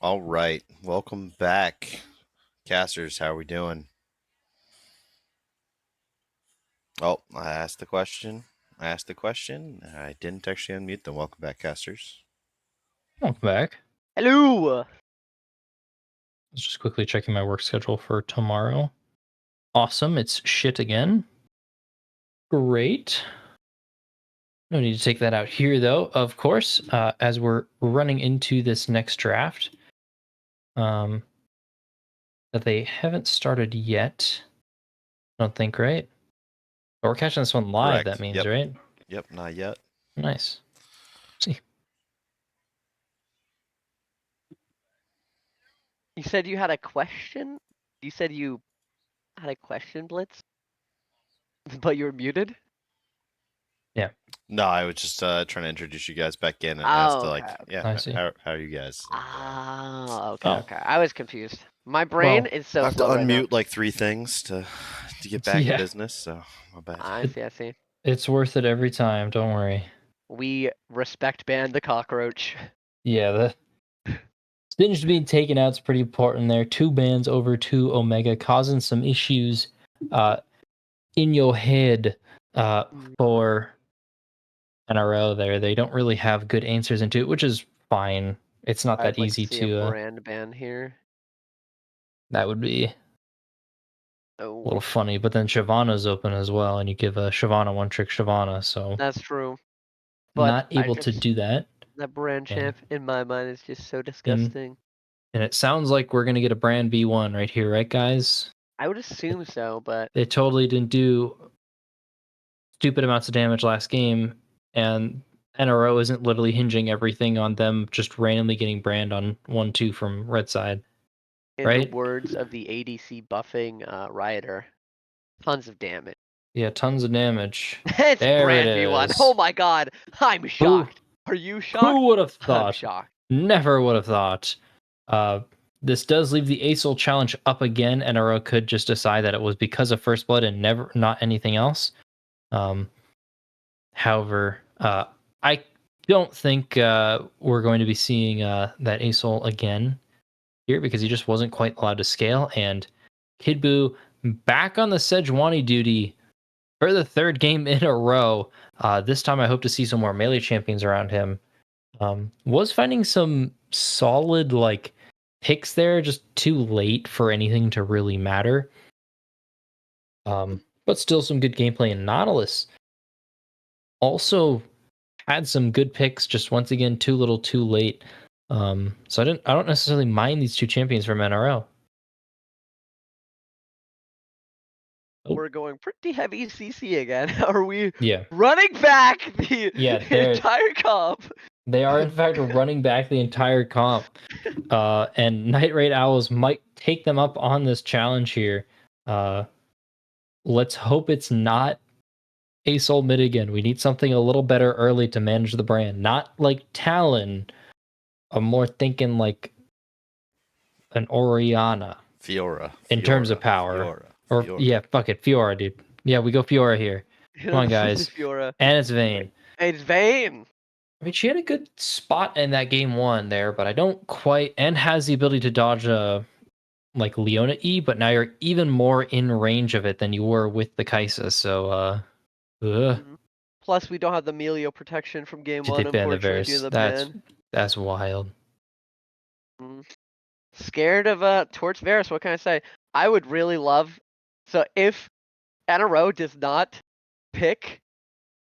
All right. Welcome back. Casters, how are we doing? Oh, I asked the question. I didn't actually unmute them. Welcome back, casters. Welcome back. Hello. I was just quickly checking my work schedule for tomorrow. Awesome. It's shit again. Great. No need to take that out here, though, of course, as we're running into this next draft. That they haven't started yet. I don't think, right? But we're catching this one live, Correct. that means, Yep. right? Yep, not yet. Nice. See. You said you had a question? You said you had a question, Blitz? But you're muted? No, I was just trying to introduce you guys back in and as Oh, to okay. yeah, I see. how are you guys? Ah, okay, Oh. okay. I was confused. My brain Well, is so I have to slow right now. unmute like 3 things to get back in Yeah. business, so my bad. I see, I see. It's worth it every time. Don't worry. We respect ban the cockroach. Yeah, the Stinged being taken out is pretty important there. 2 bans over 2 Omega, causing some issues in your head for NRO there. They don't really have good answers into it, which is fine. It's not I'd that like to easy see a to. brand ban here. That would be a Oh, little funny. But then Shyvana's open as well, and you give a Shyvana one trick Shyvana, so that's true. But not I able to just do that. that brand And champ in my mind is just so in disgusting. And it sounds like we're going to get a brand B1 right here, right, guys? I would assume so, but They totally didn't do stupid amounts of damage last game, and NRO isn't literally hinging everything on them just randomly getting brand on 1-2 from red side. in the Right? words of the ADC buffing Rioter, tons of damage. Yeah, tons of damage. It's There it brand B1. is. Oh my god, I'm shocked. Are you shocked? Who would have I'm thought? shocked. Never would have thought. This does leave the ASOL challenge up again. NRO could just decide that it was because of First Blood and not anything else. However, I don't think we're going to be seeing that ASOL again here because he just wasn't quite allowed to scale. And Kid Buu back on the Sejuani duty for the third game in a row. This time I hope to see some more melee champions around him. Was finding some solid like picks there, just too late for anything to really matter. But still some good gameplay in Nautilus. Also had some good picks, just once again too little, too late. So I don't necessarily mind these two champions from NRO. We're going pretty heavy CC again. Are we Yeah, running back the they're- entire comp? they are in fact running back the entire comp. And Night Raid Owls might take them up on this challenge here. Let's hope it's not ASOL mid again. We need something a little better early to manage the brand. Not like Talon. I'm more thinking like an Oriana Fiora. in terms of power. Yeah, fuck it, Fiora, dude. Yeah, we go Fiora here. Come on, guys. Fiora. And it's Vayne. It's Vayne. I mean, she had a good spot in that game 1 there, but I don't quite, and has the ability to dodge like Leona E, but now you're even more in range of it than you were with the Kaisa. So Plus, we don't have the Melio protection from game did 1, they ban the unfortunately, due Varus? to the ban. That's wild. Scared of Torch Varus, what can I say? I would really love, so if NRO does not pick,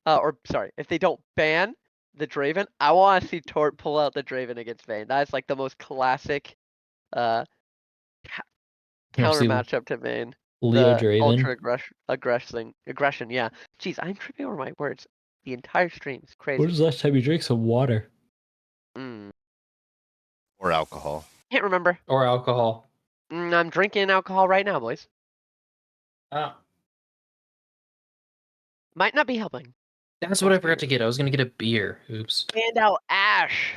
if they don't ban the Draven, I want to see Tort pull out the Draven against Vayne. That is like the most classic counter matchup to Vayne. Leo The Draven. ultra aggression, yeah. Jeez, I'm tripping over my words. The entire stream is crazy. When was the last time you drank some water? Or alcohol. Can't remember. Or alcohol. I'm drinking alcohol right now, boys. Ah. Might not be helping. That's what I forgot to get. I was gonna get a beer. Oops. Stand out Ash.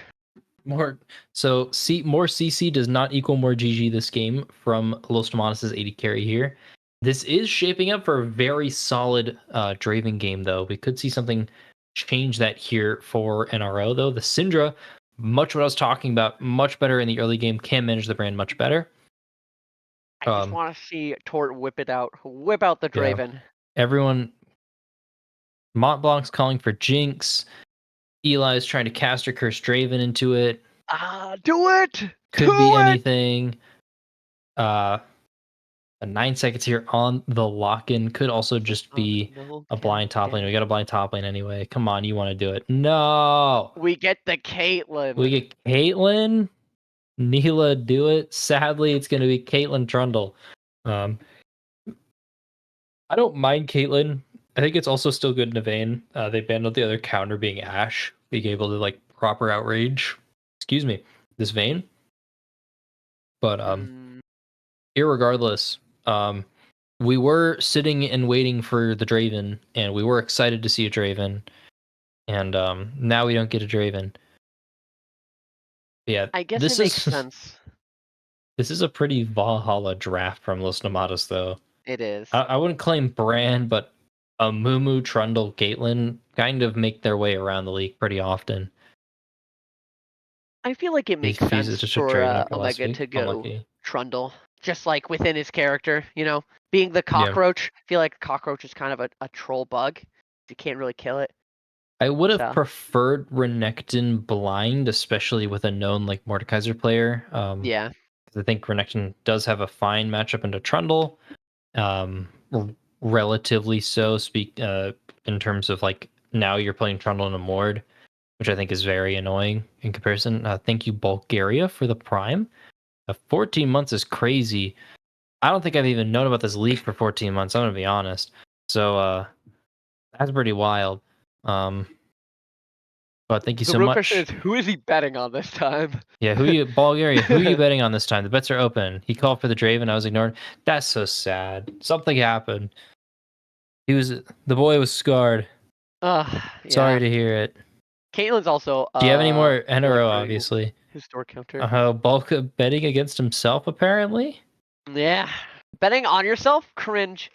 More CC does not equal more GG this game from Los Nomadas' 80 carry here. This is shaping up for a very solid Draven game, though. We could see something change that here for NRO, though. The Syndra, much what I was talking about, much better in the early game, can manage the brand much better. I just want to see Tort whip out the Draven. Yeah. Everyone, Mont Blanc's calling for Jinx. Eli's trying to caster Curse Draven into it. Do it! Could be anything. 9 seconds here on the lock-in. Could also just be a blind top lane. We got a blind top lane anyway. Come on, you want to do it. No! We get the Caitlyn. We get Caitlyn? Neela, do it. Sadly, it's going to be Caitlyn Trundle. I don't mind Caitlyn. I think it's also still good in a vein. They banned out the other counter being Ashe, being able to like proper outrage. Excuse me, this vein. But irregardless, we were sitting and waiting for the Draven, and we were excited to see a Draven, and now we don't get a Draven. Yeah, I guess it makes sense. This is a pretty Valhalla draft from Los Nomadas, though. It is. I wouldn't claim brand, but a Mumu, Trundle, Caitlyn kind of make their way around the league pretty often. I feel like it makes sense for Omega to go Unlucky. Trundle, just like within his character, you know, being the cockroach. I feel like a cockroach is kind of a troll bug. You can't really kill it. I would have preferred Renekton blind, especially with a known like Mordekaiser player. Yeah. I think Renekton does have a fine matchup into Trundle. Relatively so, in terms of like now you're playing Trundle and a Mord, which I think is very annoying in comparison. Thank you, Bulgaria, for the Prime. 14 months is crazy. I don't think I've even known about this league for 14 months. I'm gonna be honest. So that's pretty wild. But thank you The so real question much. is, who is he betting on this time? Yeah, Bulgaria, who are you betting on this time? The bets are open. He called for the Draven, I was ignored. That's so sad. Something happened. The boy was scarred. Sorry Yeah. to hear it. Caitlin's also Do you have any more really NRO, pretty obviously? historic counter. Bulk betting against himself, apparently? Yeah. Betting on yourself? Cringe.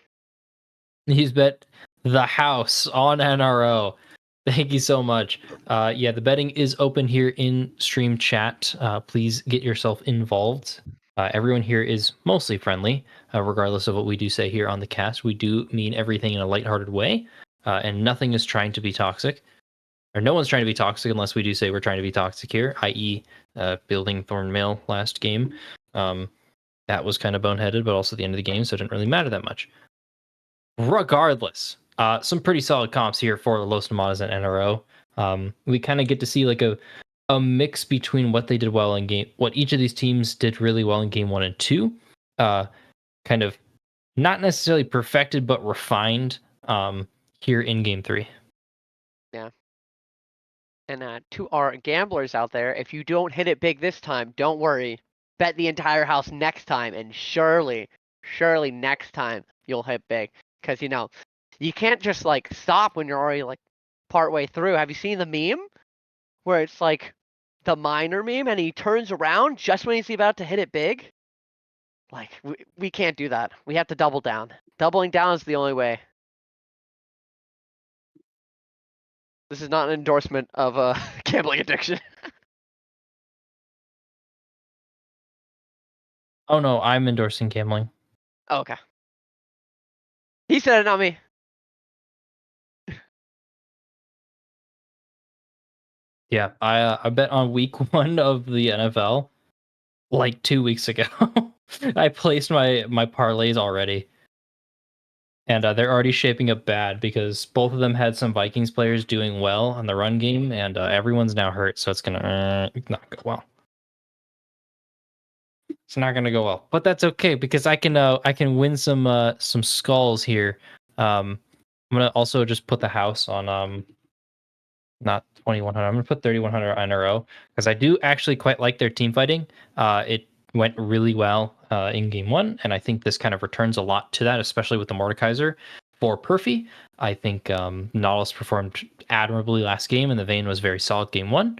He's bet the house on NRO. Thank you so much. Yeah, the betting is open here in stream chat. Please get yourself involved. Everyone here is mostly friendly, regardless of what we do say here on the cast. We do mean everything in a lighthearted way, and nothing is trying to be toxic. Or no one's trying to be toxic unless we do say we're trying to be toxic here, i.e., building Thorn Mill last game. That was kind of boneheaded, but also the end of the game, so it didn't really matter that much. Regardless, some pretty solid comps here for the Los Nomadas and NRO. We kind of get to see like a mix between what they did well in what each of these teams did really well in game 1 and 2. Kind of not necessarily perfected, but refined here in game 3. Yeah. And to our gamblers out there, if you don't hit it big this time, don't worry. Bet the entire house next time, and surely next time you'll hit big. Because, you can't just, like, stop when you're already, like, partway through. Have you seen the meme? Where it's, like, the miner meme, and he turns around just when he's about to hit it big? Like, we can't do that. We have to double down. Doubling down is the only way. This is not an endorsement of gambling addiction. Oh no, I'm endorsing gambling. Oh, okay. He said it, not me. Yeah, I bet on week 1 of the NFL like 2 weeks ago. I placed my parlays already. And they're already shaping up bad because both of them had some Vikings players doing well on the run game, and everyone's now hurt, so it's gonna not go well. It's not gonna go well, but that's okay because I can win some skulls here. I'm gonna also just put the house on not 2100. I'm gonna put 3100 in a row because I do actually quite like their team fighting. It went really well in game 1, and I think this kind of returns a lot to that, especially with the Mordekaiser. For Perfy, I think Nautilus performed admirably last game, and the Vayne was very solid game 1.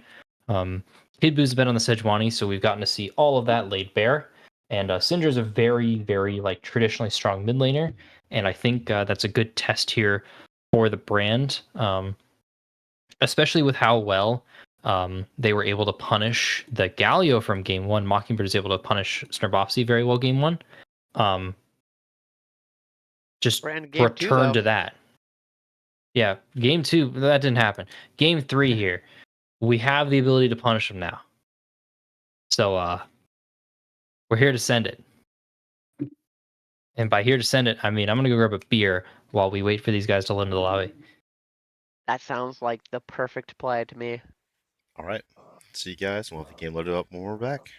Kid Boo's been on the Sejuani, so we've gotten to see all of that laid bare. And Syndra's a very, very like traditionally strong mid laner, and I think that's a good test here for the brand, especially with how well they were able to punish the Galio from game 1. Mockingbird is able to punish Snarbopsy very well game 1. Just Brand game two, return though. to that. Yeah, game 2, that didn't happen. Game 3 here, we have the ability to punish them now. So we're here to send it. And by here to send it, I mean I'm going to go grab a beer while we wait for these guys to load into the lobby. That sounds like the perfect play to me. All right. See you guys. We'll have the game loaded up when we're back.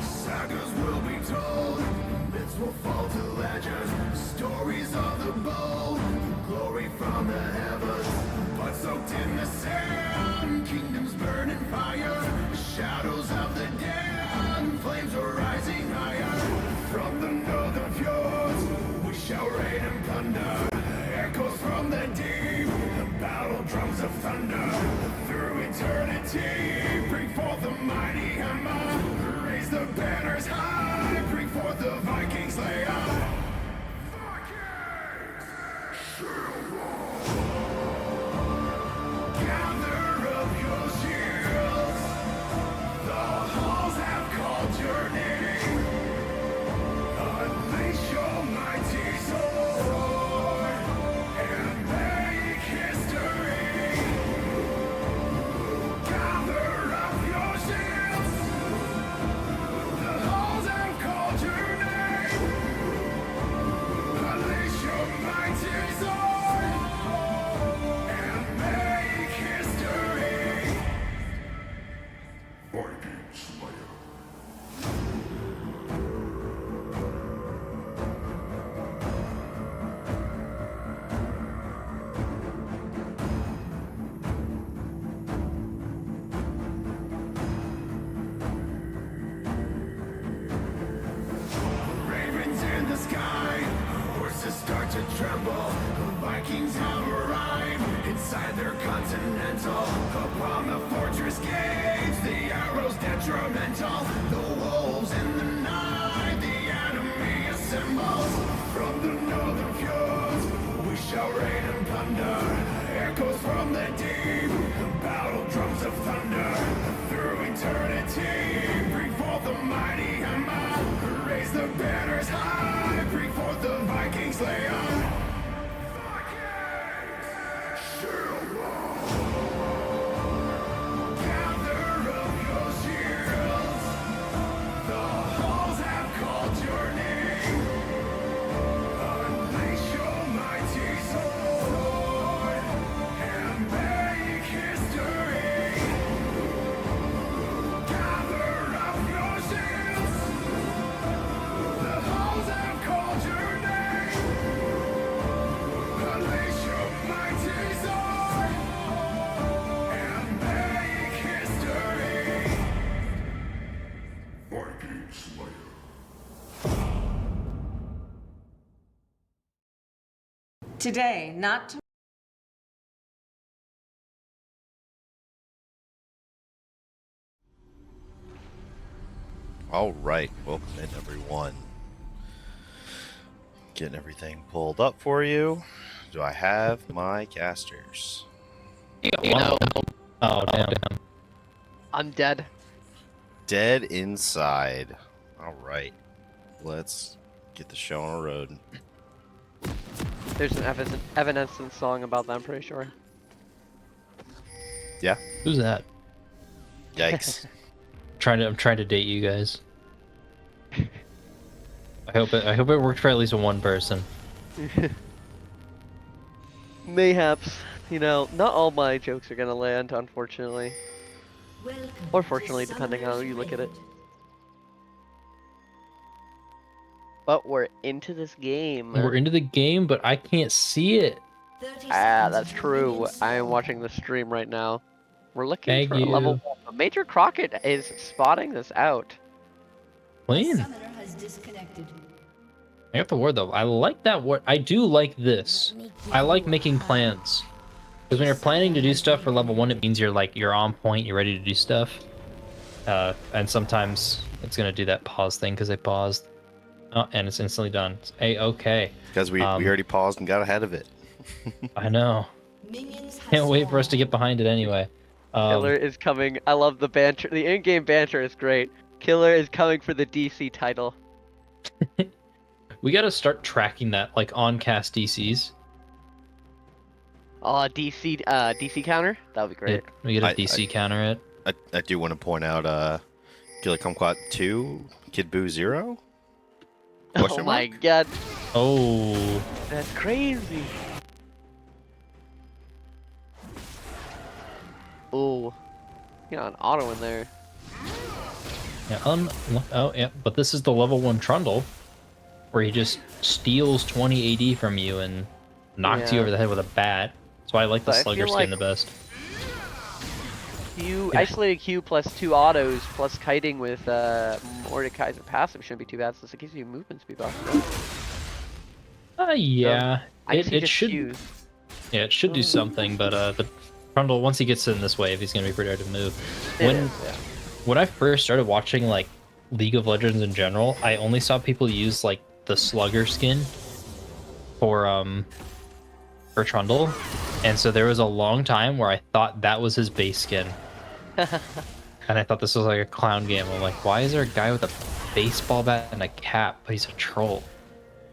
Sagas will be told, myths will fall to legends, stories of the bold, glory from the heavens, blood soaked in the sand, kingdoms burn in fire, shadows of the dead, flames are rising higher. From the northern fjords, we shall reign and plunder, echoes from the deep, the battle drums of thunder, through eternity, bring forth the mighty hammer, raise the banners high, bring forth the Viking Slayer. Vikings! Shield gather up your shields. The halls have called your name. Unleash your mighty sword and make history. elemental. Upon the fortress gates, the arrows detrimental. The wolves in the night, the enemy assembles. From the northern fjords, we shall rain and plunder. Echoes from the deep, battle drums of thunder. Through eternity, bring forth the mighty hammer. Raise the banners high, bring forth the Vikings Leon. Gather up your shields. The halls have called your name. Unleash your mighty sword and make history. Gather up your shields. The halls have called your name. Unleash your mighty sword and make history. Viking Slayer. Today, not tomorrow. All right, welcome in everyone. Getting everything pulled up for you. Do I have my casters? Wow. Oh, damn. I'm dead. Dead inside. All right, let's get the show on the road. There's an Evanescence song about that, I'm pretty sure. Yeah. Who's that? Yikes. I'm trying to date you guys. I hope it worked for at least one person. Mayhaps. You know, not all my jokes are gonna land, unfortunately. Or fortunately, depending on how you look at it. But we're into this game. We're into the game, but I can't see it. Ah, that's true. I am watching the stream right now. We're looking Thank for a level you. 1. Major Crockett is spotting this out. Clean. I got the word though. I like that word. I do like this. I like making plans. Because when you're planning to do stuff for level 1, it means you're on point, you're ready to do stuff. And sometimes it's gonna do that pause thing because I paused. Oh, and it's instantly done. It's okay. Because we already paused and got ahead of it. I know. Can't wait for us to get behind it anyway. Killer is coming. I love the banter. The in-game banter is great. Killer is coming for the DC title. We gotta start tracking that, like on cast DCs. Oh, DC counter? That would be great. We get a I- DC counter it. I do want to point out Killer Kumquat 2, Kid Buu 0? Oh Question my mark? god, Oh, that's crazy. Oh, you got an auto in there. yeah. Oh, yeah. But this is the level 1 Trundle, where he just steals 20 AD from you and knocks you Yeah. over the head with a bat. That's why I like the But I Slugger feel skin like- the best. Q, Yeah. isolated Q plus 2 autos plus kiting with Mordekaiser passive shouldn't be too bad since it gives you movement speed buff. Yeah. I guess he It just should. Qs. Yeah, it should do something, but the Trundle, once he gets in this wave, he's gonna be pretty hard to move. It When is, yeah. when I first started watching like League of Legends in general, I only saw people use like the Slugger skin for Trundle, and so there was a long time where I thought that was his base skin, and I thought this was like a clown game. I'm like, why is there a guy with a baseball bat and a cap, but he's a troll?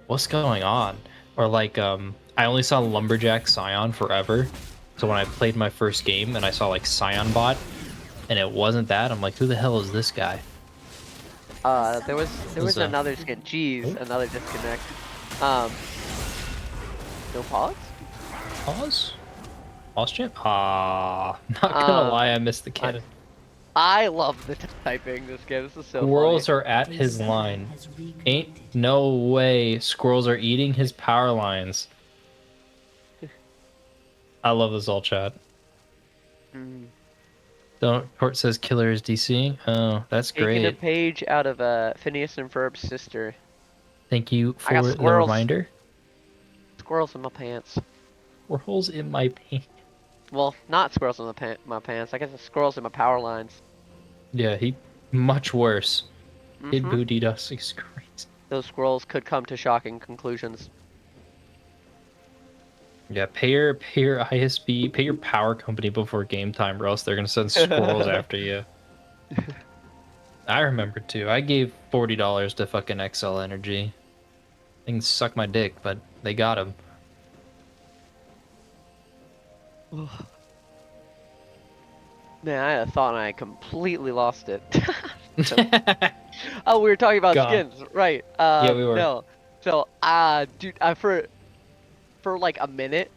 What's going on? Or like, I only saw Lumberjack Scion forever, so when I played my first game and I saw like Scion bot, and it wasn't that, I'm like, who the hell is this guy? There was a- another skin. Jeez, Oh. another disconnect. No pause? Pause? Pause champ? Ah, not gonna lie, I missed the cannon. I love the typing this game. This is so Squirrels funny. are at his line. Ain't no way squirrels are eating his power lines. I love this all chat. Mm. Don't Port says killer is DCing. Oh, that's Taking a great. page out of Phineas and Ferb's sister. Thank you I got for the squirrels. reminder. Squirrels in my pants. Squirrels in my pants. Well, not squirrels in my pants. I guess it's squirrels in my power lines. Yeah, he much worse. Hit Mm-hmm. booty dust is crazy. Those squirrels could come to shocking conclusions. Yeah, pay your ISP, pay your power company before game time, or else they're gonna send squirrels after you. I remember too. I gave $40 to fucking XL Energy. They can suck my dick, but they got him. Man, I had a thought and I completely lost it. Oh, we were talking about God. skins, right? Yeah, we were. No. So, dude, for like a minute,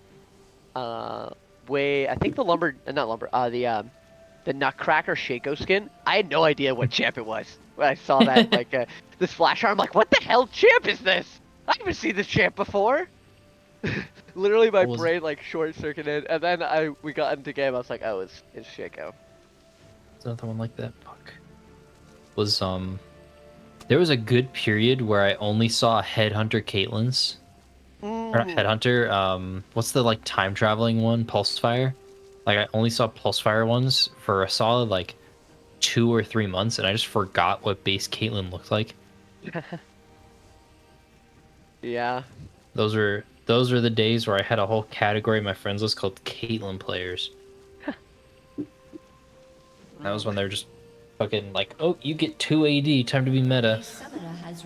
I think the not lumber, the Nutcracker Shaco skin. I had no idea what champ it was when I saw that, like, this flash arm. I'm like, what the hell champ is this? I haven't seen this champ before. Literally, my What was- brain like short circuited, and then we got into game. I was like, oh, it's Shaco. There's another one like that. Fuck. Was there was a good period where I only saw Headhunter Caitlyn's. Or not Headhunter, what's the like time traveling one? Pulsefire? Like I only saw Pulsefire ones for a solid like 2 or 3 months, and I just forgot what base Caitlyn looked like. Yeah. Those are the days where I had a whole category in my friends list called Caitlyn players. That was when they were just fucking like, oh, you get 2 AD, time to be meta.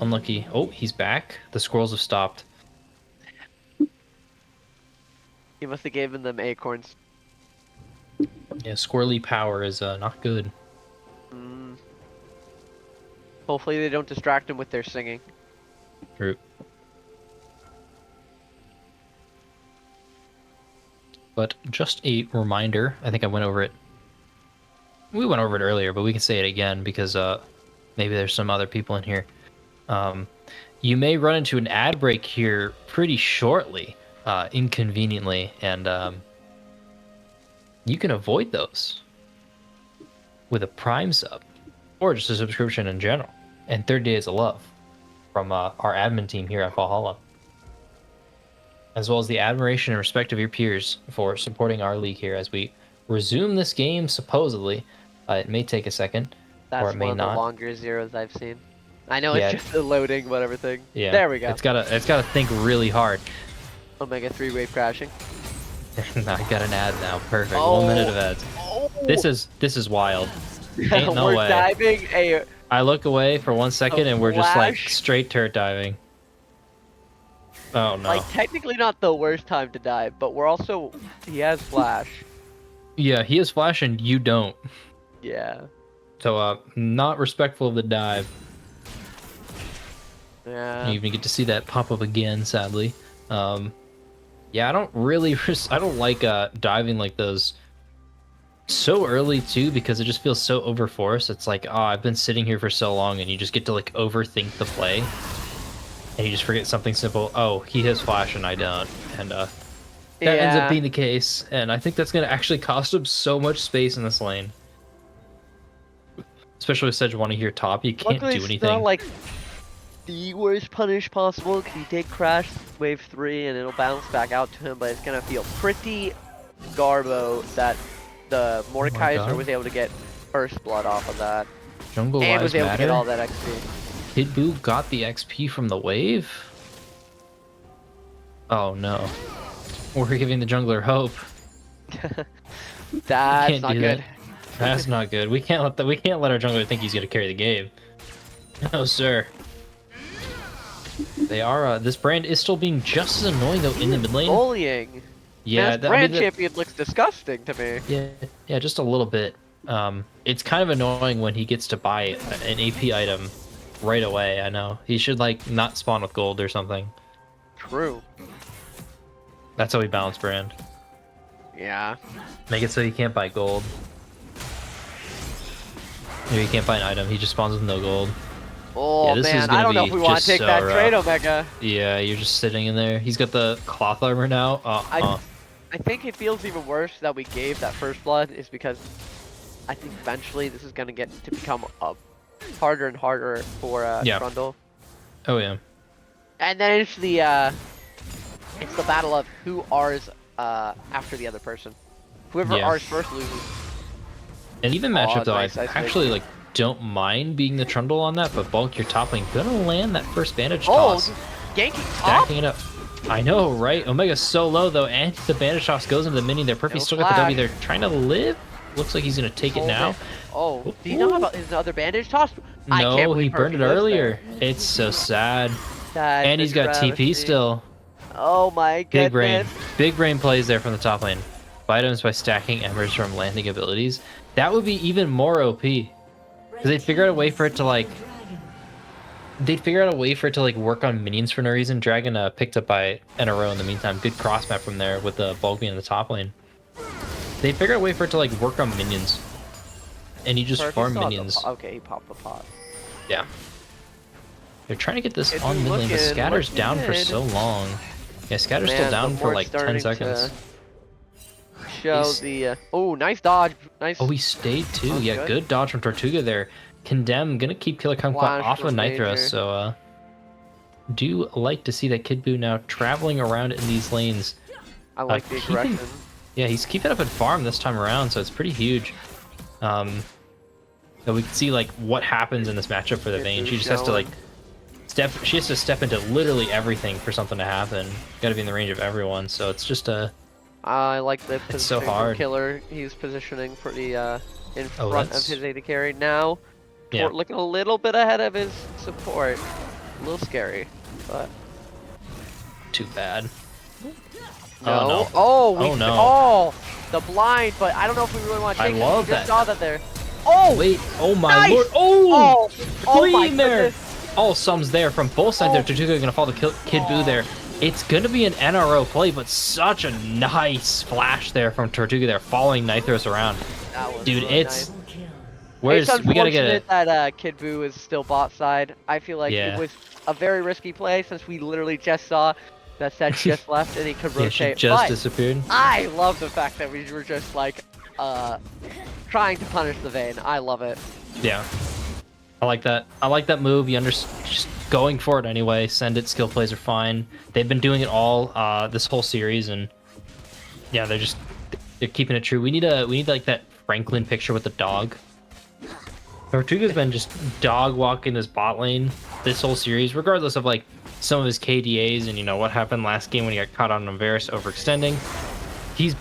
Unlucky. Oh, he's back. The squirrels have stopped. He must have given them acorns. Yeah, squirrely power is not good. Hopefully they don't distract him with their singing. True. But just a reminder, I think I went over it. We went over it earlier, but we can say it again because maybe there's some other people in here. You may run into an ad break here pretty shortly, inconveniently, and you can avoid those with a Prime sub or just a subscription in general. And 30 Days of Love from our admin team here at Valhalla, as well as the admiration and respect of your peers for supporting our league here as we resume this game, supposedly. It may take a second, or That's it may one of the not. longer zeros I've seen. I know Yeah. it's just a loading, but everything. Yeah, There we go. It's gotta think really hard. Omega 3 wave crashing. I got an ad now. Perfect. Oh. 1 minute of ads. Oh. This is wild. Ain't no We're way. diving a I look away for 1 second and we're just like flash. straight turret diving. Oh no. like technically not the worst time to dive, but we're also he has flash. Yeah, he has flash and you don't. Yeah. So not respectful of the dive. Yeah. You even get to see that pop up again, sadly. Yeah, I don't really I don't like diving like those so early too, because it just feels so overforced. It's like, oh, I've been sitting here for so long, and you just get to like overthink the play, and you just forget something simple. Oh, he has flash and I don't, and that ends up Yeah. being the case. And I think that's gonna actually cost him so much space in this lane, especially with Sedge wanting here top. You can't Luckily, do it's anything. not like the worst punish possible, because he did crash wave 3 and it'll bounce back out to him, but it's gonna feel pretty garbo that the Mordekaiser God. was able to get first blood off of that. Jungle And lives was able to get all matter. that XP. Kid Boo got the XP from the wave. Oh no, we're giving the jungler hope. That's Can't not do good. that. That's not good. We can't let our jungler think he's gonna carry the game. No, sir. They are. This brand is still being just as annoying though in the mid lane. Bullying. Yeah, Man, this brand champion looks disgusting to me. yeah, just a little bit. It's kind of annoying when he gets to buy an AP item right away. I know he should like not spawn with gold or something. True. That's how we balance brand. Yeah. Make it so he can't buy gold. Maybe he can't buy an item. He just spawns with no gold. Oh Yeah, this is man, gonna I don't know be if we want to just take so that trade, rough. Omega. Yeah, you're just sitting in there. He's got the cloth armor now. I think it feels even worse that we gave that first blood is because I think eventually this is gonna get to become harder and harder for Yeah. Trundle. Oh yeah. And then it's the battle of who R's after the other person. Whoever Yeah. ours first loses. And even Aw, matchup though, nice I ice actually pick. like don't mind being the trundle on that, but Bulk, your top lane gonna land that first bandage Oh, toss, ganking top? stacking it up. I know, right? Omega's so low though, and the bandage toss goes into the minion there. Perfect No still got the W flash. there, trying to live. Looks like he's gonna take it Hold now. it. Oh, did he not have his other bandage toss? I can't No, believe he burned it Perfect lives earlier. there. It's so sad. That's And a he's got TP travesty. still. Oh my Big brain. goodness. Big brain plays there from the top lane. Items by stacking embers from landing abilities. That would be even more OP. Because they'd figure out a way for it to like... They'd figure out a way for it to like work on minions for no reason. Dragon picked up by NRO in the meantime. Good cross map from there with the Bulk being in the top lane. They'd figure out a way for it to like work on minions. And you just Perfect farm still has the minions. okay, he popped the pot. Yeah. They're trying to get this It's on mid lane, but looking Scatter's down for good. so long. Yeah, Scatter's still Man, down but for we're like 10 starting seconds. to show He's- the oh, nice dodge. Nice. Oh, he stayed too. Oh, Yeah, good. good dodge from Tortuga there. Condemn, gonna keep Killer Kumquat Flash off of from Nitro, Major. so do like to see that Kid Buu now traveling around in these lanes. I like the keeping- aggression. Yeah, he's keeping up at farm this time around, so it's pretty huge. So we can see like what happens in this matchup for the Kid Vayne. Buu's She just has to like showing. she has to step into literally everything for something to happen. Got to be in the range of everyone, so it's just a I like the It's so positioning from hard. Killer. He's positioning pretty in Oh, front of that's- his AD carry now. Yeah. Tort looking a little bit ahead of his support. A little scary, but too bad. no. Oh, no. Oh, we, Oh, no. Oh, the blind, but I don't know if we really want to I take it. love We just that. saw that there. Oh, Wait, oh my Nice! lord! Oh, oh my clean there. goodness. All sums there from both sides. There, Oh. Tortuga gonna follow the Kid Buu there. It's gonna be an NRO play, but such a nice flash there from Tortuga there, following Nitros around. That was Dude, really it's nice. where's It's we gotta get it. unfortunate that Kid Buu is still bot side. I feel like Yeah. it was a very risky play since we literally just saw that Sedge just left and he could Yeah, she rotate. just but disappeared. I love the fact that we were just like trying to punish the Vayne. I love it. Yeah, I like that. I like that move. You just going for it anyway. Send it. Skill plays are fine. They've been doing it all this whole series, and yeah, they're keeping it true. We need like that Franklin picture with the dog. Tortuga's been just dog walking this bot lane this whole series, regardless of like some of his KDAs and you know what happened last game when he got caught on Varus overextending. He's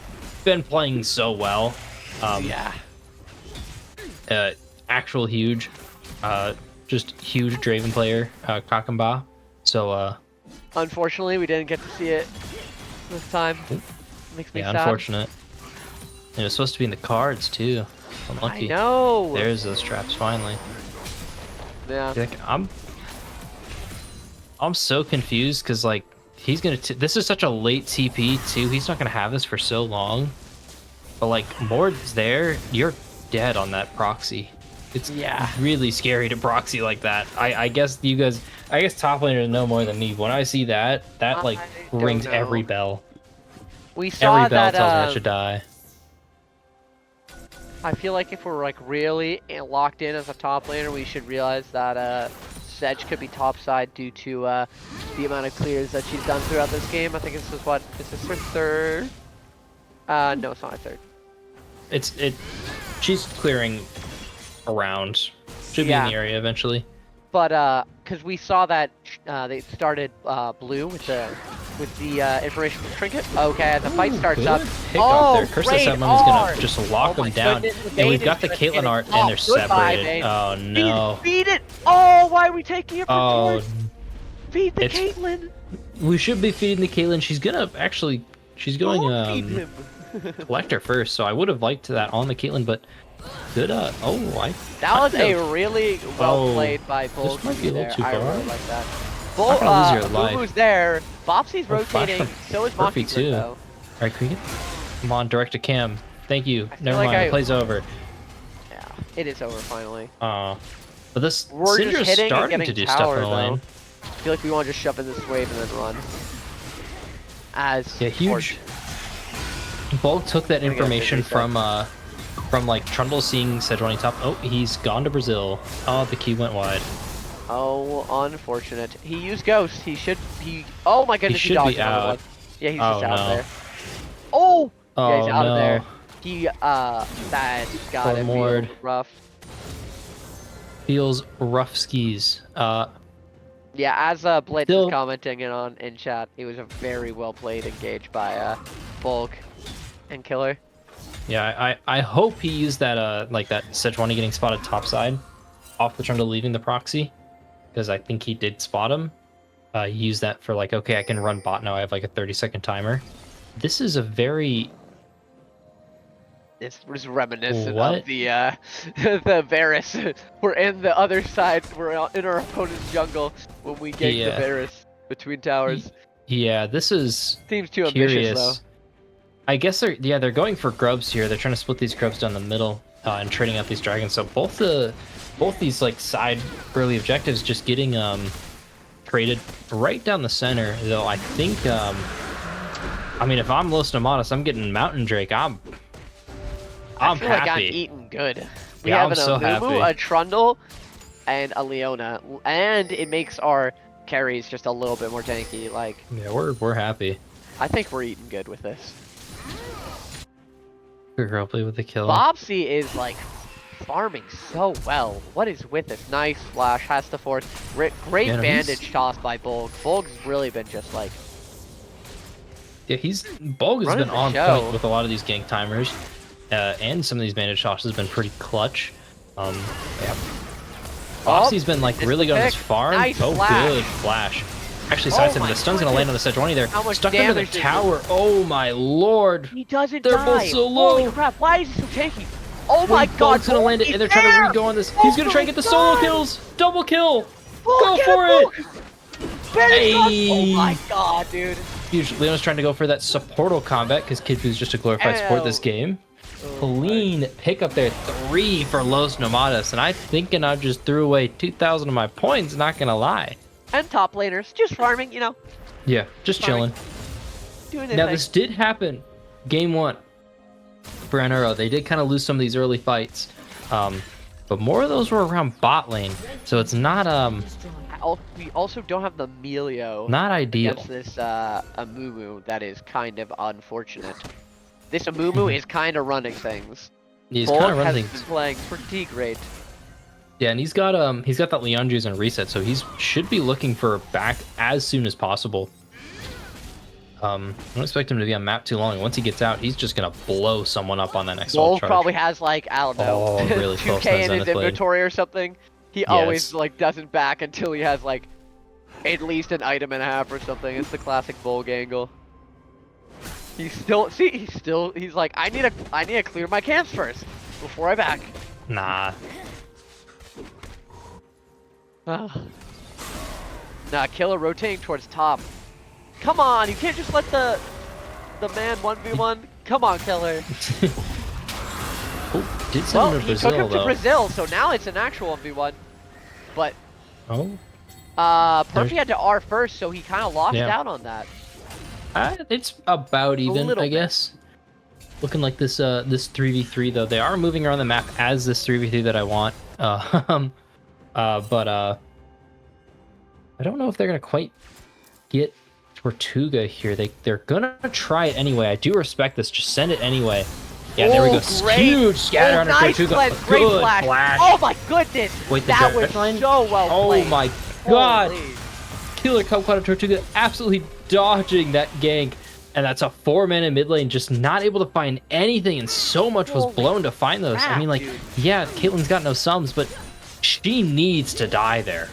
been playing so well. Yeah. Actual huge, just huge Draven player, Kakamba. So Unfortunately, we didn't get to see it this time. Makes me yeah, sad. unfortunate. And it was supposed to be in the cards too. I Unlucky. know. There's those traps finally. Yeah. Like, I'm so confused because like he's gonna. This is such a late TP too. He's not gonna have this for so long. But like Mord's there, you're dead on that proxy. It's Yeah. really scary to proxy like that. I guess you guys, I guess top laners know more than me. When I see that like I don't rings know. every bell. We saw Every bell that. tells me I should die. I feel like if we're like really locked in as a top laner, we should realize that Sedge could be top side due to the amount of clears that she's done throughout this game. I think this is what is this her third? No, it's not her third. She's clearing around. Should be in Yeah. the area eventually. But because we saw that they started blue with the information from Trinket. Okay, as the fight starts Good up. pick off there. Curse the great Summon's gonna art. just lock Oh my him down. goodness, the And Vayne we've got is the just Caitlyn getting- art oh, and they're goodbye, separated. Vayne. Oh no. Feed it! Oh, why are we taking it from Oh, George? Feed the it's- Caitlyn! we should be feeding the Caitlyn. She's gonna actually, she's going Don't feed him. collector first. So I would have liked that on the Caitlyn, but good. That That was a really well played by Bull. might be a little there. too I really far. like that. Not Bull, gonna lose your life. Boo-Boo's there. Bopsy's Oh, flash rotating. from So is Perfect, Monkey too. though. All right, Cregan. Come on, direct to Cam. Thank you. I feel Never like mind. I- The play's over. Yeah, it is over finally. But this We're just Syndra's hitting and starting getting to do stuff in power the lane. though. I feel like we want to just shove in this wave and then run. As Yeah, huge. Bulk took that Gonna get a information big from like Trundle seeing Sejuani top. Oh, he's gone to Brazil. Oh, the key went wide. Oh, unfortunate. He used Ghost. Oh my goodness, should be dodged another out. one. Yeah, he's Oh, just out no. there. Oh! Oh Yeah, he's out no. of there. He that got it Mord. feels rough. Feels rough skis. Yeah, as Blitz Still- is commenting in chat, it was a very well played engage by Bulk and Killer. Yeah, I hope he used that like that Sejuani getting spotted topside off the trundle leaving the proxy, because I think he did spot him. He used that for like, okay, I can run bot now. I have like a 30-second timer. This is a very It's was reminiscent What? of the the Varus. We're in the other side. We're in our opponent's jungle when we gank Yeah. the Varus between towers. yeah. This is Seems too ambitious though. curious. I guess they're going for grubs here. They're trying to split these grubs down the middle and trading out these dragons. So both these like side early objectives just getting traded right down the center. Though I think I mean, if I'm Los Nomadas, I'm getting Mountain Drake. I'm I feel happy. like I'm eating good. We Yeah, have I'm an so Amumu, happy. a Trundle, and a Leona, and it makes our carries just a little bit more tanky. Like, Yeah, we're happy. I think we're eating good with this. Good girl play with the kill. Bobsy is like farming so well. What is with this? Nice flash, has to force. Great Yeah, no, he's- bandage toss by Bulg. Bulg's really been just like, Yeah, Bolg has Running been the on show. point with a lot of these gank timers, and some of these bandage shots has been pretty clutch. Yeah. Bobsy's been like missed really the going this pick. far. Nice oh, flash. good flash. Actually, Oh sidestepping. my The stun's gonna land on the Sejuani there. How much Stuck under the damage did he- tower. Oh my lord. he doesn't They're die. both so Holy low. crap, why is he so tanky? Oh my god, Bolg's gonna land it, he's and they're trying to there! re-go on this. Oh He's gonna try and my get the solo God! kills. Double kill. Bulg, Go get for Bulg! Bandage toss! Hey. Oh my god, dude. Huge. Leona's trying to go for that supportal combat because Kid Boo's just a glorified support this Ow. game. Clean pick up there, 3 for Los Nomadas, and I thinking I just threw away 2,000 of my points. Not gonna lie. And top laners, just farming, you know, Yeah, just chilling. doing their Now thing. this did happen, game 1 for NRO. They did kind of lose some of these early fights, but more of those were around bot lane, so it's not We also don't have the Melio not ideal. against this Amumu. That is kind of unfortunate. This Amumu is kind of running things. He's Bulg kind of has running been things. playing pretty great. Yeah, and he's got that Leon juice and reset, so he's should be looking for back as soon as possible. I don't expect him to be on map too long. Once he gets out, he's just gonna blow someone up on that next Bulg charge. probably has like, I don't know, Oh, really close to 2k that in his Zenith Blade. inventory or something. He Yes. always like doesn't back until he has like at least an item and a half or something. It's the classic Bulg angle. He's like, I need to clear my camps first before I back. Nah, Nah, Killer rotating towards top. Come on, you can't just let the man 1v1. Come on, Killer. oh, did send Well, him to he took Brazil him to though. Brazil, so now it's an actual 1v1. But Oh, Perfy had to R first, so he kind of lost Yeah. out on that. it's about even, little I bit. guess. Looking like this 3v3 though. They are moving around the map as this 3v3 that I want. But I don't know if they're gonna quite get Tortuga here. They're gonna try it anyway. I do respect this. Just send it anyway. Yeah, there we go. Oh, great. Huge scatter under nice Tortuga. cleanse, great Good flash. Oh my goodness. Wait, the that direct was line? so well Oh played. my god. Holy. Killer Kumquat of Tortuga absolutely dodging that gank. And that's a 4-mana mid lane, just not able to find anything, and so much was Holy blown to find those. I crap, mean, like, dude. yeah, Caitlyn's got no sums, but she needs to die there.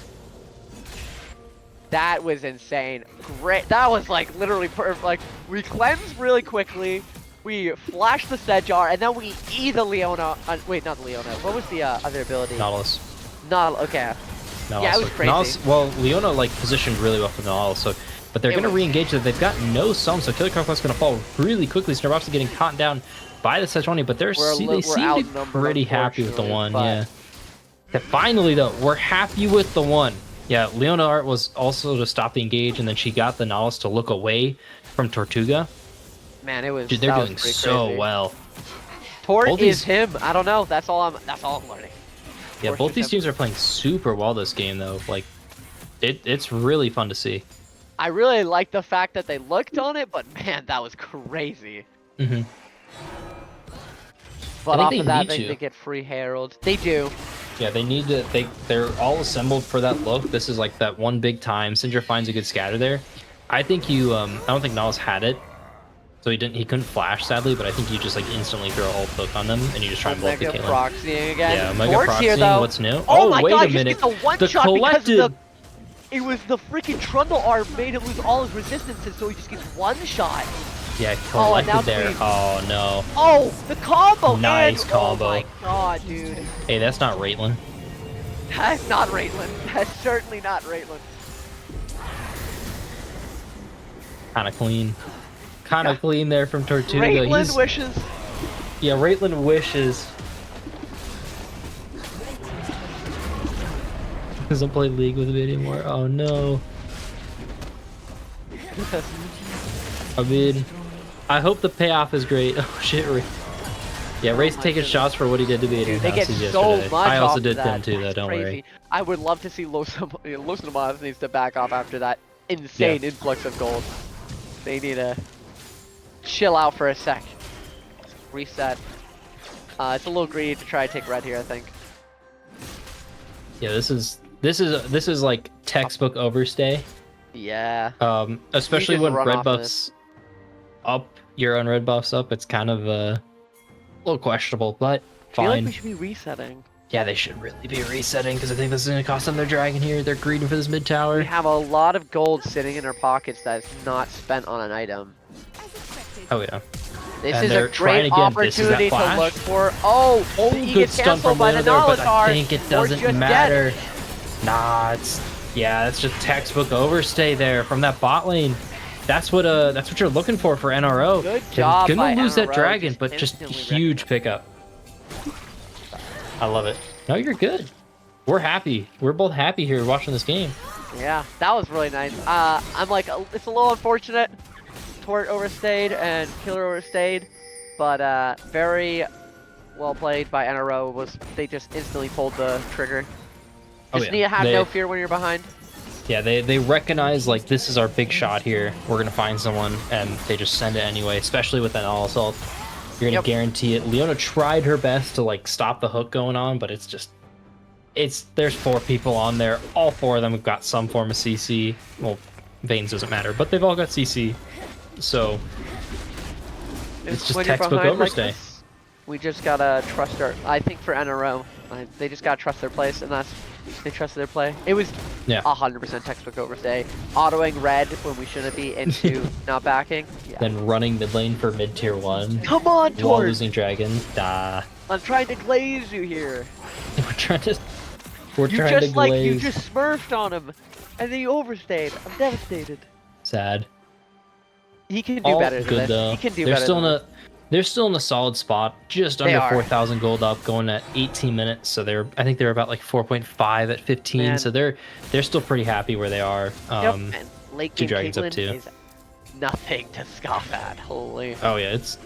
That was insane. Great. That was like literally perfect. Like, we cleanse really quickly. We flash the Sejar, and then we E the Leona. Wait, not the Leona. What was the other ability? Nautilus. Okay. Nautilus. Yeah, it was crazy. Nautilus, well, Leona, like, positioned really well for Nautilus, so, but they're It going to was- re-engage it. They've got no sums, so Killer Kumquat's going to fall really quickly. Snurbops getting caught down by the Sejuani, but they seem to be outnumbered, pretty happy with the one, unfortunately, yeah. That finally, though, we're happy with the one. Yeah, Leona art was also to stop the engage, and then she got the Nautilus to look away from Tortuga. Man, it was. Dude, they're that was doing pretty so crazy. well. Tort All is these- him. I don't know. That's all I'm learning. Yeah, Torch both is these him. teams are playing super well this game, though. Like, it's really fun to see. I really like the fact that they looked on it, but man, that was crazy. Mm-hmm. But I off think of they that, need they to. get free Herald. They do. Yeah, they need to. They're all assembled for that look. This is like that one big time. Syndra finds a good scatter there. I think you. I don't think Nals had it, so he didn't. He couldn't flash sadly. But I think you just like instantly throw ult hook on them and you just try and blow up the Omega Caitlyn. proxying again. Yeah, Omega Torch here proxying. though. What's new? Oh my wait god, a he minute. just gets a one The shot because of collected. it was the freaking Trundle arm made him lose all his resistances, so he just gets one shot. Yeah, Oh, and now collected there. Queen. Oh no. Oh, the combo! Nice and, combo. Oh my god, dude. Hey, that's not Raitlin. That's not Raitlin. That's certainly not Raitlin. Kind of clean. Kind of clean there from Tortuga. Raitlin wishes. Yeah, Raitlin wishes. Doesn't play League with me anymore. Oh no. I mean, I hope the payoff is great. Oh shit, Ray. Yeah, Ray's taking shots for what he did to me. Dude, they get yesterday. so much I also off did of them that. too, though. That's Don't crazy. worry. I would love to see Los Nomadas needs to back off after that insane influx of gold. They need to chill out for a sec. Reset. It's a little greedy to try to take red here, I think. Yeah, this is like textbook overstay. Yeah. Especially just when run red off of buffs up, your own red buffs up. It's kind of a little questionable, but I feel like fine. we should be resetting. Yeah, they should really be resetting because I think this is gonna cost them their dragon here. They're greedy for this mid tower. We have a lot of gold sitting in our pockets that's not spent on an item. Oh yeah. This And is a they're trying great again. This is that opportunity to flash. look for. Oh, he Good gets stun canceled from by the Lena there, but I Nalatar. think it Or doesn't just matter. dead. Nah, it's just textbook overstay there from that bot lane. That's what you're looking for NRO. Good They're job gonna by lose that NRO, dragon, just but just instantly huge pickup. I love it. No, you're good. We're happy. We're both happy here watching this game. Yeah, that was really nice. I'm like, it's a little unfortunate. Tort overstayed and Killer overstayed, but very well played by NRO. They just instantly pulled the trigger. Just need to have no fear when you're behind. Yeah, they recognize like this is our big shot here. We're gonna find someone, and they just send it anyway. Especially with that all assault, you're gonna guarantee it. Leona tried her best to like stop the hook going on, but there's 4 people on there. All 4 of them have got some form of CC. Well, Veins doesn't matter, but they've all got CC. So it's just When you're textbook behind like overstay. this, we just gotta trust our. I think for NRO, they just gotta trust their place, and they trusted their play. It was 100% textbook overstay. Autoing red when we shouldn't be into not backing. Yeah. Then running mid lane for mid tier 1 Come on, while Tort! losing dragon. Nah. I'm trying to glaze you here. We're trying to You glaze. you just smurfed on him, and then you overstayed. I'm devastated. Sad. He can do All better than good this. though. He can do they're better still than in they're still in a solid spot, just They under are. 4,000 gold up, going at 18 minutes. So I think they're about like 4.5 at 15. Man. So they're still pretty happy where they are. And late 2 game dragons up Caitlyn too. is nothing to scoff at. Holy. Oh yeah, it's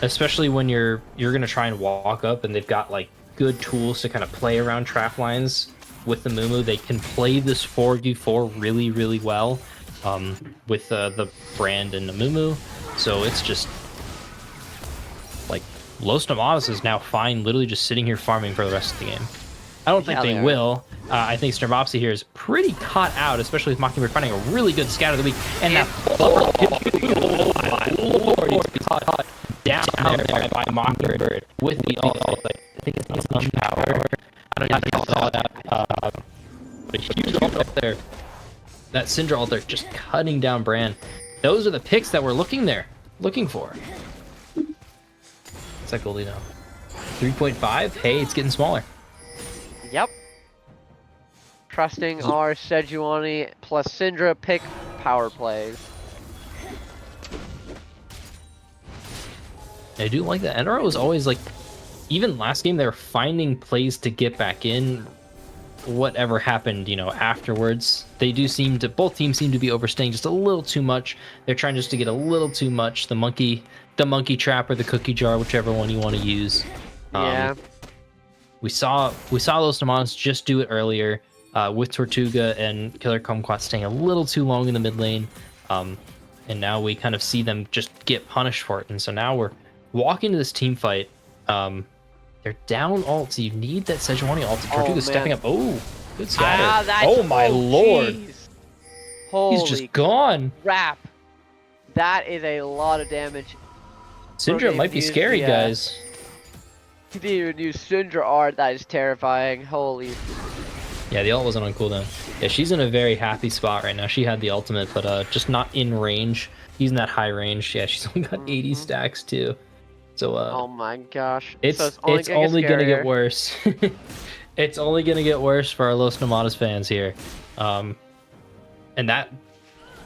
especially when you're gonna try and walk up, and they've got like good tools to kind of play around trap lines with the Mumu. They can play this 4v4 really, really well with the brand and the Mumu. So it's just like Los Nomadas is now fine, literally just sitting here farming for the rest of the game. I don't think Yeah, they they are. will. I think Snurmopsy here is pretty caught out, especially with Mockingbird finding a really good scout of the week. And that oh my lord, he's caught down there by Mockingbird with the ult. I think it's power. I don't know if you saw that. But a huge ult up there. That Syndra ult there just cutting down Bran. Those are the picks that we're looking for. What's that goldie now? 3.5? Hey, it's getting smaller. Yep. Trusting our Sejuani plus Syndra pick power plays. I do like that. NRO is always like, even last game, they were finding plays to get back in. Whatever happened, afterwards. Both teams seem to be overstaying just a little too much. They're trying just to get a little too much. The monkey trap or the cookie jar, whichever one you want to use. Yeah. We saw Los Nomadas just do it earlier with Tortuga and Killer Kumquat staying a little too long in the mid lane. And now we kind of see them just get punished for it. And so now we're walking to this team fight They're down ult, so you need that Sejuani ult. Tortuga's man. stepping up. Oh, good scatter. That's, Oh my lord. jeez. Holy He's just gone. crap. That is a lot of damage. Syndra might be scary, guys. He didn't even use Syndra art. That is terrifying. Holy. Yeah, the ult wasn't on cooldown. Yeah, she's in a very happy spot right now. She had the ultimate, but just not in range. He's in that high range. Yeah, she's only got 80 stacks too. So oh my gosh. it's so only gonna get worse. It's only gonna get worse for our Los Nomadas fans here. And that,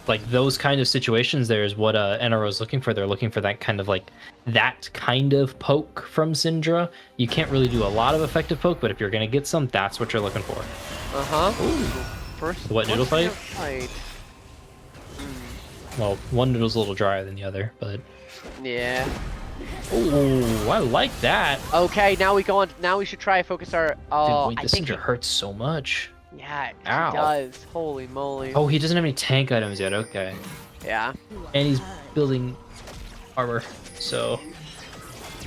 like, those kind of situations there is what NRO is looking for. They're looking for that kind of poke from Syndra. You can't really do a lot of effective poke, but if you're gonna get some, that's what you're looking for. First, What noodle fight? fight? Well, one noodle's a little drier than the other, but Yeah. oh, I like that. Okay, now we go on. Now we should try to focus our. Dude, Oh, wait, I this think. Syndra hurts so much. Yeah, it Ow. does. Holy moly. Oh, he doesn't have any tank items yet. Okay, Yeah. and he's building armor, so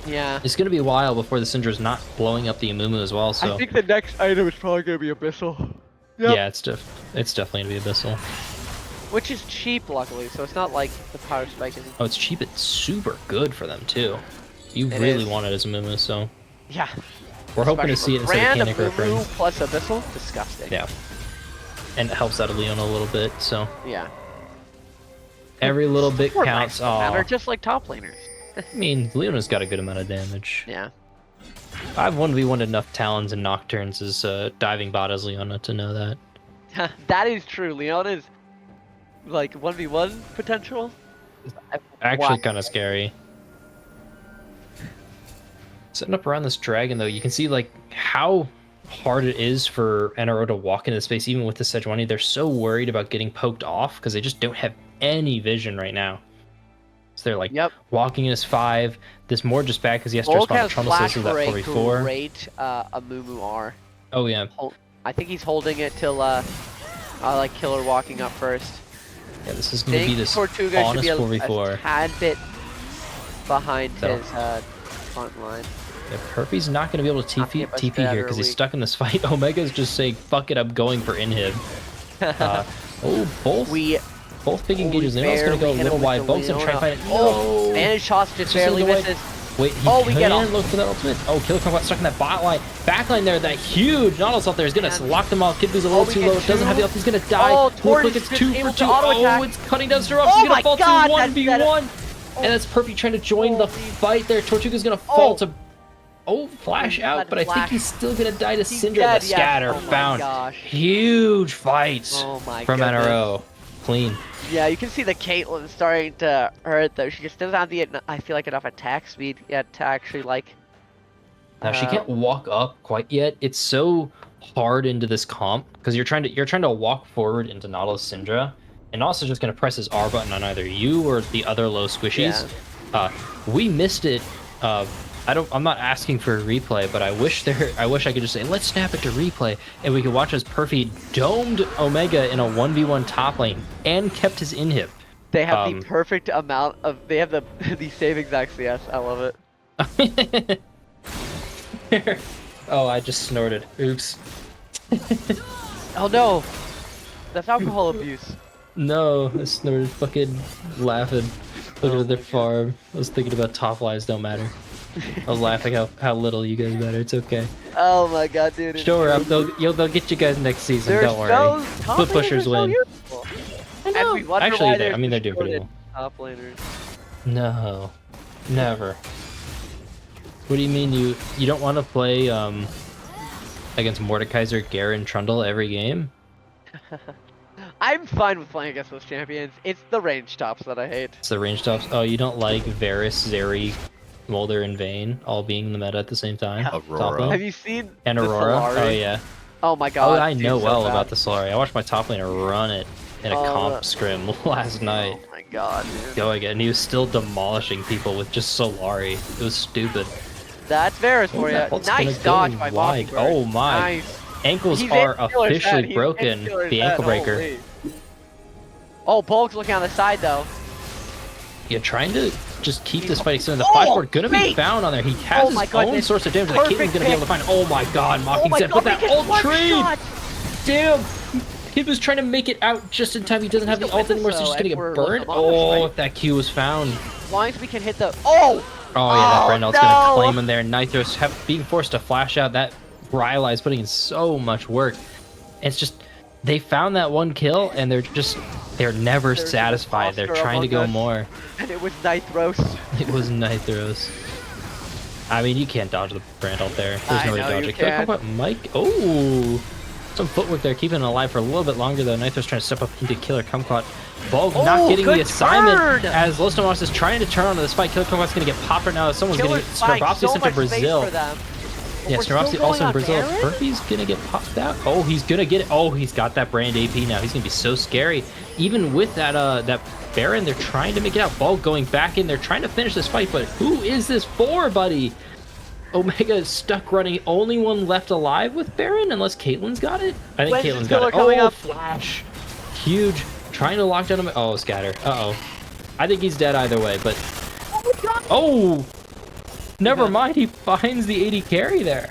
Yeah. it's gonna be a while before the Syndra's not blowing up the Amumu as well. So I think the next item is probably gonna be Abyssal. yeah, it's definitely gonna be Abyssal. Which is cheap, luckily, so it's not like the power spike is. Oh, it's cheap. It's super good for them too. You It really is. want it as Amumu, so Yeah. we're hoping to Especially see it instead of Grand Canic Griffin. Amumu plus Abyssal, disgusting. Yeah, and it helps out of Leona a little bit. So Yeah. every little bit Support counts. ranks matter, Oh, just like top laners. I mean, Leona's got a good amount of damage. Yeah. I've 1v1'd enough Talons and Nocturnes as diving bot as Leona to know that. That is true. Leona's like 1v1 potential. Actually Wow. kind of scary. Setting up around this dragon, though, you can see like how hard it is for NRO to walk into the space, even with the Sejuani. They're so worried about getting poked off because they just don't have any vision right now. So they're like Yep. walking in his 5. This more just bad because he has to Volk respond has to Trundle flash Slays with for that a 4v4. great Amumu R. Oh yeah. I think he's holding it till I like Killer walking up first. Yeah, this is going to be this Tortuga should honest be a 4v4. tad bit behind That'll- his front line. Yeah, Herpy's not going to be able to Not TP, get much TP here better because he's week. stuck in this fight. Omega's just saying, fuck it, I'm going for inhib. Both big engages. Leona's going to go a barely hit little him with wide. the Volk's going to try and find it. Oh, No! Vantage shots just Just barely in the way. misses. Wait, he Oh, we get can off. look for that ultimate. Oh, Killer Combat stuck in that bot line. Backline there, that huge Nautilus out there is going to And- lock them all. Kid Boo's a little we too get low. Doesn't have the two. ult. He's going to die. Oh, Looks Torrent like it's is 2 for able to 2. auto Oh, attack. it's cutting down Syrup. Oh He's going my to fall God, to that's 1v1. And that's Perpy trying to join the fight there. Tortuga's going to fall to... Oh, flash out, That but I think flash. he's still going to die to He's Syndra. dead, The yes. scatter Oh my found. gosh. Huge fights Oh my from goodness. NRO. Clean. Yeah, you can see the Caitlyn starting to hurt though. She just doesn't have the, I feel like, enough attack speed yet to actually like. Now she can't walk up quite yet. It's so hard into this comp because you're trying to walk forward into Nautilus Syndra, and also just gonna press his R button on either you or the other low squishies. We missed it. I'm not asking for a replay, but I wish I could just say let's snap it to replay and we could watch as Perfy domed Omega in a 1v1 top lane and kept his inhib. They have the perfect amount of. They have the same exact CS. I love it. Oh, I just snorted. Oops. Oh no, that's alcohol abuse. No, I snorted fucking laughing. Look at their farm. I was thinking about top lines don't matter. I was laughing how little you guys matter. It's okay. Oh my god, dude. Show her up. They'll get you guys next season. Don't worry. Foot pushers win. I know. And we wonder Actually, why they're doing pretty well. Top laners. No, never. What do you mean you don't want to play against Mordekaiser, Garen, Trundle every game? I'm fine with playing against those champions. It's the range tops that I hate. It's the range tops. Oh, you don't like Varus, Zeri, Molder, and Vayne all being in the meta at the same time? Aurora. Top lane? Have you seen And the Aurora? Solari? Oh yeah. Oh my Oh, god. I dude, know so well bad. about the Solari. I watched my top laner run it in a comp that- scrim last night. Oh my god, dude. Going and he was still demolishing people with just Solari. It was stupid. That's Varus for that you. bolt's Nice gonna go dodge by wide. Mockingbird. Oh my. Nice. Ankles He's are in Killer's head. officially He's in broken. Killer's The head. ankle breaker. Holy. Oh, Bulk's looking on the side though. Yeah, trying to just keep this fight extended. The flashboard gonna be found on there. He has his own source of damage that Caitlin's gonna be able to find. Oh my god, Mockingjay, but that ult trade! Damn! He was trying to make it out just in time. He doesn't have the ult anymore, so he's just gonna get burned. Oh, if that Q was found. As long as we can hit the... Oh! Oh yeah, that Brand ult's gonna claim him there. Nitros being forced to flash out. That Rylai is putting in so much work. It's just, they found that one kill, and they're never satisfied. They're trying to go more. And it was Nitros. It was Nitros. I mean, you can't dodge the Brand ult there. There's no way to dodge it. Killer Kumquat Mike. Oh, some footwork there, keeping it alive for a little bit longer though. Nitros trying to step up into Killer Kumquat. Bulk not getting the assignment as Los Nomadas is trying to turn onto this fight. Killer Kumquat's gonna get popped right now. Someone's gonna get Snarvopsy sent to Brazil. Yeah, Snarvopsy also in Brazil. Burpy's gonna get popped out. Oh, he's gonna get it. Oh, he's got that Brand AP now. He's gonna be so scary. Even with that that Baron, they're trying to make it out. Bulk going back in. They're trying to finish this fight, but who is this for, buddy? Omega is stuck running. Only one left alive with Baron, unless Caitlin's got it. I think Caitlin's got it. Oh, flash. Huge. Trying to lock down him. Oh, scatter. Uh-oh. I think he's dead either way, but... Oh! Never mind. He finds the 80 carry there.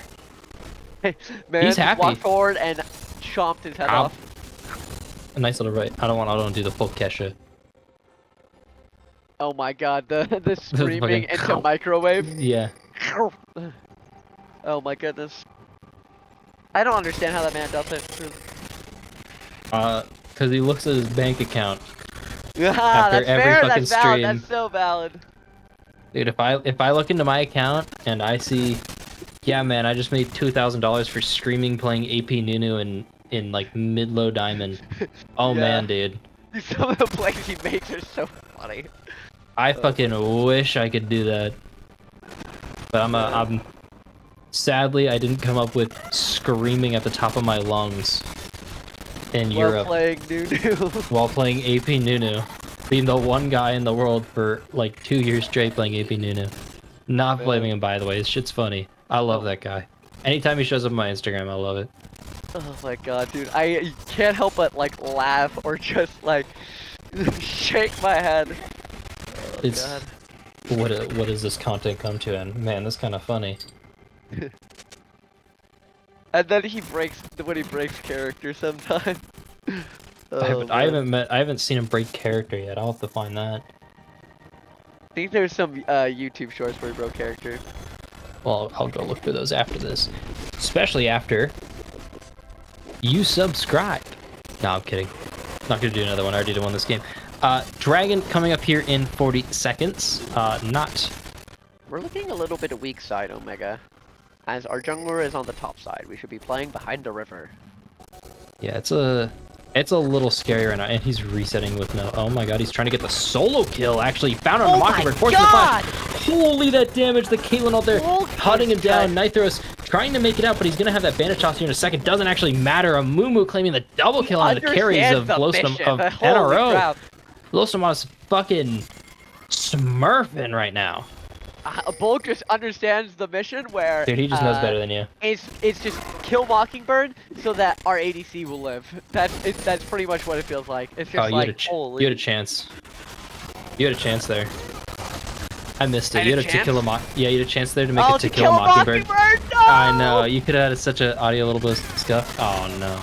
Man, he's happy. Walked forward and chomped his head off. A nice little right. I don't want to do the full Kesha. Oh my god, the screaming into microwave. Yeah. Oh my goodness. I don't understand how that man does it. Because he looks at his bank account after every fair, fucking that's valid, stream. that's so valid. Dude, if I look into my account and I see, yeah, man, I just made $2,000 for streaming playing AP Nunu in like mid-low diamond. Oh Yeah. man, dude. Some of the plays he makes are so funny. I fucking wish I could do that. But I'm sadly I didn't come up with screaming at the top of my lungs in Europe Playing Nunu. while playing AP Nunu. Being the one guy in the world for like 2 years straight playing AP Nunu. Not blaming him, by the way. This shit's funny. I love that guy. Anytime he shows up on my Instagram, I love it. Oh my god, dude. I can't help but like laugh or just like shake my head. Oh, It's god. what does this content come to? And man, that's kind of funny. And then when he breaks character sometimes. Oh, I haven't seen him break character yet. I'll have to find that. I think there's some YouTube shorts where he broke character. Well, I'll go look for those after this. Especially after you subscribe. No, I'm kidding. Not gonna do another one. I already did one this game. Dragon coming up here in 40 seconds. We're looking a little bit weak side, Omega. As our jungler is on the top side, we should be playing behind the river. Yeah, it's a little scary right now, and he's resetting with no. Oh my god, he's trying to get the solo kill. Actually, found on the Mockingbird, forcing the flash. Holy, that damage! The Caitlyn out there, hunting him down. Nitros trying to make it out, but he's gonna have that bandage toss here in a second. Doesn't actually matter. A Moo claiming the double kill on the carries of NRO. Lostomas fucking smurfing right now. Bulk just understands the mission where... Dude, he just knows better than you. It's just kill Mockingbird so that our ADC will live. That's pretty much what it feels like. It's just holy... You had a chance. You had a chance there. I missed it. You had a to kill a Yeah, you had a chance there to make it to kill a Mockingbird. No! I know. You could have had such an audio little bit of scuff. Oh no.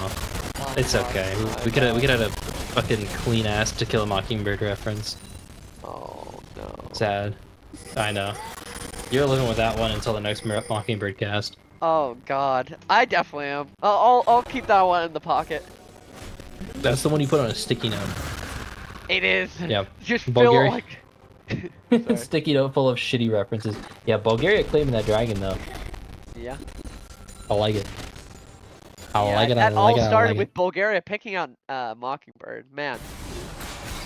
It's okay. We could have had a fucking clean ass To Kill a Mockingbird reference. Oh no. Sad. I know. You're living with that one until the next Mockingbird cast. Oh god, I definitely am. I'll keep that one in the pocket. That's the one you put on a sticky note. It is. Yeah. Just Bulgaria. feel like. Sticky note full of shitty references. Yeah, Bulgaria claiming that dragon though. Yeah. I like it. I like it. That all started with Bulgaria picking out Mockingbird. Man.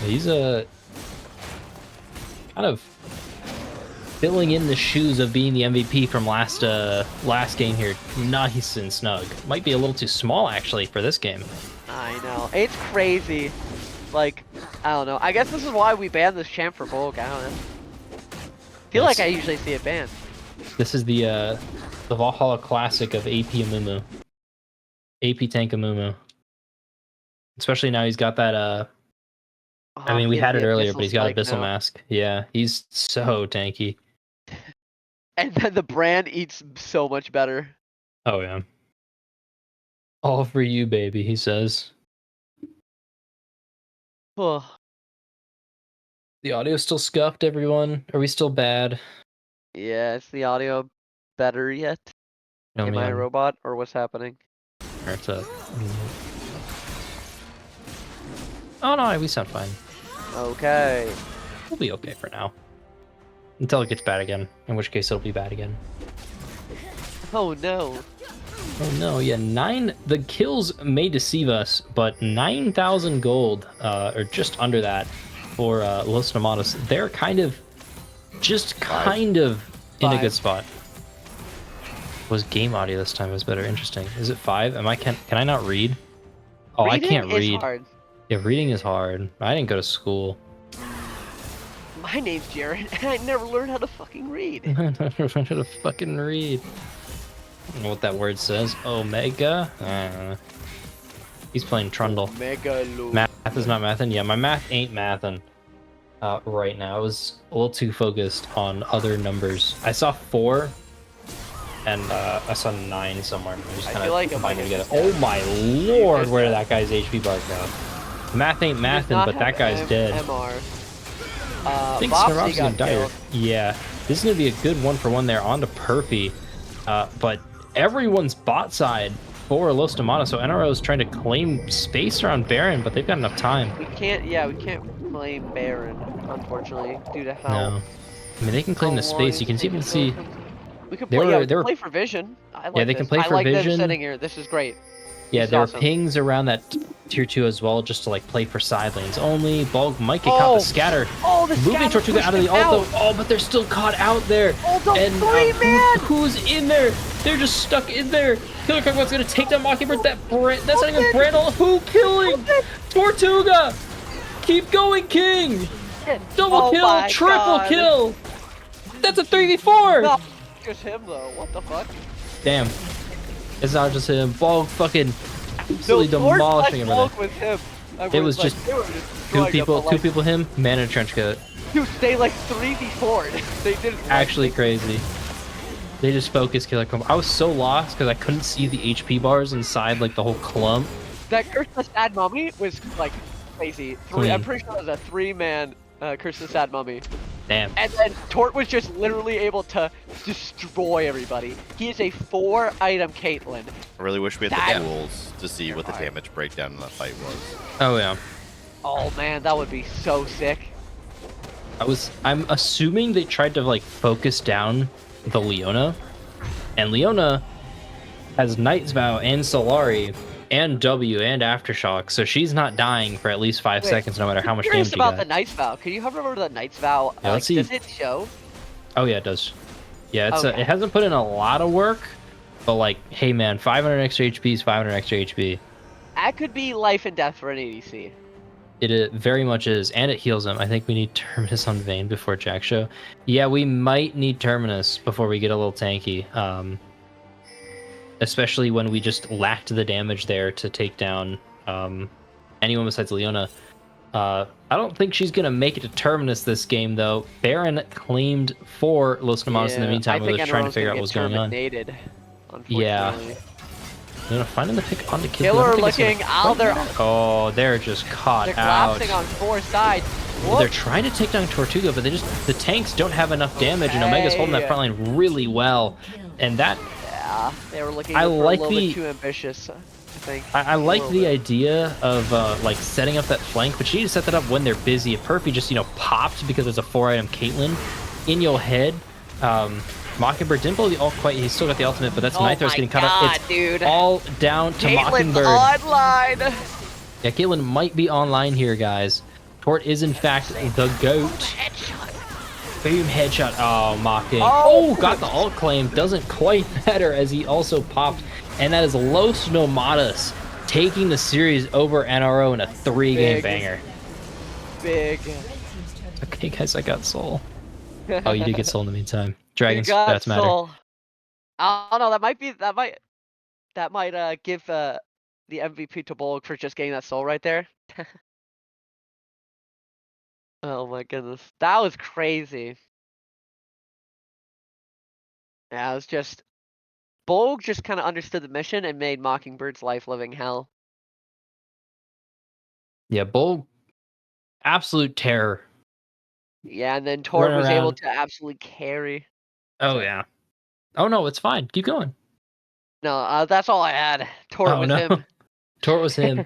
He's kind of filling in the shoes of being the MVP from last game here. Nice and snug. Might be a little too small actually for this game. I know. It's crazy. Like, I don't know. I guess this is why we banned this champ for Bulk. I don't know. Feel like I usually see it banned. This is the Valhalla Classic of AP Amumu. AP Tank Amumu. Especially now he's got that I mean, we he has had it the earlier, but Abyssal he's got Spike Abyssal now. Mask. Yeah, he's so tanky. And then the brand eats so much better. Oh yeah. All for you, baby, he says. Oh, The audio's still scuffed, everyone. Are we still bad? yeah, is the audio better yet? No, Am I a man. robot or what's happening? It's a... Oh no, we sound fine. Okay. We'll be okay for now. Until it gets bad again, in which case it'll be bad again. Oh no. Oh no, yeah, the kills may deceive us, but 9,000 gold, or just under that, for Los Nomadas. They're kind of in a good 5. spot. Was game audio this time was better? Interesting. Is it 5? Can I not read? Oh, I Reading can't is read. hard. Yeah, reading is hard. I didn't go to school. My name's Jared, and I never learned how to fucking read. I never learned how to fucking read. I don't know what that word says. Omega? He's playing Trundle. Megalo. Math is not mathin'? Yeah, my math ain't mathin' right now. I was a little too focused on other numbers. I saw 4, and I saw 9 somewhere. I just I kind feel like of I'm combined them like a together. Oh my lord, missed where did that. that guy's HP bar go? Math ain't He does mathin', not but that have guy's dead. MR. I think Vopsy Swarovski's got gonna die here. killed. Yeah, this is gonna be a good 1-for-1 there on to Perpy. But everyone's bot side for Los Tomatos, so NRO is trying to claim space around Baron, but they've got enough time. We can't claim Baron, unfortunately, due to how No, I mean they can claim the long space. it's You can taking even for see them. We could they play. Yeah, were we they can were play for Vision. I yeah like they this. can play I for like them Vision. sitting here. This is great. Yeah, This is there are awesome. pings around that tier 2 as well, just to like play for side lanes only. Bulk might get caught Oh! the scatter. Oh, the Moving scatter Tortuga out of the pushed ult him though. Oh, but they're still caught out there. Oh, the And 3-man! who's in there? They're just stuck in there. Killer Kog'Maw's gonna take down Mockingbird. That's not even Brandle. Who killing? Tortuga! Keep going, King! Double Oh kill, my triple God. kill! That's a 3v4! No, just him though. What the fuck? Damn. It's not just him. Bulk fucking absolutely Lord demolishing Black everything. Bulk with him. It was just they were Two destroying him, people, but, like, two people him, man in a trench coat. Dude, they like 3v4'd. They didn't like, Actually crazy. They just focused Killer Clump. I was so lost because I couldn't see the HP bars inside like the whole clump. That Curse the Sad Mummy was like crazy. Clean. I'm pretty sure it was a 3-man Curse the Sad Mummy. Damn. And then Tort was just literally able to destroy everybody. He is a 4-item Caitlyn. I really wish we had That- the duels to see what the damage breakdown in that fight was. Oh yeah. Oh man, that would be so sick. I'm assuming they tried to like focus down the Leona. And Leona has Knight's Vow and Solari and W and Aftershock, so she's not dying for at least 5 Wait, seconds no matter how much Curious damage she about got. the Knight's Vow. Can you hover over the Knight's Vow? Yeah, let's see. Does it show? Oh yeah, it does. Yeah, Okay. it hasn't put in a lot of work, but like, hey man, 500 extra HP is 500 extra HP. That could be life and death for an ADC. It very much is, and it heals him. I think we need Terminus on Vayne before Jack Show. Yeah, we might need Terminus before we get a little tanky. Especially when we just lacked the damage there to take down anyone besides Leona. I don't think she's going to make it to Terminus this game, though. Baron claimed for Los Nomados in the meantime. I was trying to figure out what was going on. Terminated, Yeah. unfortunately. They're finding the pick on the kill. Killer looking out there. Oh, they're just caught They're out. collapsing on 4 sides. Well, they're trying to take down Tortuga, but the tanks don't have enough damage, and Omega's holding that Okay. front line really well. And that, Yeah, they were looking I for like a little the- bit too ambitious, I think. I A like little the bit. idea of like setting up that flank, but you need to set that up when they're busy. If Perfy just popped because there's a 4-item Caitlyn in your head, Mockingbird didn't blow the ult quite. He's still got the ultimate, but that's Oh Nitros my getting cut God, up. It's dude. all down to Caitlin's Mockingbird. online! Yeah, Caitlyn might be online here, guys. Tort is in fact the GOAT. Headshot. Boom, headshot. Oh, Mocking. Oh! Got the ult claim. Doesn't quite matter as he also popped. And that is Los Nomadas taking the series over NRO in a 3-game Big. banger. Big. Okay, guys, I got soul. Oh, you did get soul in the meantime. Dragons, You got that's matter. soul. I don't know, that might give the MVP to Bulk for just getting that soul right there. Oh my goodness. That was crazy. Yeah, it was just Bolg just kind of understood the mission and made Mockingbird's life living hell. Yeah, Bull, absolute terror. Yeah, and then Tort Running was able around. to absolutely carry. Oh Sorry. yeah. Oh no, it's fine. Keep going. No, that's all I had. Tort Oh was no. him. Tort was him.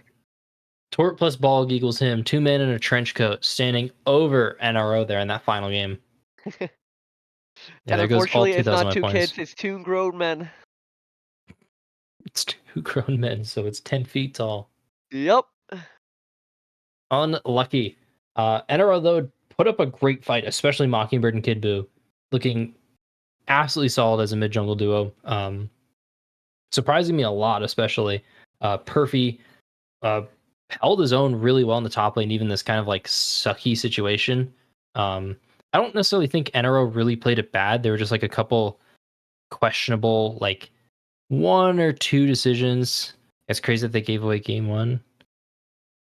Tort plus Ball equals him. 2 men in a trench coat standing over NRO there in that final game. Yeah, And there goes all unfortunately, it's 2,000 not my two points. kids, it's two grown men. It's 2 grown men, so it's 10 feet tall. Yep. Unlucky. NRO, though, put up a great fight, especially Mockingbird and Kid Buu, looking absolutely solid as a mid jungle duo. Surprising me a lot, especially. Perfy held his own really well in the top lane, even this kind of like sucky situation. I don't necessarily think NRO really played it bad. There were just like a couple questionable, like 1 or 2 decisions. It's crazy that they gave away game 1.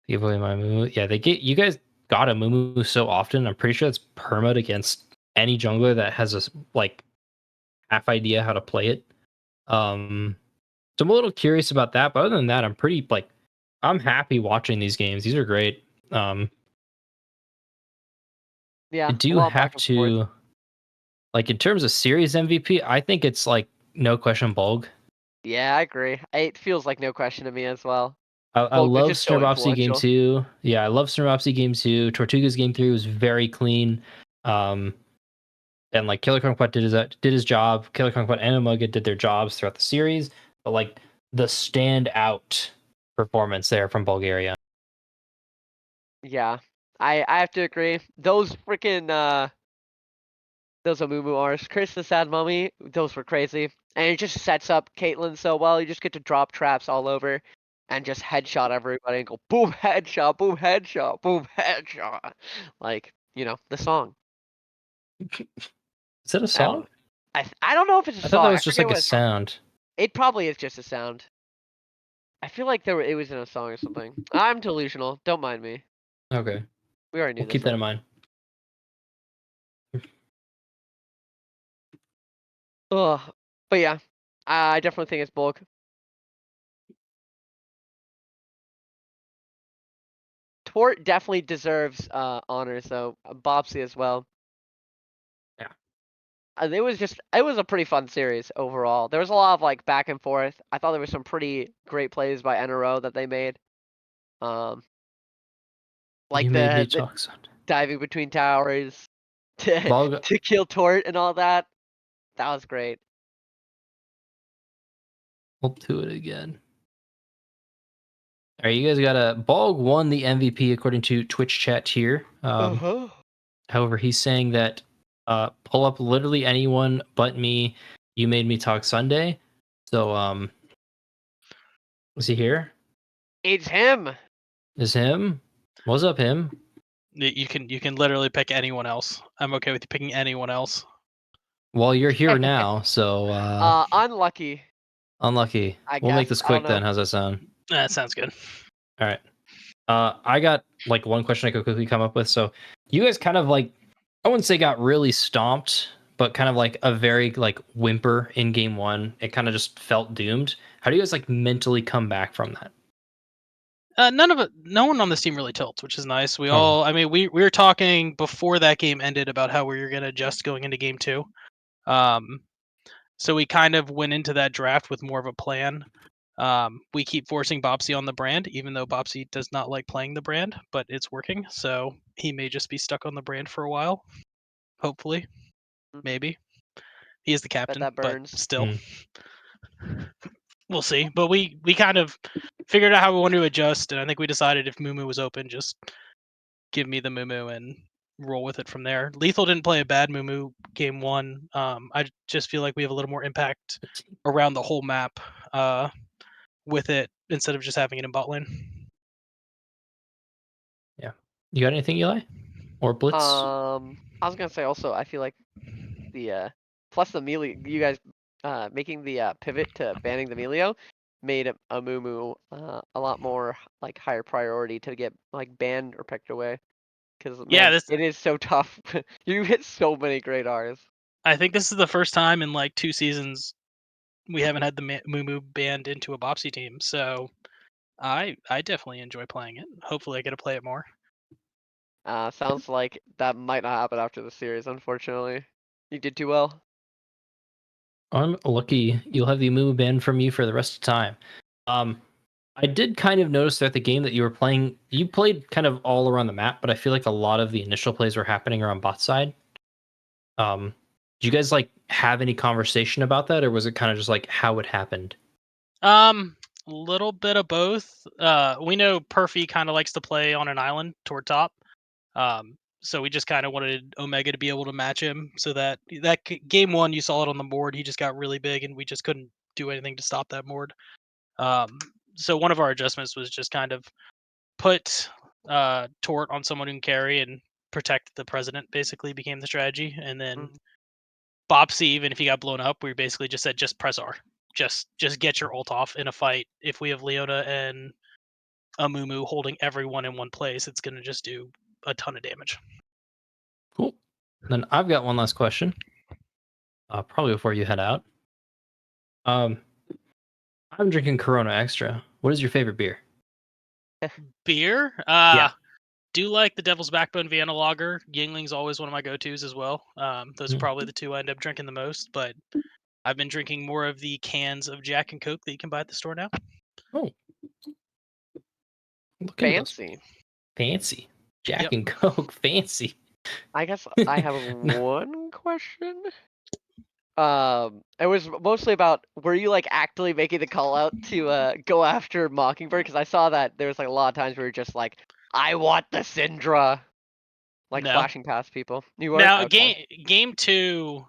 Gave away my Mumu. Yeah, you guys got a Mumu so often. I'm pretty sure it's permit against any jungler that has a like half idea how to play it. So I'm a little curious about that, but other than that, I'm happy watching these games. These are great. I Yeah, a do lot back have and forth. to, like, in terms of series MVP, I think it's like no question Bolg. Yeah, I agree. It feels like no question to me as well. I Bolg was love just so Snurpopsy game influential. 2. Yeah, I love Snurpopsy game 2. Tortuga's game 3 was very clean. Um, and like Killer Conquest did his job. Killer Conquest and Umoga did their jobs throughout the series, but like the standout performance there from Bulgaria. Yeah, I have to agree. Those freaking those Amumu Rs, Chris the Sad Mummy, those were crazy. And it just sets up Caitlyn so well. You just get to drop traps all over and just headshot everybody and go boom headshot, boom headshot, boom headshot. Like, the song. Is that a That song? was, I don't know if it's a I thought that song. I was just forget like a what it's called. sound. It probably is just a sound. I feel like it was in a song or something. I'm delusional. Don't mind me. Okay, We already we'll knew keep this that in one. mind. Ugh. But yeah, I definitely think it's bulk. Tort definitely deserves honors though. Bopsy as well. Yeah. It was a pretty fun series overall. There was a lot of like back and forth. I thought there was some pretty great plays by NRO that they made. Um, like You made me the talk sound. diving between towers to Bog, to kill Tort and all that. That was great. we'll do it again. All right, you guys got a Bog won the MVP according to Twitch chat here. Uh-huh. However, he's saying that pull up literally anyone but me. You made me talk Sunday. So is he here? It's him. Is him? What's up, him? You can literally pick anyone else. I'm okay with you picking anyone else. Well, you're here now, so Unlucky, unlucky. I We'll make guess. this I don't quick know. then. How's that sound? That sounds good. All right. I got like one question I could quickly come up with. So you guys kind of like, I wouldn't say got really stomped, but kind of like a very like whimper in game 1. It kind of just felt doomed. How do you guys like mentally come back from that? No one on this team really tilts, which is nice. We Okay. all, I mean, we were talking before that game ended about how we were going to adjust going into game 2. So we kind of went into that draft with more of a plan. We keep forcing Bopsy on the brand, even though Bopsy does not like playing the brand, but it's working. So he may just be stuck on the brand for a while. Hopefully, Mhm. maybe he is the Bet captain, that but burns. still, we'll see. But we kind of figured out how we wanted to adjust, and I think we decided if Mumu was open, just give me the Mumu and roll with it from there. Lethal didn't play a bad Mumu game 1. I just feel like we have a little more impact around the whole map with it instead of just having it in bot lane. Yeah. You got anything, Eli? Or Blitz? I was gonna say also, I feel like the plus the melee, you guys making the pivot to banning the Melio made a Mumu a lot more like higher priority to get like banned or picked away. Because Yeah, man, it is so tough. You hit so many great R's. I think this is the first time in like 2 seasons we haven't had the Moo banned into a Bopsy team, so I definitely enjoy playing it. Hopefully, I get to play it more. Sounds like that might not happen after the series, unfortunately. You did too well. I'm lucky you'll have the Moo banned from you for the rest of the time. I did kind of notice that the game that you were playing, you played kind of all around the map, but I feel like a lot of the initial plays were happening around bot side. Do you guys like have any conversation about that, or was it kind of just like how it happened? Little bit of both. We know Perfy kind of likes to play on an island toward top. So we just kind of wanted Omega to be able to match him, so that game 1 you saw it on the board. He just got really big, and we just couldn't do anything to stop that board. So one of our adjustments was just kind of put Tort on someone who can carry and protect the president. Basically, became the strategy, and then Bopsy, even if he got blown up, we basically just said just press R, just get your ult off in a fight. If we have Leona and a Mumu holding everyone in one place, it's gonna just do a ton of damage. Cool. Then I've got one last question. Probably before you head out. I'm drinking Corona Extra. What is your favorite beer? Beer, Yeah. do like the Devil's Backbone Vienna Lager. Yingling's always one of my go-tos as well. Those are probably the 2 I end up drinking the most, but I've been drinking more of the cans of Jack and Coke that you can buy at the store now. Oh, look into those. Fancy. Fancy. Jack Yep. and Coke, fancy. I guess I have one question. It was mostly about, were you like actively making the call out to go after Mockingbird? Because I saw that there was like a lot of times where you're just like, I want the Syndra, like No. flashing past people. You weren't? Now, Okay. game 2,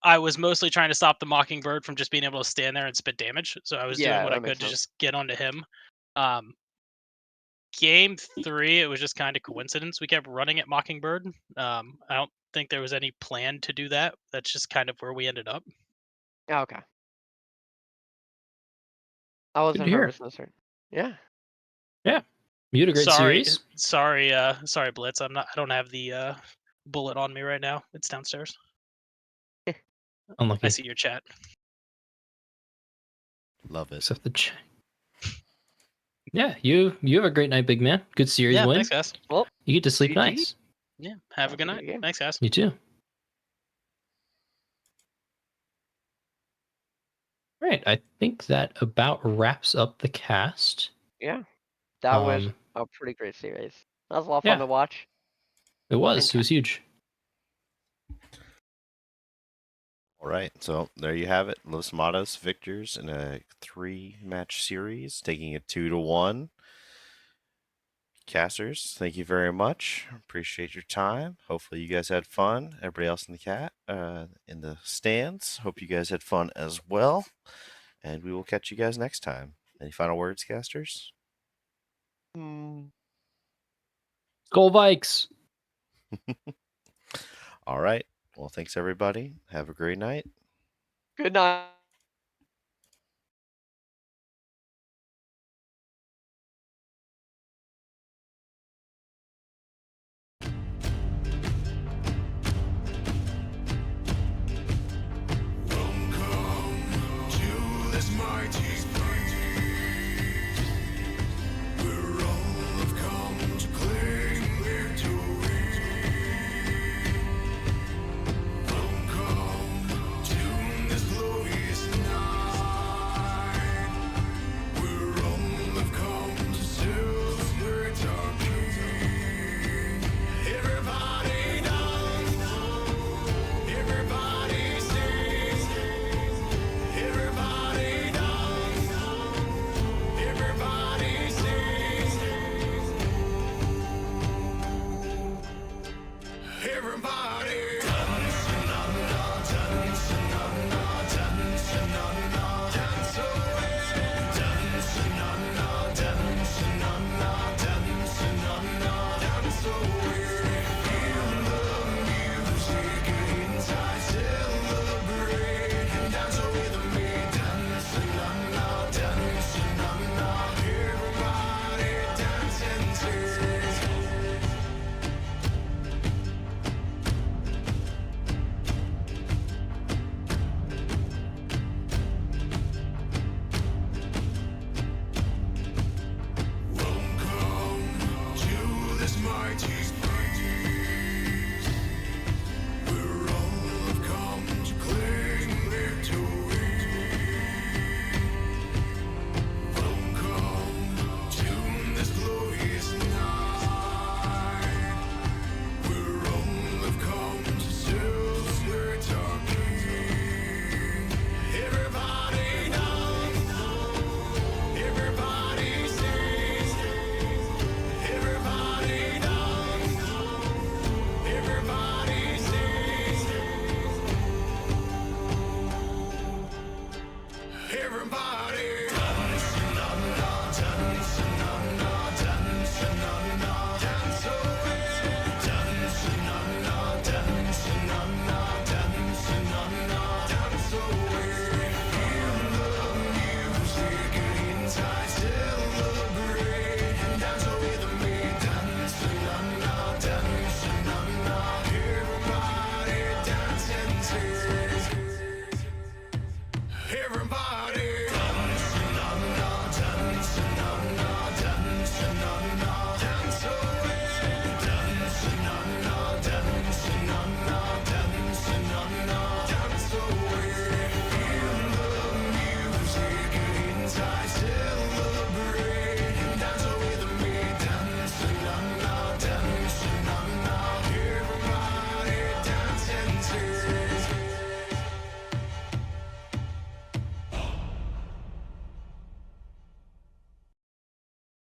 I was mostly trying to stop the Mockingbird from just being able to stand there and spit damage. So I was doing Yeah, what I that makes could to sense. just get onto him. Game 3, it was just kind of coincidence. We kept running at Mockingbird. I don't think there was any plan to do that. That's just kind of where we ended up. Okay. I Good wasn't to hear. 100% certain. Yeah. Yeah. You had a great series. Sorry, Blitz. I don't have the bullet on me right now. It's downstairs. Unlucky. I see your chat. Love it. Except the Yeah, you have a great night, big man. Good series Yeah, win. thanks, guys. Well, You get to sleep GG. nice. Yeah, have a good Have a night. good game. Thanks, guys. You too. Right. I think that about wraps up the cast. Yeah. That was Um, a pretty great series. That was a lot of fun yeah. to watch. It was. Okay. It was huge. All right, so there you have it. Los Nomadas victors in a 3-match series, taking it 2-1. Casters, thank you very much. Appreciate your time. Hopefully you guys had fun. Everybody else in the stands, hope you guys had fun as well. And we will catch you guys next time. Any final words, casters? Mm, Goal Vikes. All right. Well, thanks everybody. Have a great night. Good night. Welcome to this mighty stage, where all have come to claim victory. Welcome to this glorious night, where all have come to celebrate our King. Everybody dance, everybody sing, everybody dance. different vibe.